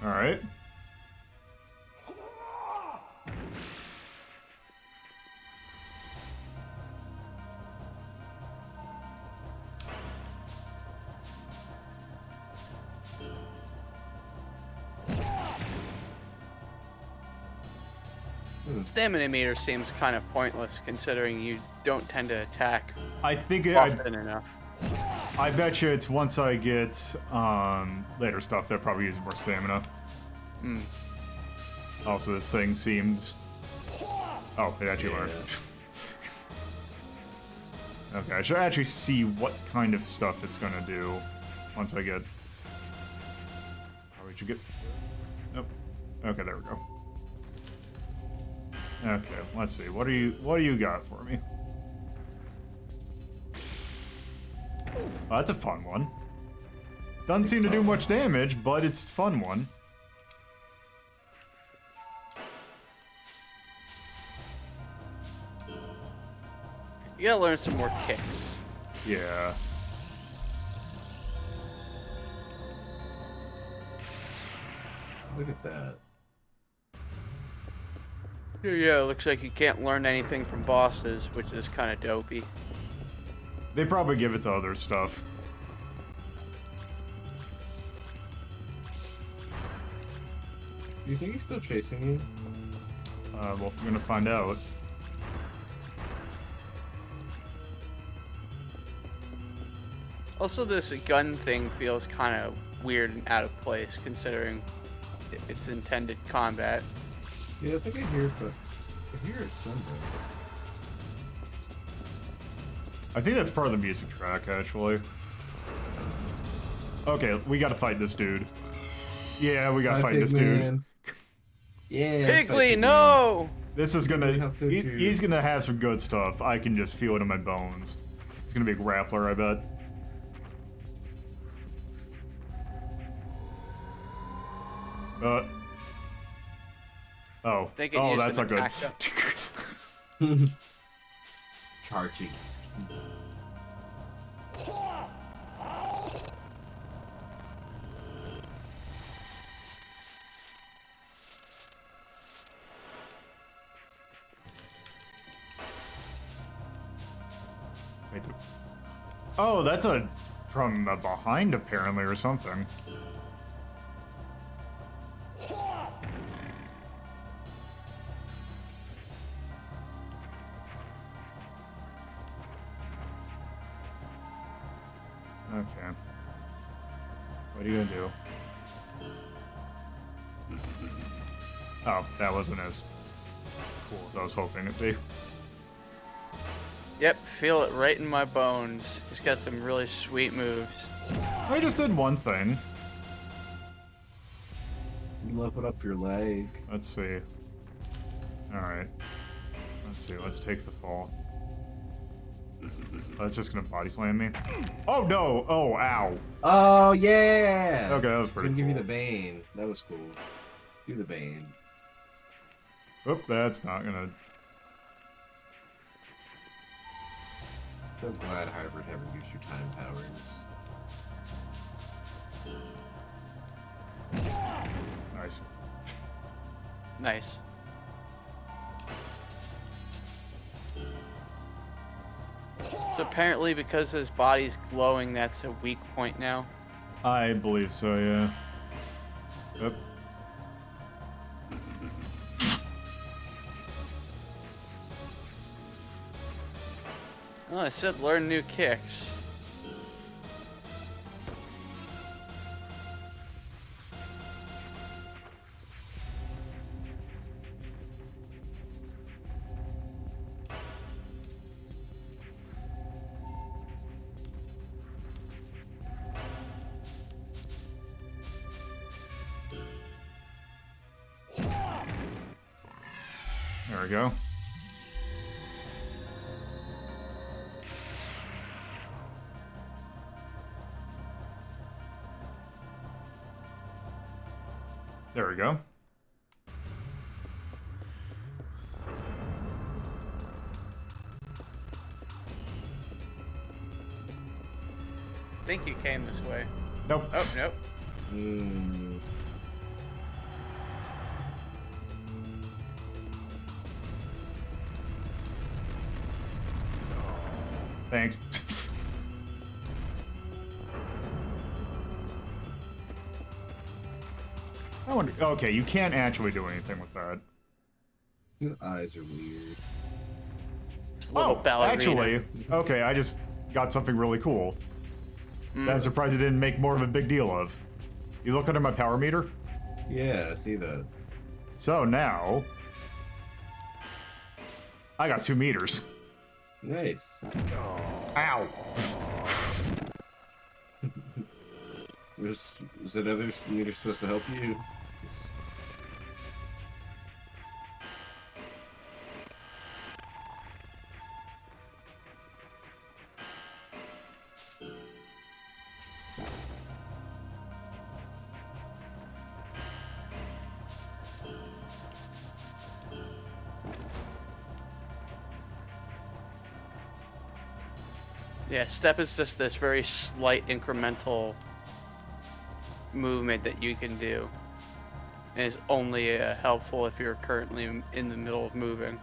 Alright. Stamina meter seems kind of pointless considering you don't tend to attack I think often enough. I bet you it's once I get later stuff that probably uses more stamina. Hmm. Also, this thing seems. Oh, it actually learned. Okay, I should actually see what kind of stuff it's gonna do once I get. Probably should get. Nope. Okay, there we go. Okay, let's see. What do you got for me? Oh, that's a fun one. Doesn't seem to do much damage, but it's a fun one. You gotta learn some more kicks. Yeah. Look at that. Yeah, it looks like you can't learn anything from bosses, which is kind of dopey. They probably give it to other stuff. Do you think he's still chasing you? Well, we're gonna find out. Also, this gun thing feels kind of weird and out of place, considering its intended combat. Yeah, I think I hear it, but I hear it somewhere. I think that's part of the music track, actually. Okay, we gotta fight this dude. Yeah, we gotta fight this dude. Yeah. Piggly, no! This is gonna. He's gonna have some good stuff. I can just feel it in my bones. It's gonna be a grappler, I bet. Oh. Think it Oh, used that's an not good. attack. Charging. Oh, that's a from behind apparently or something. Okay. What are you gonna do? Oh, that wasn't as cool as I was hoping it'd be. Yep, feel it right in my bones. He's got some really sweet moves. I just did one thing. You level up your leg. Let's see. Alright. Let's see, let's take the fall. Oh, it's just gonna body slam me. Oh no! Oh, ow. Oh yeah! Okay, that was pretty Couldn't cool. give you the Bane. That was cool. Do the Bane. Oop, that's not gonna... So glad Hybrid haven't used your time powers. Nice. Nice. So apparently because his body's glowing, that's a weak point now. I believe so, yeah. Yep. Well, I said learn new kicks. There we go. There we go. I think you came this way. Nope. Oh, nope. Thanks. I wonder, okay, you can't actually do anything with that. His eyes are weird. Little ballerina. Actually, okay, I just got something really cool. That I'm surprised it didn't make more of a big deal of. You look under my power meter? Yeah, I see that. So now... I got 2 meters. Nice. Ow! Was another meter supposed to help you? Yeah, step is just this very slight incremental movement that you can do. And it's only helpful if you're currently in the middle of moving.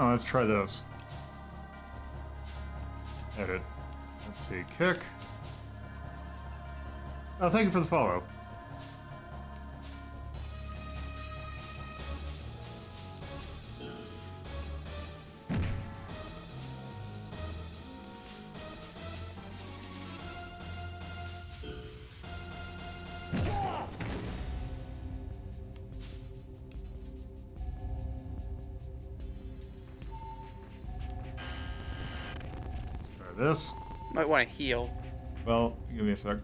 Oh, let's try this. Edit. Let's see. Kick. Oh, thank you for the follow. This. Might want to heal. Well, give me a sec.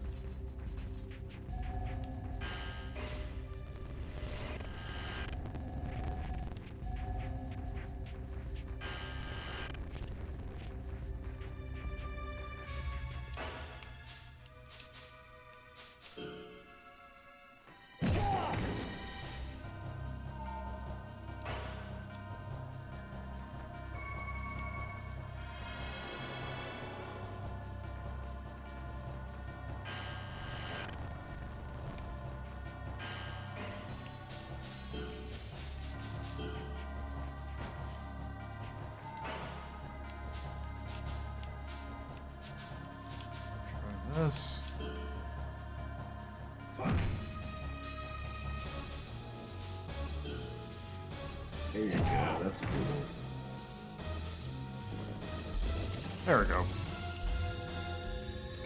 This. There you go, that's cool. There we go.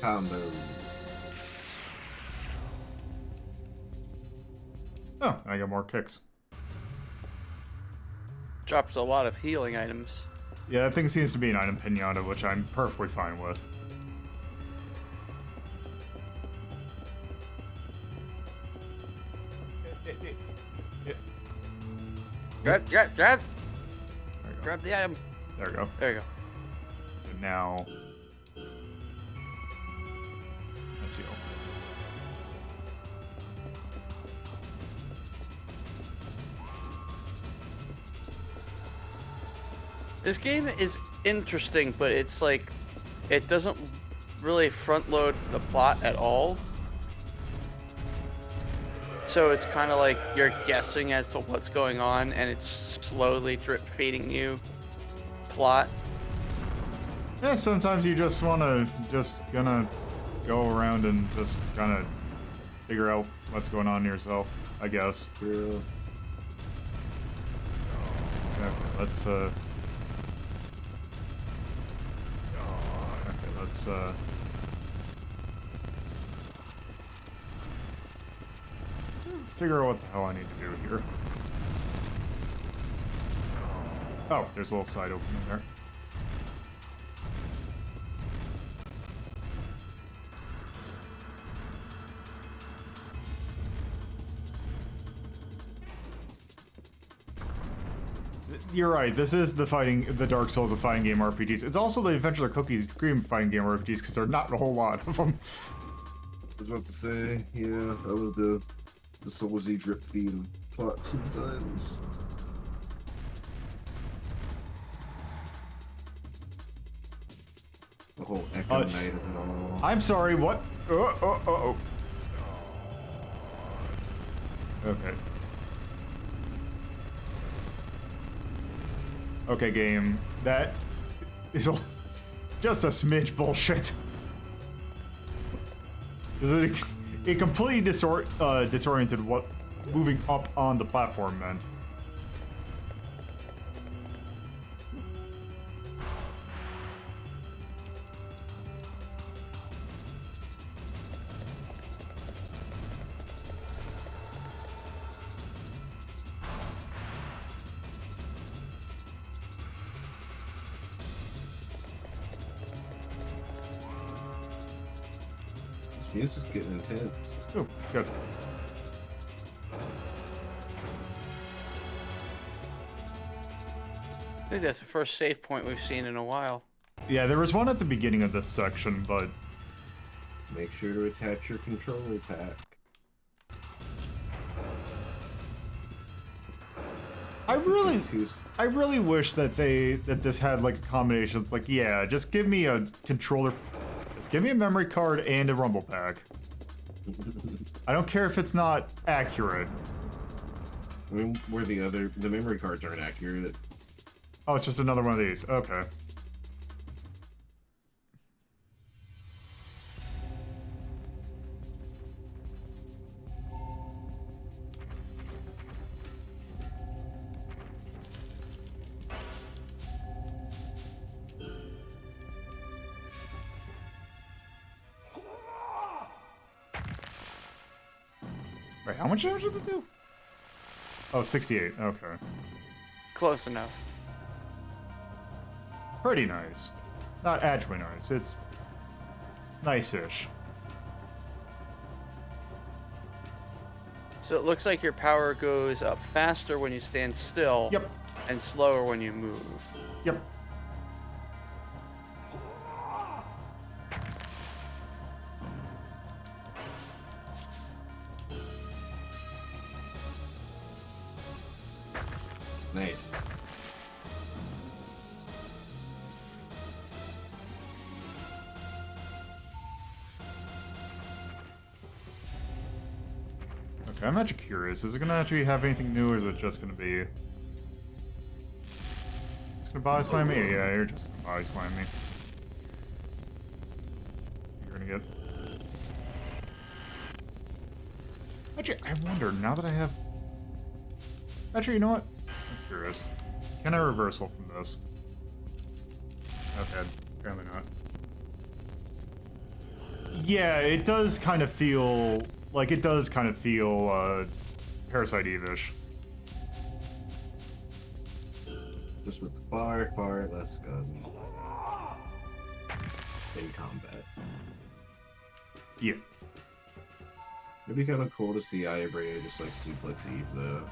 Combo. Oh, I got more kicks. Drops a lot of healing items. Yeah, that thing seems to be an item pinata, which I'm perfectly fine with. Grab! Grab the item. There we go. There you go. And now, let's heal. This game is interesting, but it's like, it doesn't really front load the plot at all. So it's kind of like you're guessing as to what's going on, and it's slowly drip feeding you plot. Yeah, sometimes you just wanna gonna go around and just kind of figure out what's going on yourself, I guess. Yeah. Okay, let's figure out what the hell I need to do here. Oh, there's a little side opening there. You're right, this is the Dark Souls of fighting game RPGs. It's also the Adventure Cookies Cream fighting game RPGs, because there are not a whole lot of them. I was about to say, yeah, I love the Soulsy drip feed plot sometimes. The whole Echo Knight of it all. I'm sorry, what? Oh. Okay. Okay, game. That is just a smidge bullshit. It completely disoriented what moving up on the platform meant. Music's getting intense. Oh, good. I think that's the first save point we've seen in a while. Yeah, there was one at the beginning of this section, but... Make sure to attach your controller pack. I really wish that this had like a combination. It's like, yeah, just give me a controller, just give me a memory card and a rumble pack. I don't care if it's not accurate. I mean, the memory cards aren't accurate. Oh, it's just another one of these. Okay. Wait, how much damage did it do? Oh, 68. Okay. Close enough. Pretty nice. Not actually nice. It's nice-ish. So it looks like your power goes up faster when you stand still. Yep. And slower when you move. Yep. Nice. Okay, I'm actually curious. Is it gonna actually have anything new, or is it just gonna be... It's gonna body slam me? Yeah, you're just gonna body slam me. You're gonna get... Actually, I wonder, now that I have... Actually, you know what? I'm curious. Can I reversal from this? Okay, apparently not. Yeah, it does kind of feel... Like, it does kind of feel, Parasite Eve-ish. Just with far, far less gun in combat. Yeah. It'd be kind of cool to see Ayabrina just like suplex Eve though.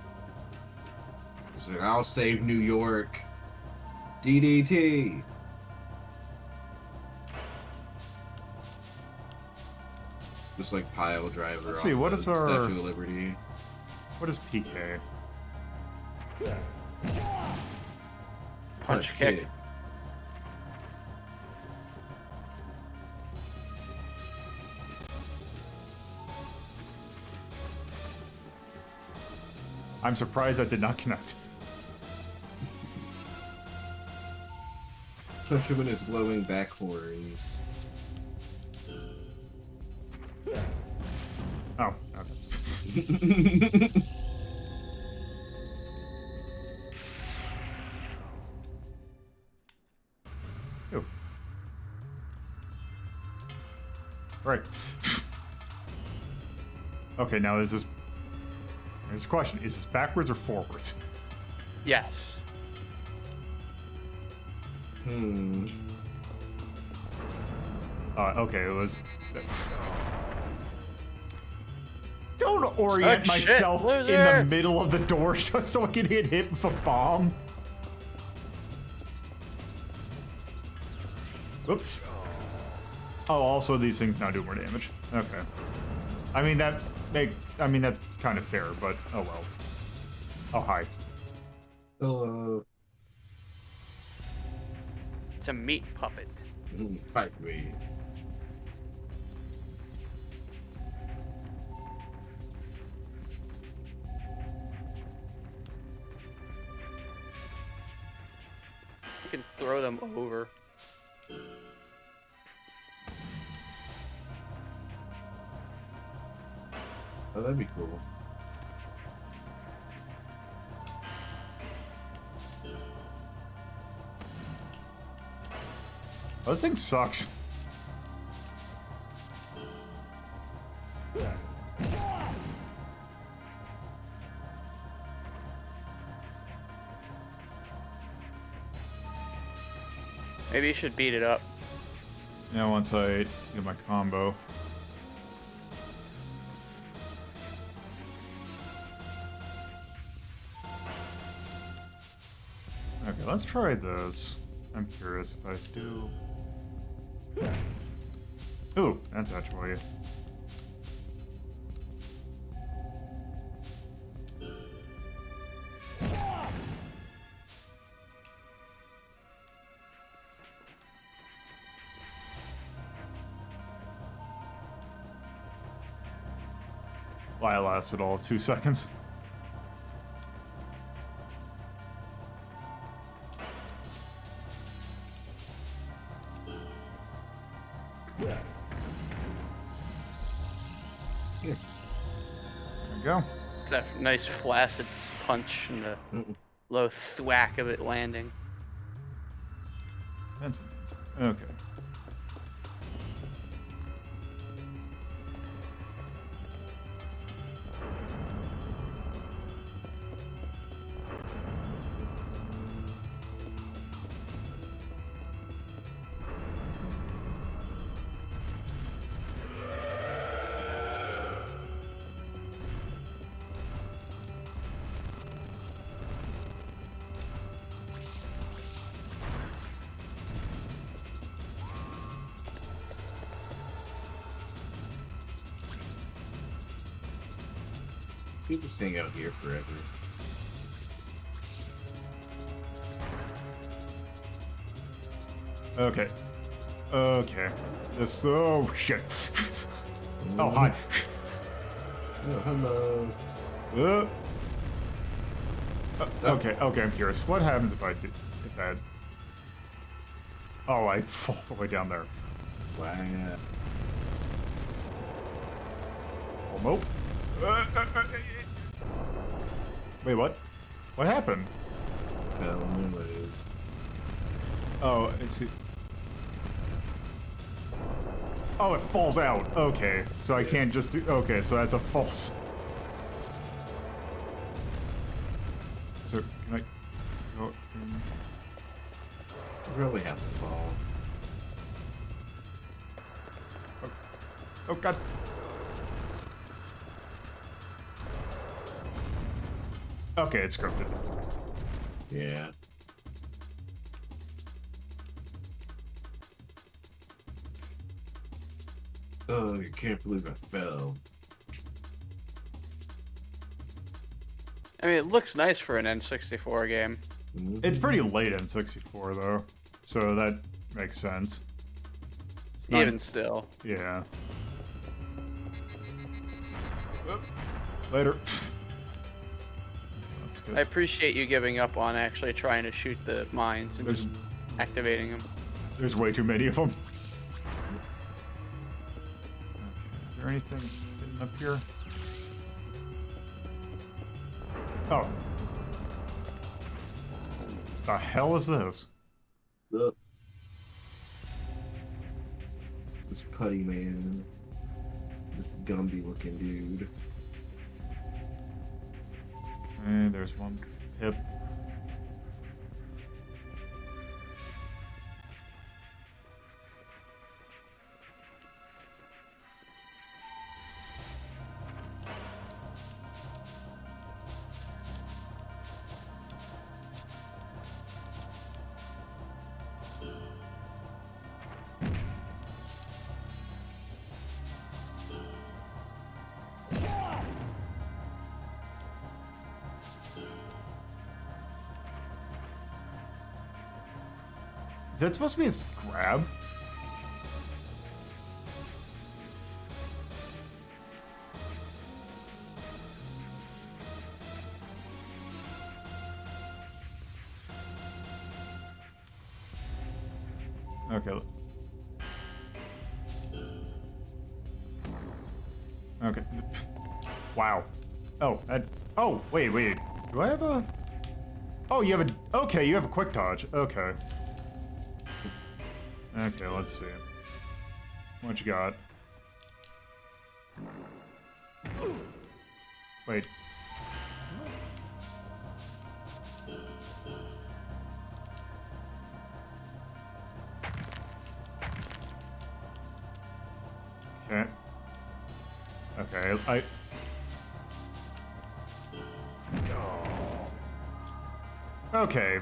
Just like, I'll save New York. DDT. Just like pile driver. Let's see, what is our Statue of Liberty? What is PK? Punch kick. I'm surprised that did not connect. Punch him in his glowing back horns. Oh, okay. Oh. Right. Okay, now is this... There's a question. Is this backwards or forwards? Yes. Okay, it was... Don't orient myself in the middle of the door just so I can get hit with a bomb. Oops. Oh, also these things now do more damage. Okay. I mean that's kind of fair, but oh well. Oh hi. Hello. It's a meat puppet. Fight me. You can throw them over. Oh, that'd be cool. Oh, this thing sucks. Maybe you should beat it up. Yeah, once I get my combo. Okay, let's try this. I'm curious if I do. Ooh, that's actually... Why it lasted all of 2 seconds. Yes. There we go. That nice flaccid punch and the low thwack of it landing. Okay. You just hang out here forever. Okay. Okay. This. Oh shit. Oh hi. Oh, hello. Okay. Okay. I'm curious. What happens if I do? If that? Oh, I fall all the way down there. Wow. Warmup. Wait, what? What happened? Fell anyways. Oh, I see. Oh, it falls out. Okay, so I can't just do. Okay, so that's a false. So can I go in? You really have to fall. Oh god. Okay, it's scripted. Yeah. Oh, you can't believe I fell. I mean, it looks nice for an N64 game. It's pretty late in 64 though, so that makes sense. It's not, Even still. Yeah. Later. That's good. I appreciate you giving up on actually trying to shoot the mines and just activating them. There's way too many of them. Okay, is there anything hidden up here? Oh. The hell is this? Look. This putty man. This Gumby looking dude. Okay, there's one pip. Is that supposed to be a scrab? Okay. Okay. Wow. Oh, oh, wait. Do I have a... Oh, you have a... Okay, you have a quick dodge. Okay. Okay, let's see. What you got? Wait. Okay. Okay, Okay.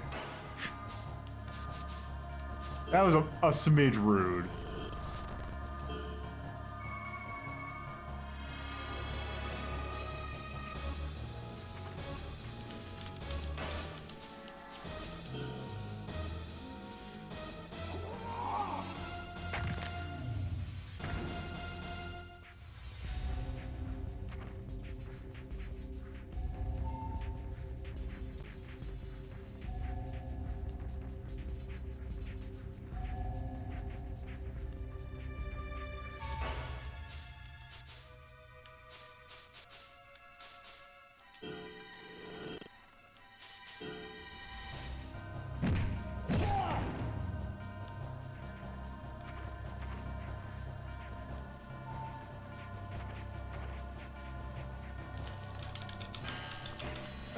That was a smidge rude.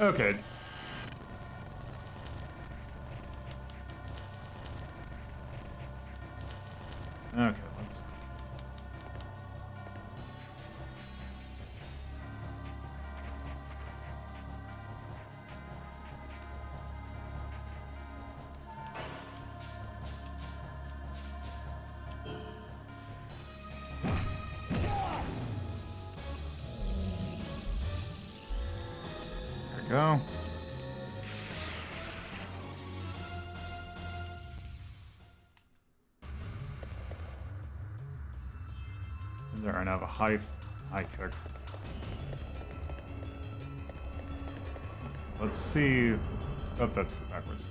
Okay. Okay, let's... There we go. There, I now have a high kick. Let's see. Oh, that's backwards.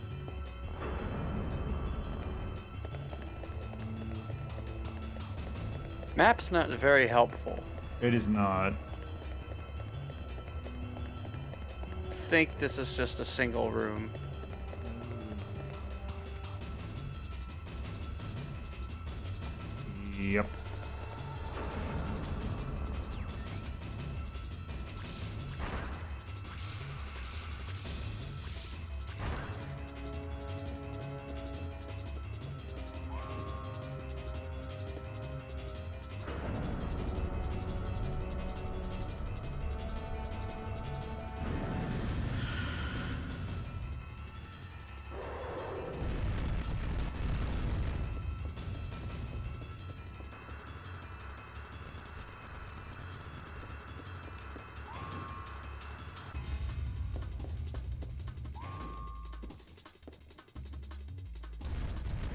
Map's not very helpful. It is not. I think this is just a single room. Yep.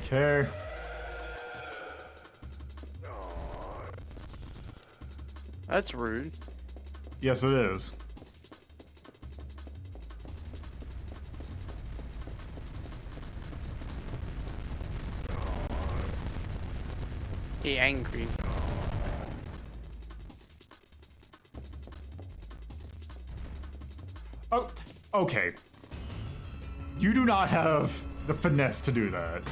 Okay. That's rude. Yes, it is. He angry. Oh, okay. You do not have the finesse to do that.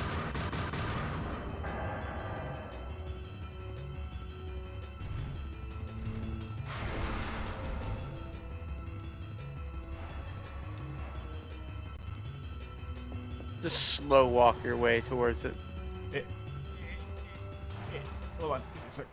Just slow walk your way towards it. Hold on. Give me a sec.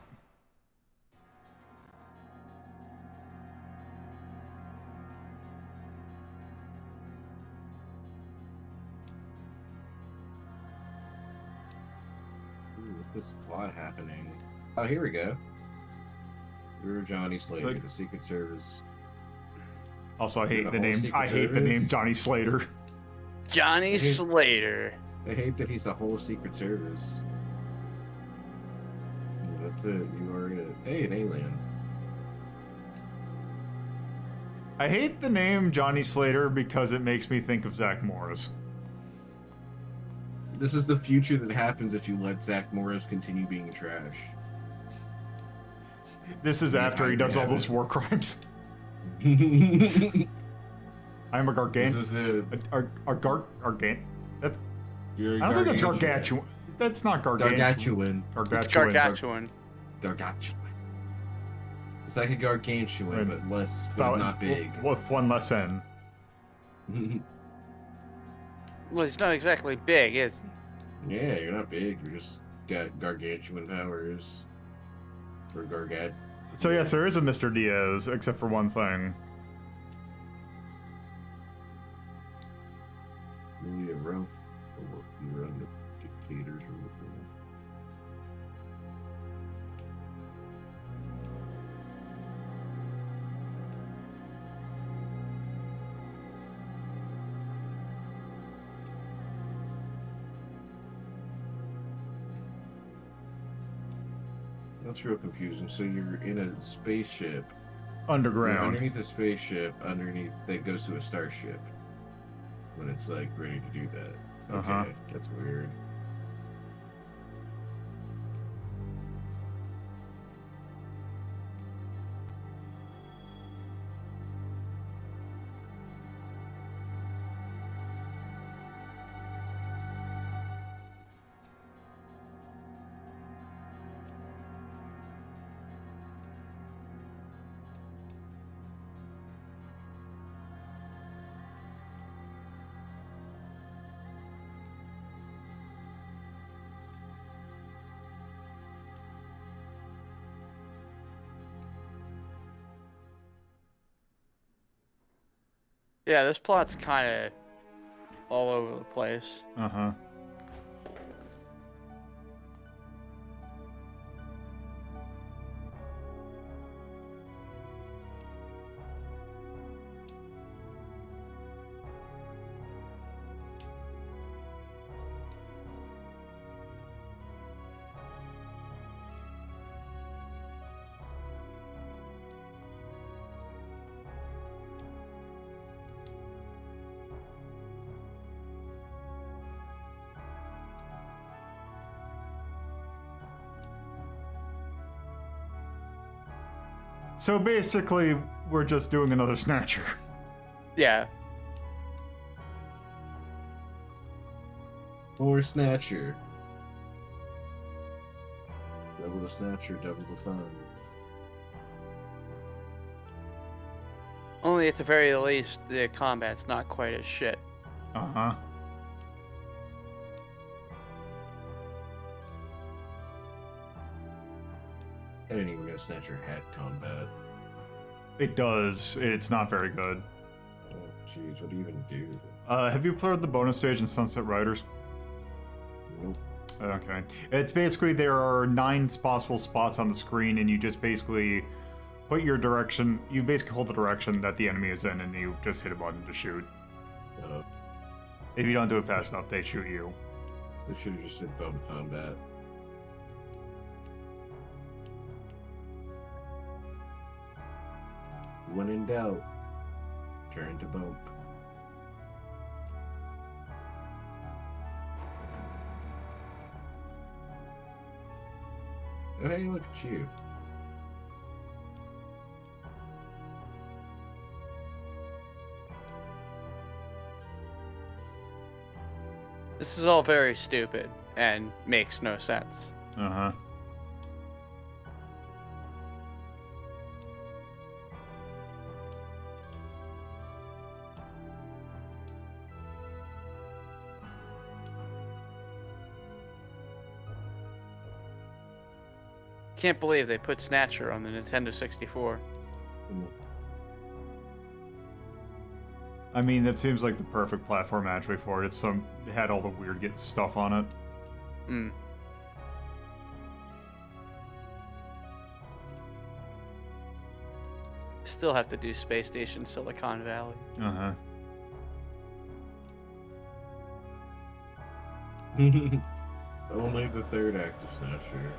Ooh, what's this plot happening? Oh, here we go. You're Johnny Slater, the Secret Service. Also, I hate the the whole name. Secret I hate the name Service? Johnny Slater. Johnny I hate- Slater. I hate that he's the whole Secret Service. That's it. You are it. Hey, an alien. I hate the name Johnny Slater because it makes me think of Zach Morris. This is the future that happens if you let Zach Morris continue being trash. This is Yeah, after he I does all have those it. war crimes. I'm a gargantuan. This is it. That's. You're I don't think that's gargantuan. gargantuan. That's not gargantuan. Gargantuan. It's gargantuan. Gargantuan. It's like a gargantuan, Right. but less, but not big. With one less N. Well, he's not exactly big, is he? Yeah, you're not big. You're just got gargantuan powers. Or gargant. So yes, there is a Mr. Diaz, except for one thing. Maybe a rope. Or you run the dictators or whatever. That's real confusing. So you're in a spaceship. Underground. You're underneath a spaceship, underneath that goes to a starship. When it's like ready to do that. Okay, Uh-huh. that's weird. Yeah, this plot's kind of all over the place. Uh-huh. So basically, we're just doing another Snatcher. Yeah. Or Snatcher. Double the Snatcher, double the fun. Only at the very least, the combat's not quite as shit. Uh-huh. I didn't even know Snatcher had combat. It does. It's not very good. Oh, jeez, what do you even do? Have you played the bonus stage in Sunset Riders? Nope. Okay. It's basically there are 9 possible spots on the screen, and you just basically put your direction. You basically hold the direction that the enemy is in, and you just hit a button to shoot. If you don't do it fast enough, they shoot you. They should have just said bump combat. When in doubt, turn to bump. Oh, hey, look at you. This is all very stupid and makes no sense. Uh-huh. Can't believe they put Snatcher on the Nintendo 64. I mean, that seems like the perfect platform actually for it. It had all the weird stuff on it. Hmm. Still have to do Space Station Silicon Valley. Uh-huh. Only the third act of Snatcher.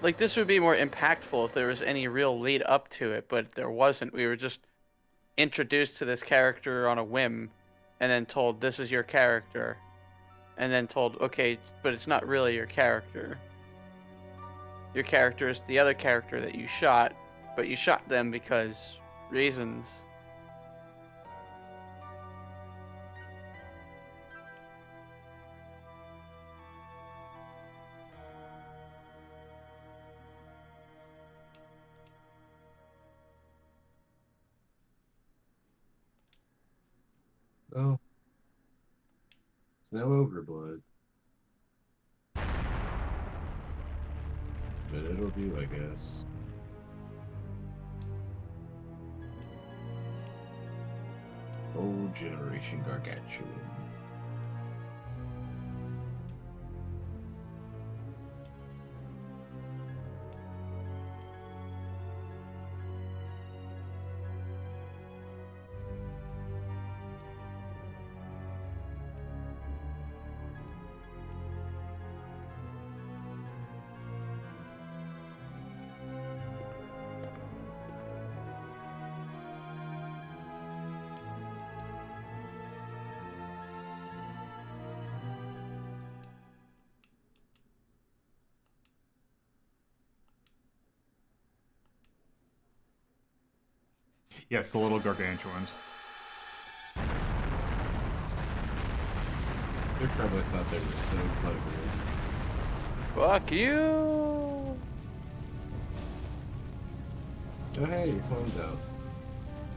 Like, this would be more impactful if there was any real lead up to it, but there wasn't. We were just introduced to this character on a whim, and then told, this is your character. And then told, okay, but it's not really your character. Your character is the other character that you shot, but you shot them because reasons. Oh. It's now Overblood. But it'll do, I guess. Old Generation Gargantuan. Yes, the little gargantuans. They probably thought they were so clever. Fuck you! Oh hey, your phone's out.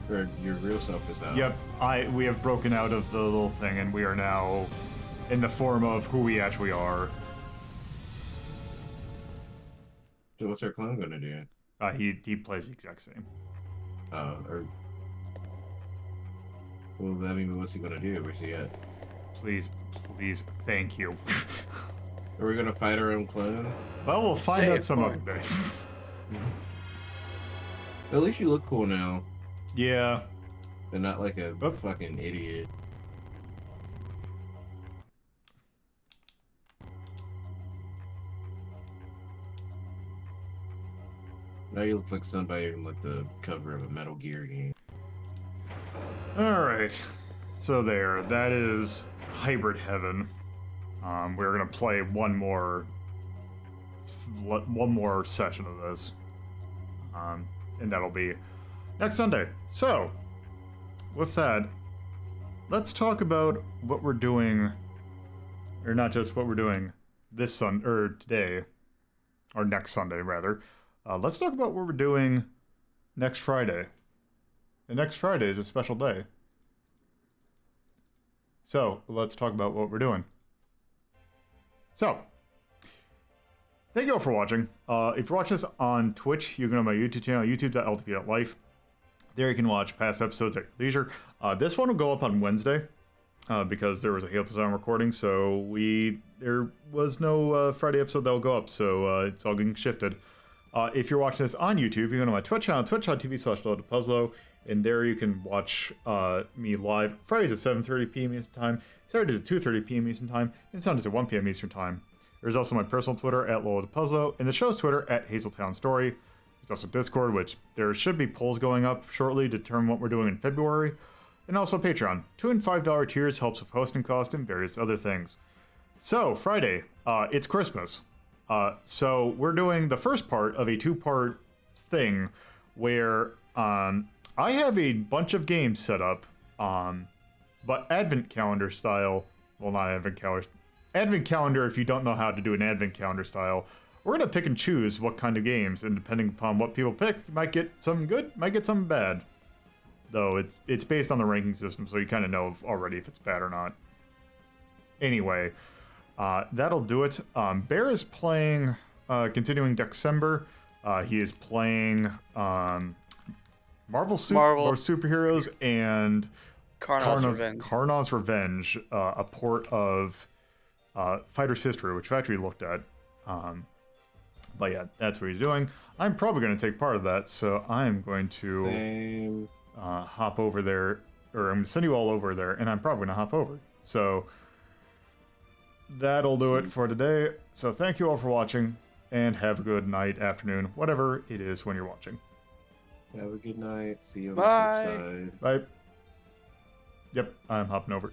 Or your real self is out. Yep, we have broken out of the little thing, and we are now in the form of who we actually are. So what's our clone gonna do? He plays the exact same. Or... Well, I mean, what's he gonna do? Where's he at? Please, thank you. Are we gonna fight our own clone? Well, we'll find out some other day. At least you look cool now. Yeah. And not like a fucking idiot. Now you look like somebody in like the cover of a Metal Gear game. Alright. So there. That is Hybrid Heaven. We're gonna play one more session of this. And that'll be next Sunday. So, with that, let's talk about what we're doing, or not just what we're doing this Sunday, or today, or next Sunday, rather. Let's talk about what we're doing next Friday. And next Friday is a special day. So, let's talk about what we're doing. So, thank you all for watching. If you're watching this on Twitch, you can go to my YouTube channel, youtube.ltp.life. There you can watch past episodes at your leisure. This one will go up on Wednesday because there was a Hail to Time recording, so there was no Friday episode that will go up, so it's all getting shifted. If you're watching this on YouTube, you can go to my Twitch channel, twitch.tv/LoadedPuzzlo, and there you can watch me live Fridays at 7:30 p.m. Eastern Time, Saturdays at 2:30 p.m. Eastern Time, and Sundays at 1 p.m. Eastern Time. There's also my personal Twitter at LoadedPuzzlo, and the show's Twitter at Hazeltown Story. There's also Discord, which there should be polls going up shortly to determine what we're doing in February. And also Patreon. $2 and $5 tiers helps with hosting costs and various other things. So, Friday, it's Christmas. So we're doing the first part of a two-part thing where I have a bunch of games set up, but Advent Calendar style. Well, not Advent Calendar. Advent Calendar, if you don't know how to do an Advent Calendar style. We're going to pick and choose what kind of games, and depending upon what people pick, you might get something good, might get something bad. Though it's based on the ranking system, so you kind of know already if it's bad or not. Anyway, that'll do it. Bear is playing, continuing December. He is playing Marvel Superheroes and Karna's Revenge, a port of Fighter's History, which I've actually looked at. But yeah, that's what he's doing. I'm probably going to take part of that, so I'm going to hop over there, or I'm going to send you all over there, and I'm probably going to hop over. So that'll do it for today. So thank you all for watching, and have a good night, afternoon, whatever it is when you're watching. Have a good night. See you on Bye. the flip side. Bye. Yep, I'm hopping over.